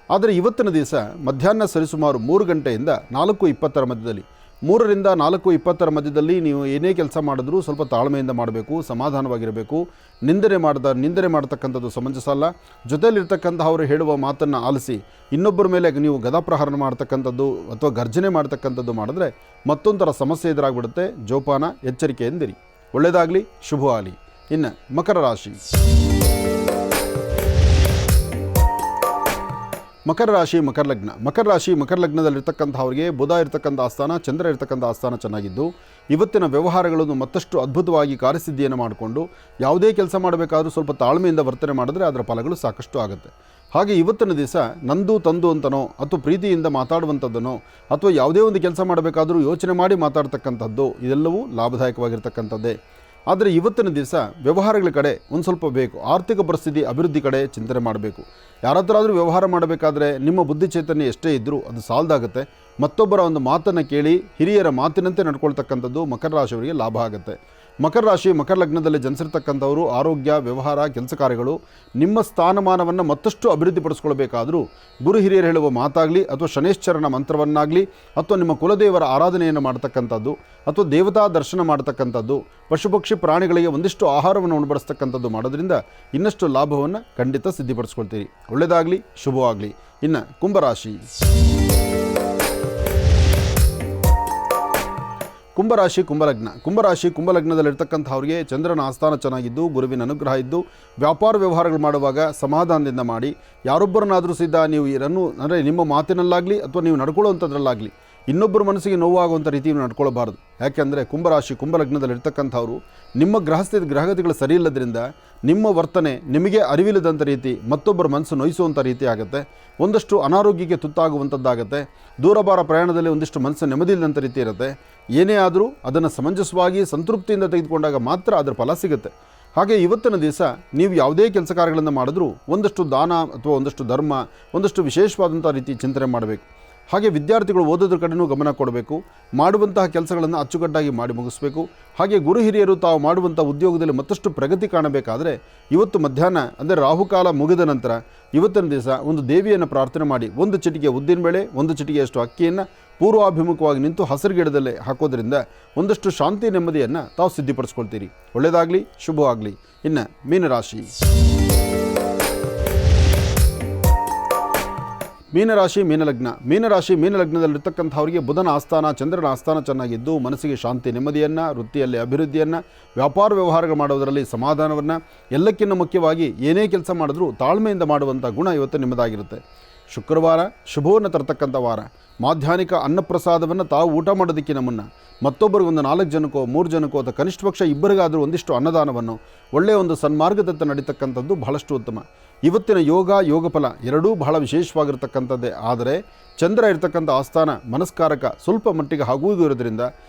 ಆದರೆ ಇವತ್ತಿನ ದಿವಸ ಮಧ್ಯಾಹ್ನ ಸರಿಸುಮಾರು 3 ಗಂಟೆಯಿಂದ 4:20 ಮಧ್ಯದಲ್ಲಿ 3 ರಿಂದ 4:20 ಮಧ್ಯದಲ್ಲಿ ನೀವು ಏನೇ ಕೆಲಸ ಮಾಡಿದ್ರೂ ಸ್ವಲ್ಪ ತಾಳ್ಮೆಯಿಂದ ಮಾಡಬೇಕು, ಸಮಾಧಾನವಾಗಿರಬೇಕು. ನಿಂದನೆ ಮಾಡ್ತಕ್ಕಂಥದ್ದು ಸಮಂಜಸ ಅಲ್ಲ. ಜೊತೆಯಲ್ಲಿರ್ತಕ್ಕಂಥವರು ಹೇಳುವ ಮಾತನ್ನು ಆಲಿಸಿ ಇನ್ನೊಬ್ಬರ ಮೇಲೆ ನೀವು ಗದಾಪ್ರಹಾರ ಮಾಡ್ತಕ್ಕಂಥದ್ದು ಅಥವಾ ಗರ್ಜನೆ ಮಾಡ್ತಕ್ಕಂಥದ್ದು ಮಾಡಿದ್ರೆ ಮತ್ತೊಂಥರ ಸಮಸ್ಯೆ ಎದುರಾಗ್ಬಿಡುತ್ತೆ. ಜೋಪಾನ, ಎಚ್ಚರಿಕೆಯಿಂದಿರಿ. ಒಳ್ಳೆಯದಾಗಲಿ, ಶುಭವಾಗಲಿ. ಇನ್ನು ಮಕರ ರಾಶಿ. ಮಕರ ರಾಶಿ ಮಕರ ಲಗ್ನ. ಮಕರ ರಾಶಿ ಮಕರ ಲಗ್ನದಲ್ಲಿರ್ತಕ್ಕಂಥವ್ರಿಗೆ ಬುಧ ಇರ್ತಕ್ಕಂಥ ಆಸ್ಥಾನ, ಚಂದ್ರ ಇರ್ತಕ್ಕಂಥ ಆಸ್ಥಾನ ಚೆನ್ನಾಗಿದ್ದು ಇವತ್ತಿನ ವ್ಯವಹಾರಗಳನ್ನು ಮತ್ತಷ್ಟು ಅದ್ಭುತವಾಗಿ ಕಾರ್ಯಸಿದ್ಧಿಯನ್ನು ಮಾಡಿಕೊಂಡು ಯಾವುದೇ ಕೆಲಸ ಮಾಡಬೇಕಾದ್ರೂ ಸ್ವಲ್ಪ ತಾಳ್ಮೆಯಿಂದ ವರ್ತನೆ ಮಾಡಿದ್ರೆ ಅದರ ಫಲಗಳು ಸಾಕಷ್ಟು ಆಗುತ್ತೆ. ಹಾಗೆ ಇವತ್ತಿನ ದಿವಸ ನಂದು ತಂದು ಅಂತನೋ ಅಥವಾ ಪ್ರೀತಿಯಿಂದ ಮಾತಾಡುವಂಥದ್ದನೋ ಅಥವಾ ಯಾವುದೇ ಒಂದು ಕೆಲಸ ಮಾಡಬೇಕಾದ್ರೂ ಯೋಚನೆ ಮಾಡಿ ಮಾತಾಡ್ತಕ್ಕಂಥದ್ದು ಇದೆಲ್ಲವೂ ಲಾಭದಾಯಕವಾಗಿರ್ತಕ್ಕಂಥದ್ದೇ. ಆದರೆ ಇವತ್ತಿನ ದಿವಸ ವ್ಯವಹಾರಗಳ ಕಡೆ ಒಂದು ಸ್ವಲ್ಪ ಬೇಕು, ಆರ್ಥಿಕ ಪರಿಸ್ಥಿತಿ ಅಭಿವೃದ್ಧಿ ಕಡೆ ಚಿಂತನೆ ಮಾಡಬೇಕು. ಯಾರ ಹತ್ರ ಆದರೂ ವ್ಯವಹಾರ ಮಾಡಬೇಕಾದ್ರೆ ನಿಮ್ಮ ಬುದ್ಧಿ ಚೈತನ್ಯ ಎಷ್ಟೇ ಇದ್ದರೂ ಅದು ಸಾಲದಾಗುತ್ತೆ. ಮತ್ತೊಬ್ಬರ ಒಂದು ಮಾತನ್ನು ಕೇಳಿ ಹಿರಿಯರ ಮಾತಿನಂತೆ ನಡ್ಕೊಳ್ತಕ್ಕಂಥದ್ದು ಮಕರ ರಾಶಿಯವರಿಗೆ ಲಾಭ ಆಗುತ್ತೆ. ಮಕರ ರಾಶಿ ಮಕರ ಲಗ್ನದಲ್ಲಿ ಜನಿಸಿರ್ತಕ್ಕಂಥವರು ಆರೋಗ್ಯ, ವ್ಯವಹಾರ, ಕೆಲಸ ಕಾರ್ಯಗಳು ನಿಮ್ಮ ಸ್ಥಾನಮಾನವನ್ನು ಮತ್ತಷ್ಟು ಅಭಿವೃದ್ಧಿಪಡಿಸ್ಕೊಳ್ಬೇಕಾದರೂ ಗುರು ಹಿರಿಯರು ಹೇಳುವ ಮಾತಾಗಲಿ ಅಥವಾ ಶನೇಶ್ವರನ ಮಂತ್ರವನ್ನಾಗಲಿ ಅಥವಾ ನಿಮ್ಮ ಕುಲದೇವರ ಆರಾಧನೆಯನ್ನು ಮಾಡ್ತಕ್ಕಂಥದ್ದು ಅಥವಾ ದೇವತಾ ದರ್ಶನ ಮಾಡ್ತಕ್ಕಂಥದ್ದು, ಪಶುಪಕ್ಷಿ ಪ್ರಾಣಿಗಳಿಗೆ ಒಂದಿಷ್ಟು ಆಹಾರವನ್ನು ಉಣಬಡಿಸ್ತಕ್ಕಂಥದ್ದು ಮಾಡೋದ್ರಿಂದ ಇನ್ನಷ್ಟು ಲಾಭವನ್ನು ಖಂಡಿತ ಸಿದ್ಧಪಡಿಸ್ಕೊಳ್ತೀರಿ. ಒಳ್ಳೆಯದಾಗಲಿ, ಶುಭವಾಗಲಿ. ಇನ್ನು ಕುಂಭರಾಶಿ. ಕುಂಭರಾಶಿ ಕುಂಭಲಗ್ನ. ಕುಂಭರಾಶಿ ಕುಂಭಲಗ್ನದಲ್ಲಿರ್ತಕ್ಕಂಥವ್ರಿಗೆ ಚಂದ್ರನ ಆಸ್ಥಾನ ಚೆನ್ನಾಗಿದ್ದು ಗುರುವಿನ ಅನುಗ್ರಹ ಇದ್ದು ವ್ಯಾಪಾರ ವ್ಯವಹಾರಗಳು ಮಾಡುವಾಗ ಸಮಾಧಾನದಿಂದ ಮಾಡಿ. ಯಾರೊಬ್ಬರನ್ನಾದರೂ ಸಹಿತ ನೀವು ಅಂದರೆ ನಿಮ್ಮ ಮಾತಿನಲ್ಲಾಗಲಿ ಅಥವಾ ನೀವು ನಡ್ಕೊಳ್ಳುವಂಥದ್ರಲ್ಲಾಗಲಿ ಇನ್ನೊಬ್ಬರ ಮನಸ್ಸಿಗೆ ನೋವಾಗುವಂಥ ರೀತಿ ನಡ್ಕೊಳ್ಬಾರ್ದು. ಯಾಕೆಂದರೆ ಕುಂಭರಾಶಿ ಕುಂಭಲಗ್ನದಲ್ಲಿ ಇರ್ತಕ್ಕಂಥವ್ರು ನಿಮ್ಮ ಗ್ರಹಗತಿಗಳು ಸರಿ ಇಲ್ಲದ್ರಿಂದ ನಿಮ್ಮ ವರ್ತನೆ ನಿಮಗೆ ಅರಿವಿಲ್ಲದಂಥ ರೀತಿ ಮತ್ತೊಬ್ಬರ ಮನಸ್ಸು ನೋಯಿಸುವಂಥ ರೀತಿ ಆಗುತ್ತೆ. ಒಂದಷ್ಟು ಅನಾರೋಗ್ಯಕ್ಕೆ ತುತ್ತಾಗುವಂಥದ್ದಾಗುತ್ತೆ. ದೂರಭಾರ ಪ್ರಯಾಣದಲ್ಲಿ ಒಂದಿಷ್ಟು ಮನಸ್ಸು ನೆಮ್ಮದಿ ಇಲ್ಲದಂಥ ರೀತಿ ಇರುತ್ತೆ. ಏನೇ ಆದರೂ ಅದನ್ನು ಸಮಂಜಸವಾಗಿ ಸಂತೃಪ್ತಿಯಿಂದ ತೆಗೆದುಕೊಂಡಾಗ ಮಾತ್ರ ಅದರ ಫಲ ಸಿಗುತ್ತೆ. ಹಾಗೆ ಇವತ್ತಿನ ದಿವಸ ನೀವು ಯಾವುದೇ ಕೆಲಸ ಕಾರ್ಯಗಳನ್ನು ಮಾಡಿದ್ರೂ ಒಂದಷ್ಟು ದಾನ ಅಥವಾ ಒಂದಷ್ಟು ಧರ್ಮ, ಒಂದಷ್ಟು ವಿಶೇಷವಾದಂಥ ರೀತಿ ಚಿಂತನೆ ಮಾಡಬೇಕು. ಹಾಗೆ ವಿದ್ಯಾರ್ಥಿಗಳು ಓದೋದ್ರ ಕಡೆಯೂ ಗಮನ ಕೊಡಬೇಕು. ಮಾಡುವಂತಹ ಕೆಲಸಗಳನ್ನು ಅಚ್ಚುಕಟ್ಟಾಗಿ ಮಾಡಿ ಮುಗಿಸ್ಬೇಕು. ಹಾಗೆ ಗುರು ಹಿರಿಯರು ತಾವು ಮಾಡುವಂಥ ಉದ್ಯೋಗದಲ್ಲಿ ಮತ್ತಷ್ಟು ಪ್ರಗತಿ ಕಾಣಬೇಕಾದರೆ ಇವತ್ತು ಮಧ್ಯಾಹ್ನ ಅಂದರೆ ರಾಹುಕಾಲ ಮುಗಿದ ನಂತರ ಇವತ್ತಿನ ದಿವಸ ಒಂದು ದೇವಿಯನ್ನು ಪ್ರಾರ್ಥನೆ ಮಾಡಿ ಒಂದು ಚಿಟಿಕೆ ಉದ್ದಿನಬೇಳೆ, ಒಂದು ಚಿಟಿಕೆಯಷ್ಟು ಅಕ್ಕಿಯನ್ನು ಪೂರ್ವಾಭಿಮುಖವಾಗಿ ನಿಂತು ಹಸಿರು ಗಿಡದಲ್ಲೇ ಹಾಕೋದ್ರಿಂದ ಒಂದಷ್ಟು ಶಾಂತಿ ನೆಮ್ಮದಿಯನ್ನು ತಾವು ಸಿದ್ಧಿಪಡಿಸ್ಕೊಳ್ತೀರಿ. ಒಳ್ಳೆಯದಾಗಲಿ, ಶುಭವಾಗಲಿ. ಇನ್ನು ಮೀನರಾಶಿ. ಮೀನರಾಶಿ ಮೀನಲಗ್ನದಲ್ಲಿರ್ತಕ್ಕಂಥವರಿಗೆ ಬುಧನ ಆಸ್ಥಾನ, ಚಂದ್ರನ ಆಸ್ಥಾನ ಚೆನ್ನಾಗಿದ್ದು ಮನಸ್ಸಿಗೆ ಶಾಂತಿ ನೆಮ್ಮದಿಯನ್ನು, ವೃತ್ತಿಯಲ್ಲಿ ಅಭಿವೃದ್ಧಿಯನ್ನು, ವ್ಯಾಪಾರ ವ್ಯವಹಾರಗಳು ಮಾಡೋದರಲ್ಲಿ ಸಮಾಧಾನವನ್ನು, ಎಲ್ಲಕ್ಕಿಂತ ಮುಖ್ಯವಾಗಿ ಏನೇ ಕೆಲಸ ಮಾಡಿದ್ರೂ ತಾಳ್ಮೆಯಿಂದ ಮಾಡುವಂಥ ಗುಣ ಇವತ್ತು ನಿಮ್ಮದಾಗಿರುತ್ತೆ. ಶುಕ್ರವಾರ ಶುಭವನ್ನು ತರತಕ್ಕಂಥ ವಾರ. ಮಾಧ್ಯಾಹ್ನಿಕ ಅನ್ನಪ್ರಸಾದವನ್ನು ತಾವು ಊಟ ಮಾಡೋದಕ್ಕಿಂತ ಮುನ್ನ ಮತ್ತೊಬ್ಬರಿಗೊಂದು 4 ಜನಕ್ಕೋ 3 ಜನಕ್ಕೋ ಅಥವಾ ಕನಿಷ್ಠ ಪಕ್ಷ ಇಬ್ಬರಿಗಾದರೂ ಒಂದಿಷ್ಟು ಅನ್ನದಾನವನ್ನು ಒಳ್ಳೆಯ ಒಂದು ಸನ್ಮಾರ್ಗದತ್ತ ನಡೀತಕ್ಕಂಥದ್ದು ಬಹಳಷ್ಟು ಉತ್ತಮ. ಇವತ್ತಿನ ಯೋಗಫಲ ಎರಡೂ ಬಹಳ ವಿಶೇಷವಾಗಿರ್ತಕ್ಕಂಥದ್ದೇ. ಆದರೆ ಚಂದ್ರ ಇರತಕ್ಕಂಥ ಆಸ್ಥಾನ ಮನಸ್ಕಾರಕ ಸ್ವಲ್ಪ ಮಟ್ಟಿಗೆ ಆಗುವುದು ಇರೋದ್ರಿಂದ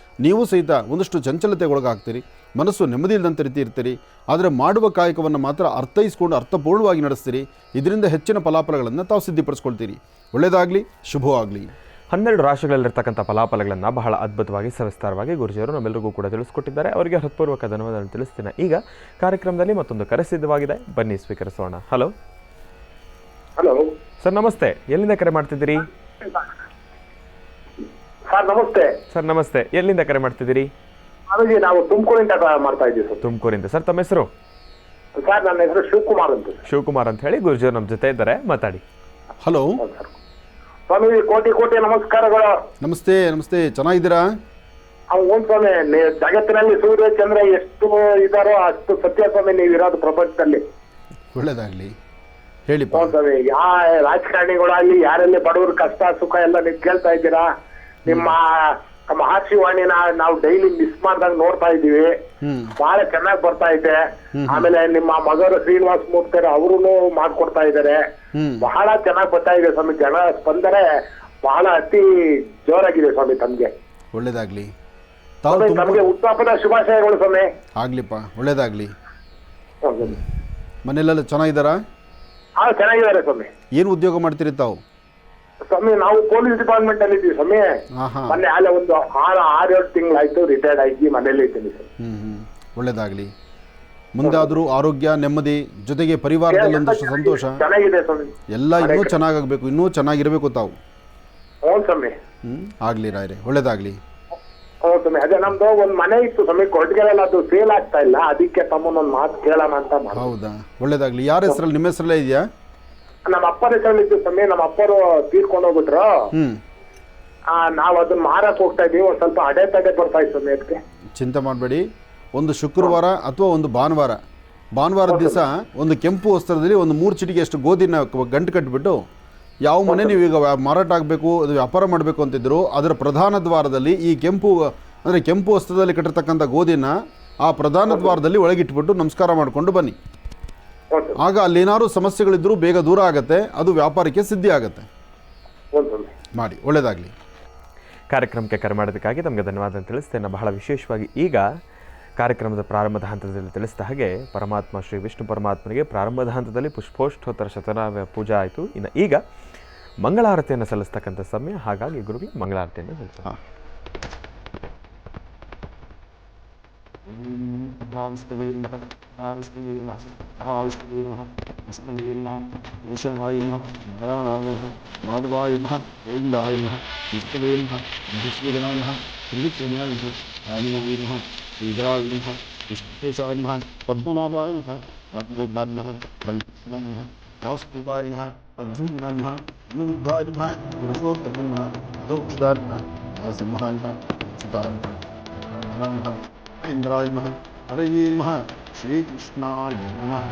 ನೀವು ಸಹಿತ ಒಂದಷ್ಟು ಚಂಚಲತೆಗೊಳಗಾಗ್ತೀರಿ, ಮನಸ್ಸು ನೆಮ್ಮದಿ ಇಲ್ಲದಂಥ ರೀತಿ ಇರ್ತೀರಿ. ಆದರೆ ಮಾಡುವ ಕಾಯಕವನ್ನು ಮಾತ್ರ ಅರ್ಥೈಸ್ಕೊಂಡು ಅರ್ಥಪೂರ್ಣವಾಗಿ ನಡೆಸ್ತೀರಿ. ಇದರಿಂದ ಹೆಚ್ಚಿನ ಫಲಾಫಲಗಳನ್ನು ತಾವು ಸಿದ್ಧಿಪಡಿಸ್ಕೊಳ್ತೀರಿ. ಒಳ್ಳೆಯದಾಗಲಿ, ಶುಭವಾಗಲಿ. 12 ರಾಶಿಗಳಲ್ಲಿರ್ತಕ್ಕಂಥ ಫಲಾಫಲಗಳನ್ನು ಬಹಳ ಅದ್ಭುತವಾಗಿ ಸವಿಸ್ತಾರವಾಗಿ ಗುರುಜಿಯವರು ನಮ್ಮೆಲ್ಲರಿಗೂ ಕೂಡ ತಿಳಿಸ್ಕೊಟ್ಟಿದ್ದಾರೆ. ಅವರಿಗೆ ಹೃತ್ಪೂರ್ವಕ ಧನ್ಯವಾದಗಳನ್ನು ತಿಳಿಸ್ತೀನಿ. ಈಗ ಕಾರ್ಯಕ್ರಮದಲ್ಲಿ ಮತ್ತೊಂದು ಕರೆ ಸಿದ್ಧವಾಗಿದೆ, ಬನ್ನಿ ಸ್ವೀಕರಿಸೋಣ. ಹಲೋ ಹಲೋ ಸರ್, ನಮಸ್ತೆ. ಎಲ್ಲಿಂದ ಕರೆ ಮಾಡ್ತಿದ್ದೀರಿ? ಸರ್ ನಮಸ್ತೆ. ಸರ್ ನಮಸ್ತೆ, ಎಲ್ಲಿಂದ ಕರೆ ಮಾಡ್ತಿದ್ದೀರಿ? ನಾವು ತುಮಕೂರಿಂದ ಮಾಡ್ತಾ ಇದ್ದೀವಿ ಸರ್. ತುಮಕೂರಿಂದ. ಸರ್ ತಮ್ಮ ಹೆಸರು? ಸರ್ ನನ್ನ ಹೆಸರು ಶಿವಕುಮಾರ್ ಅಂತ. ಶಿವಕುಮಾರ್ ಅಂತ ಹೇಳಿ, ಗುರುಜಿಯವರು ನಮ್ಮ ಜೊತೆ ಇದ್ದಾರೆ, ಮಾತಾಡಿ. ಹಲೋ ಸ್ವಾಮಿ, ಕೋಟಿ ಕೋಟಿ ನಮಸ್ಕಾರಗಳು. ನಮಸ್ತೆ. ಚೆನ್ನಾಗಿದ್ದೀರಾ? ಒಂದು ಸ್ವಾಮಿ, ಜಗತ್ತಿನಲ್ಲಿ ಸೂರ್ಯ ಚಂದ್ರ ಎಷ್ಟು ಇದಾರೋ ಅಷ್ಟು ಸತ್ಯ ಸ್ವಾಮಿ ನೀವಿರೋದು ಪ್ರಪಂಚದಲ್ಲಿ. ಒಳ್ಳೆಯದಾಗಲಿ, ಹೇಳಿ ಸ್ವಾಮಿ. ರಾಜಕಾರಣಿಗಳಾಗ್ಲಿ ಯಾರೆಲ್ಲ ಬಡವ್ರ ಕಷ್ಟ ಸುಖ ಎಲ್ಲ ನೀವು ಕೇಳ್ತಾ ಇದ್ದೀರಾ. ನಿಮ್ಮ ಮಹರ್ಷಿವಾಣಿನ ನಾವು ಡೈಲಿ ಮಿಸ್ ಮಾಡ್ದಂಗ್ ನೋಡ್ತಾ ಇದೀವಿ. ಬಹಳ ಚೆನ್ನಾಗಿ ಬರ್ತಾ ಇದೆ. ಆಮೇಲೆ ನಿಮ್ಮ ಮಗರು ಶ್ರೀನಿವಾಸ ಮೂರ್ತಿ ಅವರು ಮಾಡ್ಕೊಡ್ತಾ ಇದ್ದಾರೆ. ಬಹಳ ಚೆನ್ನಾಗಿ ಬರ್ತಾ ಇದೆ ಸ್ವಾಮಿ. ಜನ ಸ್ಪಂದನೆ ಬಹಳ ಅತಿ ಜೋರಾಗಿದೆ ಸ್ವಾಮಿ. ತಮ್ಗೆ ಒಳ್ಳೇದಾಗ್ಲಿ. ತಮಗೆ ಉತ್ಥಾಪನ ಶುಭಾಶಯಗಳು ಸ್ವಾಮಿ. ಆಗ್ಲಿಪ್ಪ, ಒಳ್ಳೇದಾಗ್ಲಿ. ಮನೆಯಲ್ಲೆಲ್ಲ ಚೆನ್ನಾಗಿದ್ದಾರಾ? ಹಾ, ಚೆನ್ನಾಗಿದ್ದಾರೆ ಸ್ವಾಮಿ. ಏನು ಉದ್ಯೋಗ ಮಾಡ್ತೀರಿ ತಾವು? ಸ್ವಾಮಿ ನಾವು ಪೊಲೀಸ್ ಡಿಪಾರ್ಟ್ಮೆಂಟ್ ಅಲ್ಲಿ ಇದ್ದೀವಿ ಸ್ವಾಮಿ. ಮೊನ್ನೆ ಅಲ್ಲೇ ಒಂದು 6-7 ತಿಂಗಳಾಯ್ತು ರಿಟೈರ್ಡ್ ಆಗಿ ಮನೇಲಿ ಇದ್ದೀನಿ ಸರ್. ಒಳ್ಳೇದಾಗ್ಲಿ. ಮುಂದಾದ್ರೂ ಆರೋಗ್ಯ, ನೆಮ್ಮದಿ, ಜೊತೆಗೆ ಪರಿವಾರದಲ್ಲಿ ಒಂದಷ್ಟು ಸಂತೋಷ ಚೆನ್ನಾಗಿದೆ ಸ್ವಾಮಿ. ಎಲ್ಲ ಇನ್ನೂ ಚೆನ್ನಾಗಬೇಕು, ಇನ್ನೂ ಚೆನ್ನಾಗಿರ್ಬೇಕು ತಾವು. ಹ್ಞೂ ಸ್ವಾಮಿ. ಆಗ್ಲಿ ರಾಯ್ರೆ, ಒಳ್ಳೇದಾಗ್ಲಿ. ಹೌದು ಸ್ವಾಮಿ. ಅದೇ ನಮ್ದು ಒಂದು ಮನೆ ಇತ್ತು ಸ್ವಾಮಿ, ಕೊಟ್ಟಿಗೆಲ್ಲ ಅದು ಸೇಲ್ ಆಗ್ತಾ ಇಲ್ಲ, ಅದಕ್ಕೆ ತಮ್ಮನ್ನೊಂದು ಮಾತು ಕೇಳೋಣ ಅಂತ. ಹೌದಾ? ಒಳ್ಳೇದಾಗ್ಲಿ. ಯಾರ ಹೆಸರಲ್ಲಿ? ನಿಮ್ಮ ಹೆಸರಲ್ಲೇ ಇದೆಯಾ? ನಮ್ಮ ಅಪ್ಪರ ಹೆಸರಲ್ಲಿ ಇತ್ತು ಸ್ವಾಮಿ. ನಮ್ಮ ಅಪ್ಪರು ತೀರ್ಕೊಂಡು ಹೋಗ್ಬಿಟ್ರು. ನಾವ್ ಅದನ್ನ ಮಾರಕ್ ಹೋಗ್ತಾ ಇದೀವಿ. ಒಂದ್ ಸ್ವಲ್ಪ ಅಡೆ ತಡೆ ಬರ್ತಾ ಇತ್ತು ಸ್ವಾಮಿ. ಅದಕ್ಕೆ ಚಿಂತೆ ಮಾಡಬೇಡಿ. ಒಂದು ಶುಕ್ರವಾರ ಅಥವಾ ಒಂದು ಭಾನುವಾರದ ದಿವಸ ಒಂದು ಕೆಂಪು ವಸ್ತ್ರದಲ್ಲಿ ಒಂದು 3 ಚಿಟಿಕೆಯಷ್ಟು ಗೋಧಿನ ಗಂಟು ಕಟ್ಟಿಬಿಟ್ಟು ಯಾವ ಮನೆ ನೀವು ಈಗ ಮಾರಾಟ ಆಗಬೇಕು, ಅದು ವ್ಯಾಪಾರ ಮಾಡಬೇಕು ಅಂತಿದ್ರು, ಅದರ ಪ್ರಧಾನ ದ್ವಾರದಲ್ಲಿ ಈ ಕೆಂಪು ವಸ್ತ್ರದಲ್ಲಿ ಕಟ್ಟಿರ್ತಕ್ಕಂಥ ಗೋಧಿನ ಆ ಪ್ರಧಾನ ದ್ವಾರದಲ್ಲಿ ಒಳಗಿಟ್ಬಿಟ್ಟು ನಮಸ್ಕಾರ ಮಾಡಿಕೊಂಡು ಬನ್ನಿ. ಆಗ ಅಲ್ಲೇನಾದ್ರು ಸಮಸ್ಯೆಗಳಿದ್ರೂ ಬೇಗ ದೂರ ಆಗುತ್ತೆ, ಅದು ವ್ಯಾಪಾರಕ್ಕೆ ಸಿದ್ಧಿ ಆಗುತ್ತೆ. ಮಾಡಿ, ಒಳ್ಳೆಯದಾಗಲಿ. ಕಾರ್ಯಕ್ರಮಕ್ಕೆ ಕರೆ ಮಾಡೋದಕ್ಕಾಗಿ ತಮಗೆ ಧನ್ಯವಾದ ತಿಳಿಸ್ತೇನೆ. ಬಹಳ ವಿಶೇಷವಾಗಿ ಈಗ ಕಾರ್ಯಕ್ರಮದ ಪ್ರಾರಂಭದ ಹಂತದಲ್ಲಿ ತಿಳಿಸಿದ ಹಾಗೆ ಪರಮಾತ್ಮ ಶ್ರೀ ವಿಷ್ಣು ಪರಮಾತ್ಮನಿಗೆ ಪ್ರಾರಂಭದ ಹಂತದಲ್ಲಿ ಪುಷ್ಪೋಷ್ಠೋತ್ತರ ಶತನಾಮ ಪೂಜಾ ಆಯಿತು. ಇನ್ನು ಈಗ ಮಂಗಳಾರತಿಯನ್ನು ಸಲ್ಲಿಸ್ತಕ್ಕಂಥ ಸಮಯ. ಹಾಗಾಗಿ ಗುರುಗಳು ಮಂಗಳಾರತಿಯನ್ನು ಸಲ್ಲಿಸ್ತಾರೆ. ಇಂದ್ರಾಯ ನಮಃ, ಹರೇ ನಮಃ, ಶ್ರೀ ಕೃಷ್ಣಾಯ ನಮಃ.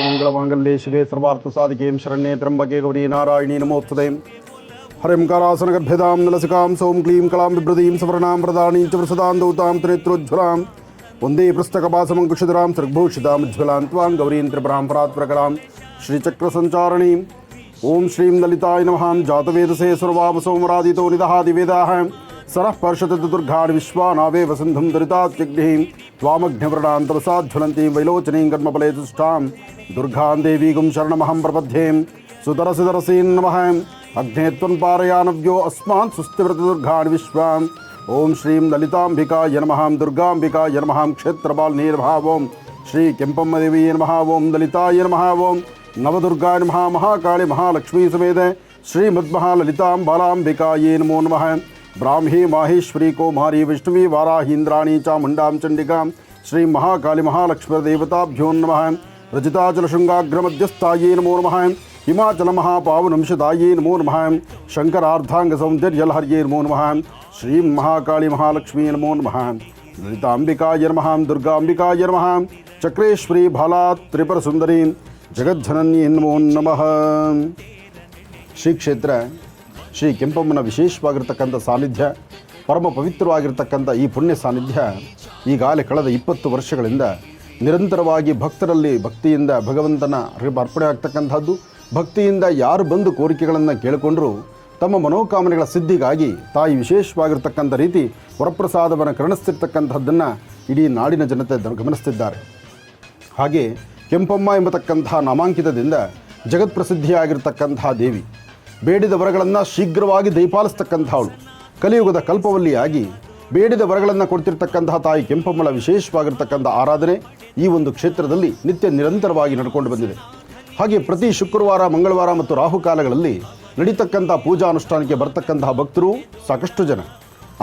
ಮಂಗಳಮಾಂಗಲ್ಯೆ ಶಿವೆ ಸರ್ವಾರ್ಥ ಸಾಧಿಕೆ ಶರಣ್ಯೆ ತ್ರ್ಯಂಬಕೆ ಗೌರಿ ನಾರಾಯಣಿ ನಮೋಸ್ತುತೆ. ಹರಿಂ ಕರಾಸನಗರ್ಭ್ಯದಾಂ ನಲಸಿಕಾಂ ಸೌಂ ಕ್ಲೀಂ ಕಳಾಂ ಬಿಭ್ರದೀಂ ಸವರ್ಣಾಂ ಪ್ರದಾನೀಂ ಚ ಪ್ರಸದಾಂ ದೌತಾಂ ತ್ರಿನೇತ್ರೋಜ್ವಲಾಂ ವಂದೇ ಪೃಷ್ಠಕಪಾಸಮಂಕುಶಿಧರಾಂ ಸರ್ಗಭೂಷಿತಾಂ ಉಜ್ವಲಾಂ ತ್ವಾಂ ಗೌರೀಂ ತ್ರಿಪುರಾಂ ಪರಾತ್ಪರಕರಾಂ ಶ್ರೀಚಕ್ರಸಂಚಾರಣೀಂ. ಓಂ ಶ್ರೀಂ ಲಲಿತಾಯ ನಮಃ. ಜಾತವೇದಸೇ ಸರ್ವಾವಸೋಮರಾದಿತೋ ನಿದಹಾದಿವೇದಾಃ सरः पर्षतु दुर्गाणि विश्वानावेव सिन्धुं दुरितात्यग्निं त्वामग्निवर्णां तपसाज्वलन्तीं वैलोचनीं कर्मफले तुष्टां दुर्गां देवीगुं शरणमहं प्रपद्ये. सुतरसितरसीं नमः. अग्ने त्वन्पारयानव्यो अस्मान् सुस्तिव्रतदुर्गाणि विश्वां. ओं श्रीं ललिताम्बिकाय नमः. दुर्गाम्बिकाय नमः. क्षेत्रपालिनी नमः. ओं श्री केम्पम्मदेवी नमः. ओं ललिताय नमः. ओं नवदुर्गाय नमः. महाकाली महालक्ष्मी समेत श्रीमद्महाललितां बालाम्बिकायै नमो नमः. ब्राह्मी माहेश्वरी कौमारी विष्णुवी वाराहीन्द्राणी चामुण्डां चण्डिकां श्री महाकाली महालक्ष्मीदेवताभ्यो नमः. रजिताचलशृङ्गाग्रमध्यस्थायै नमो नमः. हिमाचलमहापावनंशदायै नमो नमः. शङ्करार्धाङ्गसौन्दर्यलहर्यै नमो नमः. श्री महाकाली महालक्ष्मी नमो नमः. ललिताम्बिकाय नमः. दुर्गाम्बिकाय नमः. चक्रेश्वरी भाला त्रिपुरसुन्दरी जगज्जनन्यै नमो नमः. ಶ್ರೀ ಕ್ಷೇತ್ರ ಶ್ರೀ ಕೆಂಪಮ್ಮನ ವಿಶೇಷವಾಗಿರ್ತಕ್ಕಂಥ ಸಾನ್ನಿಧ್ಯ, ಪರಮ ಪವಿತ್ರವಾಗಿರ್ತಕ್ಕಂಥ ಈ ಪುಣ್ಯ ಸಾನ್ನಿಧ್ಯ ಈಗಾಗಲೇ ಕಳೆದ 20 ವರ್ಷಗಳಿಂದ ನಿರಂತರವಾಗಿ ಭಕ್ತರಲ್ಲಿ ಭಕ್ತಿಯಿಂದ ಭಗವಂತನ ಅರ್ಪಣೆ ಆಗ್ತಕ್ಕಂಥದ್ದು. ಭಕ್ತಿಯಿಂದ ಯಾರು ಬಂದು ಕೋರಿಕೆಗಳನ್ನು ಕೇಳಿಕೊಂಡರೂ ತಮ್ಮ ಮನೋಕಾಮನೆಗಳ ಸಿದ್ಧಿಗಾಗಿ ತಾಯಿ ವಿಶೇಷವಾಗಿರ್ತಕ್ಕಂಥ ರೀತಿ ವರಪ್ರಸಾದವನ್ನು ಕರುಣಿಸ್ತಿರ್ತಕ್ಕಂಥದ್ದನ್ನು ಇಡೀ ನಾಡಿನ ಜನತೆ ಗಮನಿಸ್ತಿದ್ದಾರೆ. ಹಾಗೆ ಕೆಂಪಮ್ಮ ಎಂಬತಕ್ಕಂಥ ನಾಮಾಂಕಿತದಿಂದ ಜಗತ್ಪ್ರಸಿದ್ಧಿಯಾಗಿರ್ತಕ್ಕಂಥ ದೇವಿ, ಬೇಡಿದ ವರಗಳನ್ನು ಶೀಘ್ರವಾಗಿ ದಯಪಾಲಿಸ್ತಕ್ಕಂಥವಳು, ಕಲಿಯುಗದ ಕಲ್ಪವಲ್ಲಿಯಾಗಿ ಬೇಡಿದ ವರಗಳನ್ನು ಕೊಡ್ತಿರ್ತಕ್ಕಂತಹ ತಾಯಿ ಕೆಂಪಮ್ಮಳ ವಿಶೇಷವಾಗಿರ್ತಕ್ಕಂಥ ಆರಾಧನೆ ಈ ಒಂದು ಕ್ಷೇತ್ರದಲ್ಲಿ ನಿತ್ಯ ನಿರಂತರವಾಗಿ ನಡ್ಕೊಂಡು ಬಂದಿದೆ. ಹಾಗೆ ಪ್ರತಿ ಶುಕ್ರವಾರ, ಮಂಗಳವಾರ ಮತ್ತು ರಾಹುಕಾಲಗಳಲ್ಲಿ ನಡೀತಕ್ಕಂಥ ಪೂಜಾ ಅನುಷ್ಠಾನಕ್ಕೆ ಬರ್ತಕ್ಕಂತಹ ಭಕ್ತರು ಸಾಕಷ್ಟು ಜನ.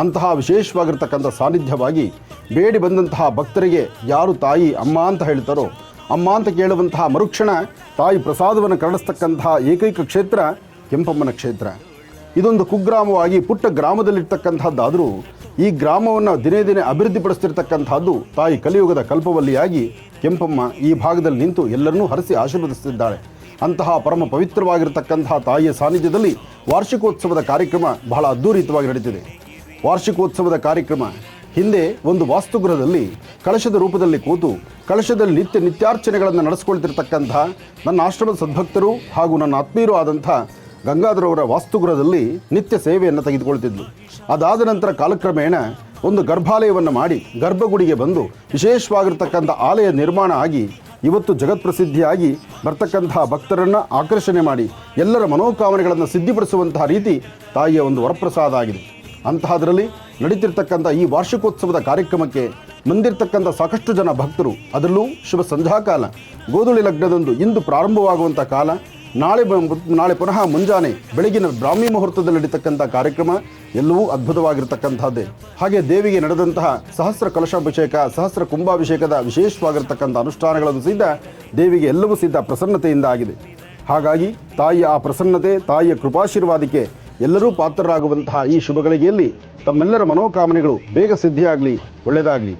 ಅಂತಹ ವಿಶೇಷವಾಗಿರ್ತಕ್ಕಂಥ ಸಾನ್ನಿಧ್ಯವಾಗಿ ಬೇಡಿ ಬಂದಂತಹ ಭಕ್ತರಿಗೆ ಯಾರು ತಾಯಿ ಅಮ್ಮ ಅಂತ ಹೇಳ್ತಾರೋ, ಅಮ್ಮ ಅಂತ ಕೇಳುವಂತಹ ಮರುಕ್ಷಣ ತಾಯಿ ಪ್ರಸಾದವನ್ನು ಕರುಣಿಸ್ತಕ್ಕಂತಹ ಏಕೈಕ ಕ್ಷೇತ್ರ ಕೆಂಪಮ್ಮನ ಕ್ಷೇತ್ರ. ಇದೊಂದು ಕುಗ್ರಾಮವಾಗಿ ಪುಟ್ಟ ಗ್ರಾಮದಲ್ಲಿರ್ತಕ್ಕಂಥದ್ದಾದರೂ ಈ ಗ್ರಾಮವನ್ನು ದಿನೇ ದಿನೇ ಅಭಿವೃದ್ಧಿಪಡಿಸ್ತಿರ್ತಕ್ಕಂಥದ್ದು ತಾಯಿ ಕಲಿಯುಗದ ಕಲ್ಪವಲ್ಲಿಯಾಗಿ ಕೆಂಪಮ್ಮ ಈ ಭಾಗದಲ್ಲಿ ನಿಂತು ಎಲ್ಲರನ್ನೂ ಹರಿಸಿ ಆಶೀರ್ವದಿಸುತ್ತಿದ್ದಾಳೆ. ಅಂತಹ ಪರಮ ಪವಿತ್ರವಾಗಿರ್ತಕ್ಕಂತಹ ತಾಯಿಯ ಸಾನ್ನಿಧ್ಯದಲ್ಲಿ ವಾರ್ಷಿಕೋತ್ಸವದ ಕಾರ್ಯಕ್ರಮ ಬಹಳ ಅದ್ಧೂರಿತವಾಗಿ ನಡೀತಿದೆ. ವಾರ್ಷಿಕೋತ್ಸವದ ಕಾರ್ಯಕ್ರಮ ಹಿಂದೆ ಒಂದು ವಾಸ್ತುಗೃಹದಲ್ಲಿ ಕಳಶದ ರೂಪದಲ್ಲಿ ಕೂತು ಕಳಶದಲ್ಲಿ ನಿತ್ಯಾರ್ಚನೆಗಳನ್ನು ನಡೆಸ್ಕೊಳ್ತಿರ್ತಕ್ಕಂಥ ನನ್ನ ಆಶ್ರಮದ ಸದ್ಭಕ್ತರು ಹಾಗೂ ನನ್ನ ಆತ್ಮೀಯರು ಆದಂಥ ಗಂಗಾಧರವರ ವಾಸ್ತುಗೃಹದಲ್ಲಿ ನಿತ್ಯ ಸೇವೆಯನ್ನು ತೆಗೆದುಕೊಳ್ತಿದ್ಲು. ಅದಾದ ನಂತರ ಕಾಲಕ್ರಮೇಣ ಒಂದು ಗರ್ಭಾಲಯವನ್ನು ಮಾಡಿ ಗರ್ಭಗುಡಿಗೆ ಬಂದು ವಿಶೇಷವಾಗಿರ್ತಕ್ಕಂಥ ಆಲಯ ನಿರ್ಮಾಣ ಆಗಿ ಇವತ್ತು ಜಗತ್ಪ್ರಸಿದ್ಧಿಯಾಗಿ ಬರ್ತಕ್ಕಂತಹ ಭಕ್ತರನ್ನು ಆಕರ್ಷಣೆ ಮಾಡಿ ಎಲ್ಲರ ಮನೋಕಾಮನೆಗಳನ್ನು ಸಿದ್ಧಿಪಡಿಸುವಂತಹ ರೀತಿ ತಾಯಿಯ ಒಂದು ವರಪ್ರಸಾದ ಆಗಿದೆ. ಅಂತಹದರಲ್ಲಿ ನಡೀತಿರ್ತಕ್ಕಂಥ ಈ ವಾರ್ಷಿಕೋತ್ಸವದ ಕಾರ್ಯಕ್ರಮಕ್ಕೆ ಬಂದಿರತಕ್ಕಂಥ ಸಾಕಷ್ಟು ಜನ ಭಕ್ತರು, ಅದರಲ್ಲೂ ಶುಭ ಸಂಧ್ಯಾಕಾಲ ಗೋಧುಳಿ ಲಗ್ನದಂದು ಇಂದು ಪ್ರಾರಂಭವಾಗುವಂಥ ಕಾಲ, ನಾಳೆ ಪುನಃ ಮುಂಜಾನೆ ಬೆಳಗಿನ ಬ್ರಾಹ್ಮಿ ಮುಹೂರ್ತದಲ್ಲಿ ನಡೀತಕ್ಕಂಥ ಕಾರ್ಯಕ್ರಮ ಎಲ್ಲವೂ ಅದ್ಭುತವಾಗಿರ್ತಕ್ಕಂಥದ್ದೇ. ಹಾಗೆ ದೇವಿಗೆ ನಡೆದಂತಹ ಸಹಸ್ರ ಕಲಶಾಭಿಷೇಕ, ಸಹಸ್ರ ಕುಂಭಾಭಿಷೇಕದ ವಿಶೇಷವಾಗಿರ್ತಕ್ಕಂಥ ಅನುಷ್ಠಾನಗಳನ್ನು ಸಿದ್ಧ ದೇವಿಗೆ ಎಲ್ಲವೂ ಸಿದ್ಧ ಪ್ರಸನ್ನತೆಯಿಂದ ಆಗಿದೆ. ಹಾಗಾಗಿ ತಾಯಿಯ ಆ ಪ್ರಸನ್ನತೆ, ತಾಯಿಯ ಕೃಪಾಶೀರ್ವಾದಕ್ಕೆ ಎಲ್ಲರೂ ಪಾತ್ರರಾಗುವಂತಹ ಈ ಶುಭಗಳಿಗೆಯಲ್ಲಿ ತಮ್ಮೆಲ್ಲರ ಮನೋಕಾಮನೆಗಳು ಬೇಗ ಸಿದ್ಧಿಯಾಗಲಿ, ಒಳ್ಳೆಯದಾಗಲಿ.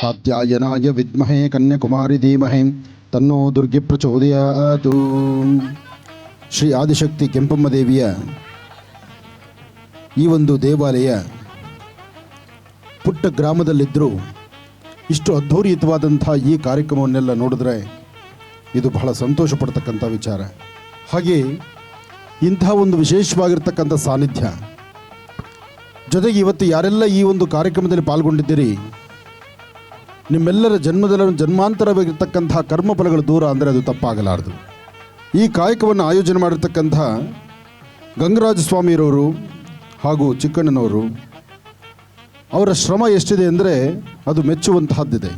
ಕಾತ್ಯಾಯನಾಯ ವಿದ್ಮಹೇ ಕನ್ಯಾಕುಮಾರಿ ಧೀಮಹಿ ತನ್ನೋ ದುರ್ಗೆ ಪ್ರಚೋದಯಾತು. ಶ್ರೀ ಆದಿಶಕ್ತಿ ಕೆಂಪಮ್ಮ ದೇವಿಯ ಈ ಒಂದು ದೇವಾಲಯ ಪುಟ್ಟ ಗ್ರಾಮದಲ್ಲಿದ್ದರೂ ಇಷ್ಟು ಅದ್ಧೂರಿತವಾದಂಥ ಈ ಕಾರ್ಯಕ್ರಮವನ್ನೆಲ್ಲ ನೋಡಿದ್ರೆ ಇದು ಬಹಳ ಸಂತೋಷ ಪಡ್ತಕ್ಕಂಥ ವಿಚಾರ. ಹಾಗೆ ಇಂಥ ಒಂದು ವಿಶೇಷವಾಗಿರ್ತಕ್ಕಂಥ ಸಾನ್ನಿಧ್ಯ ಜೊತೆಗೆ ಇವತ್ತು ಯಾರೆಲ್ಲ ಈ ಒಂದು ಕಾರ್ಯಕ್ರಮದಲ್ಲಿ ಪಾಲ್ಗೊಂಡಿದ್ದೀರಿ, ನಿಮ್ಮೆಲ್ಲರ ಜನ್ಮಾಂತರವಾಗಿರ್ತಕ್ಕಂಥ ಕರ್ಮಫಲಗಳು ದೂರ ಅಂದರೆ ಅದು ತಪ್ಪಾಗಲಾರದು. ಈ ಕಾಯಕವನ್ನು ಆಯೋಜನೆ ಮಾಡಿರ್ತಕ್ಕಂಥ ಗಂಗರಾಜ ಸ್ವಾಮಿಯರವರು ಹಾಗೂ ಚಿಕ್ಕಣ್ಣನವರು ಅವರ ಶ್ರಮ ಎಷ್ಟಿದೆ ಅಂದರೆ ಅದು ಮೆಚ್ಚುವಂತಹದ್ದಿದೆ.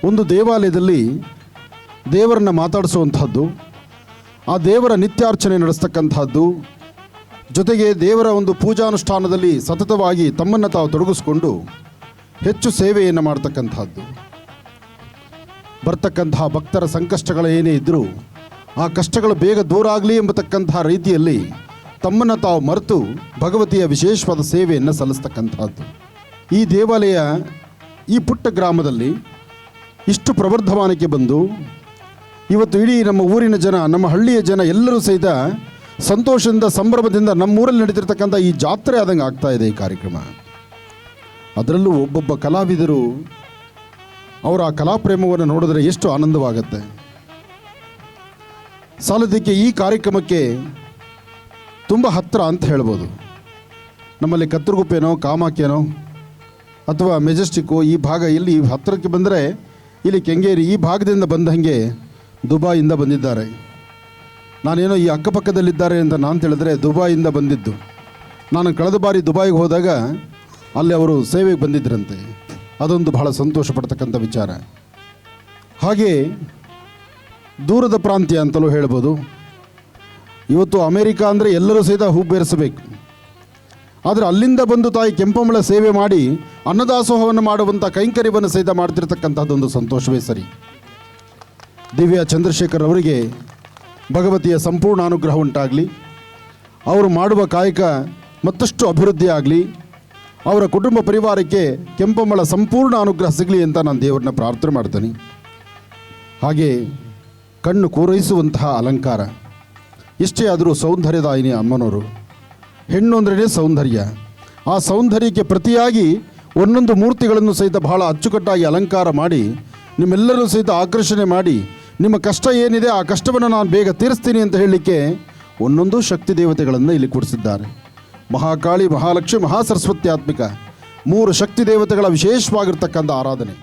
ಒಂದು ದೇವಾಲಯದಲ್ಲಿ ದೇವರನ್ನು ಮಾತಾಡಿಸುವಂಥದ್ದು, ಆ ದೇವರ ನಿತ್ಯಾರ್ಚನೆ ನಡೆಸ್ತಕ್ಕಂಥದ್ದು, ಜೊತೆಗೆ ದೇವರ ಒಂದು ಪೂಜಾನುಷ್ಠಾನದಲ್ಲಿ ಸತತವಾಗಿ ತಮ್ಮನ್ನು ತಾವು ತೊಡಗಿಸ್ಕೊಂಡು ಹೆಚ್ಚು ಸೇವೆಯನ್ನು ಮಾಡ್ತಕ್ಕಂಥದ್ದು. ಬರ್ತಕ್ಕಂತಹ ಭಕ್ತರ ಸಂಕಷ್ಟಗಳು ಏನೇ ಇದ್ದರೂ ಆ ಕಷ್ಟಗಳು ಬೇಗ ದೂರ ಆಗಲಿ ಎಂಬತಕ್ಕಂತಹ ರೀತಿಯಲ್ಲಿ ತಮ್ಮನ್ನು ತಾವು ಮರೆತು ಭಗವತಿಯ ವಿಶೇಷವಾದ ಸೇವೆಯನ್ನು ಸಲ್ಲಿಸ್ತಕ್ಕಂಥದ್ದು. ಈ ದೇವಾಲಯ ಈ ಪುಟ್ಟ ಗ್ರಾಮದಲ್ಲಿ ಇಷ್ಟು ಪ್ರವರ್ಧಮಾನಕ್ಕೆ ಬಂದು ಇವತ್ತು ಇಡೀ ನಮ್ಮ ಊರಿನ ಜನ, ನಮ್ಮ ಹಳ್ಳಿಯ ಜನ ಎಲ್ಲರೂ ಸಹಿತ ಸಂತೋಷದಿಂದ ಸಂಭ್ರಮದಿಂದ ನಮ್ಮೂರಲ್ಲಿ ನಡೀತಿರ್ತಕ್ಕಂಥ ಈ ಜಾತ್ರೆ ಆದಂಗೆ ಆಗ್ತಾ ಇದೆ ಈ ಕಾರ್ಯಕ್ರಮ. ಅದರಲ್ಲೂ ಒಬ್ಬೊಬ್ಬ ಕಲಾವಿದರು ಅವರ ಆ ಕಲಾಪ್ರೇಮವನ್ನು ನೋಡಿದ್ರೆ ಎಷ್ಟು ಆನಂದವಾಗುತ್ತೆ. ಸಾಲದಕ್ಕೆ ಈ ಕಾರ್ಯಕ್ರಮಕ್ಕೆ ತುಂಬ ಹತ್ತಿರ ಅಂತ ಹೇಳ್ಬೋದು. ನಮ್ಮಲ್ಲಿ ಕತ್ತರಗುಪ್ಪೆನೋ ಕಾಮಾಕ್ಯನೋ ಅಥವಾ ಮೆಜೆಸ್ಟಿಕ್ಕು ಈ ಭಾಗ ಇಲ್ಲಿ ಹತ್ತಿರಕ್ಕೆ ಬಂದರೆ ಇಲ್ಲಿ ಕೆಂಗೇರಿ ಈ ಭಾಗದಿಂದ ಬಂದಂಗೆ ದುಬಾಯಿಂದ ಬಂದಿದ್ದಾರೆ. ನಾನೇನೋ ಈ ಅಕ್ಕಪಕ್ಕದಲ್ಲಿದ್ದಾರೆ ಅಂತ ನಾನು ತಿಳಿದ್ರೆ ದುಬಾಯಿಂದ ಬಂದಿದ್ದು. ನಾನು ಕಳೆದ ಬಾರಿ ದುಬೈಗೆ ಹೋದಾಗ ಅಲ್ಲಿ ಅವರು ಸೇವೆಗೆ ಬಂದಿದ್ದರಂತೆ. ಅದೊಂದು ಬಹಳ ಸಂತೋಷ ಪಡ್ತಕ್ಕಂಥ ವಿಚಾರ. ಹಾಗೆ ದೂರದ ಪ್ರಾಂತ್ಯ ಅಂತಲೂ ಹೇಳ್ಬೋದು. ಇವತ್ತು ಅಮೇರಿಕಾ ಅಂದರೆ ಎಲ್ಲರೂ ಸಹಿತ ಹುಬ್ಬೇರಿಸಬೇಕು. ಆದರೆ ಅಲ್ಲಿಂದ ಬಂದು ತಾಯಿ ಕೆಂಪಮ್ಮಳ ಸೇವೆ ಮಾಡಿ ಅನ್ನದಾಸೋಹವನ್ನು ಮಾಡುವಂಥ ಕೈಂಕರ್ಯವನ್ನು ಸಹಿತ ಮಾಡ್ತಿರ್ತಕ್ಕಂಥದ್ದೊಂದು ಸಂತೋಷವೇ ಸರಿ. ದಿವ್ಯಾ ಚಂದ್ರಶೇಖರ್ ಅವರಿಗೆ ಭಗವತಿಯ ಸಂಪೂರ್ಣ ಅನುಗ್ರಹ ಉಂಟಾಗಲಿ. ಅವರು ಮಾಡುವ ಕಾಯಕ ಮತ್ತಷ್ಟು ಅಭಿವೃದ್ಧಿ ಆಗಲಿ. ಅವರ ಕುಟುಂಬ ಪರಿವಾರಕ್ಕೆ ಕೆಂಪಮ್ಮಳ ಸಂಪೂರ್ಣ ಅನುಗ್ರಹ ಸಿಗಲಿ ಅಂತ ನಾನು ದೇವರನ್ನ ಪ್ರಾರ್ಥನೆ ಮಾಡ್ತೀನಿ. ಹಾಗೆ ಕಣ್ಣು ಕೋರೈಸುವಂತಹ ಅಲಂಕಾರ, ಎಷ್ಟೇ ಆದರೂ ಸೌಂದರ್ಯದಾಯಿನಿ ಅಮ್ಮನವರು. ಹೆಣ್ಣು ಅಂದ್ರೇ ಸೌಂದರ್ಯ. ಆ ಸೌಂದರ್ಯಕ್ಕೆ ಪ್ರತಿಯಾಗಿ ಒಂದೊಂದು ಮೂರ್ತಿಗಳನ್ನು ಸಹಿತ ಬಹಳ ಅಚ್ಚುಕಟ್ಟಾಗಿ ಅಲಂಕಾರ ಮಾಡಿ ನಿಮ್ಮೆಲ್ಲರೂ ಸಹಿತ ಆಕರ್ಷಣೆ ಮಾಡಿ, ನಿಮ್ಮ ಕಷ್ಟ ಏನಿದೆ ಆ ಕಷ್ಟವನ್ನು ನಾನು ಬೇಗ ತೀರಿಸ್ತೀನಿ ಅಂತ ಹೇಳಲಿಕ್ಕೆ ಒಂದೊಂದು ಶಕ್ತಿ ದೇವತೆಗಳನ್ನು ಇಲ್ಲಿ ಕೂಡಿಸಿದ್ದಾರೆ. ಮಹಾಕಾಳಿ, ಮಹಾಲಕ್ಷ್ಮಿ, ಮಹಾಸರಸ್ವತ್ಯಾತ್ಮಿಕ 3 ಶಕ್ತಿ ದೇವತೆಗಳ ವಿಶೇಷವಾಗಿರ್ತಕ್ಕಂಥ ಆರಾಧನೆ.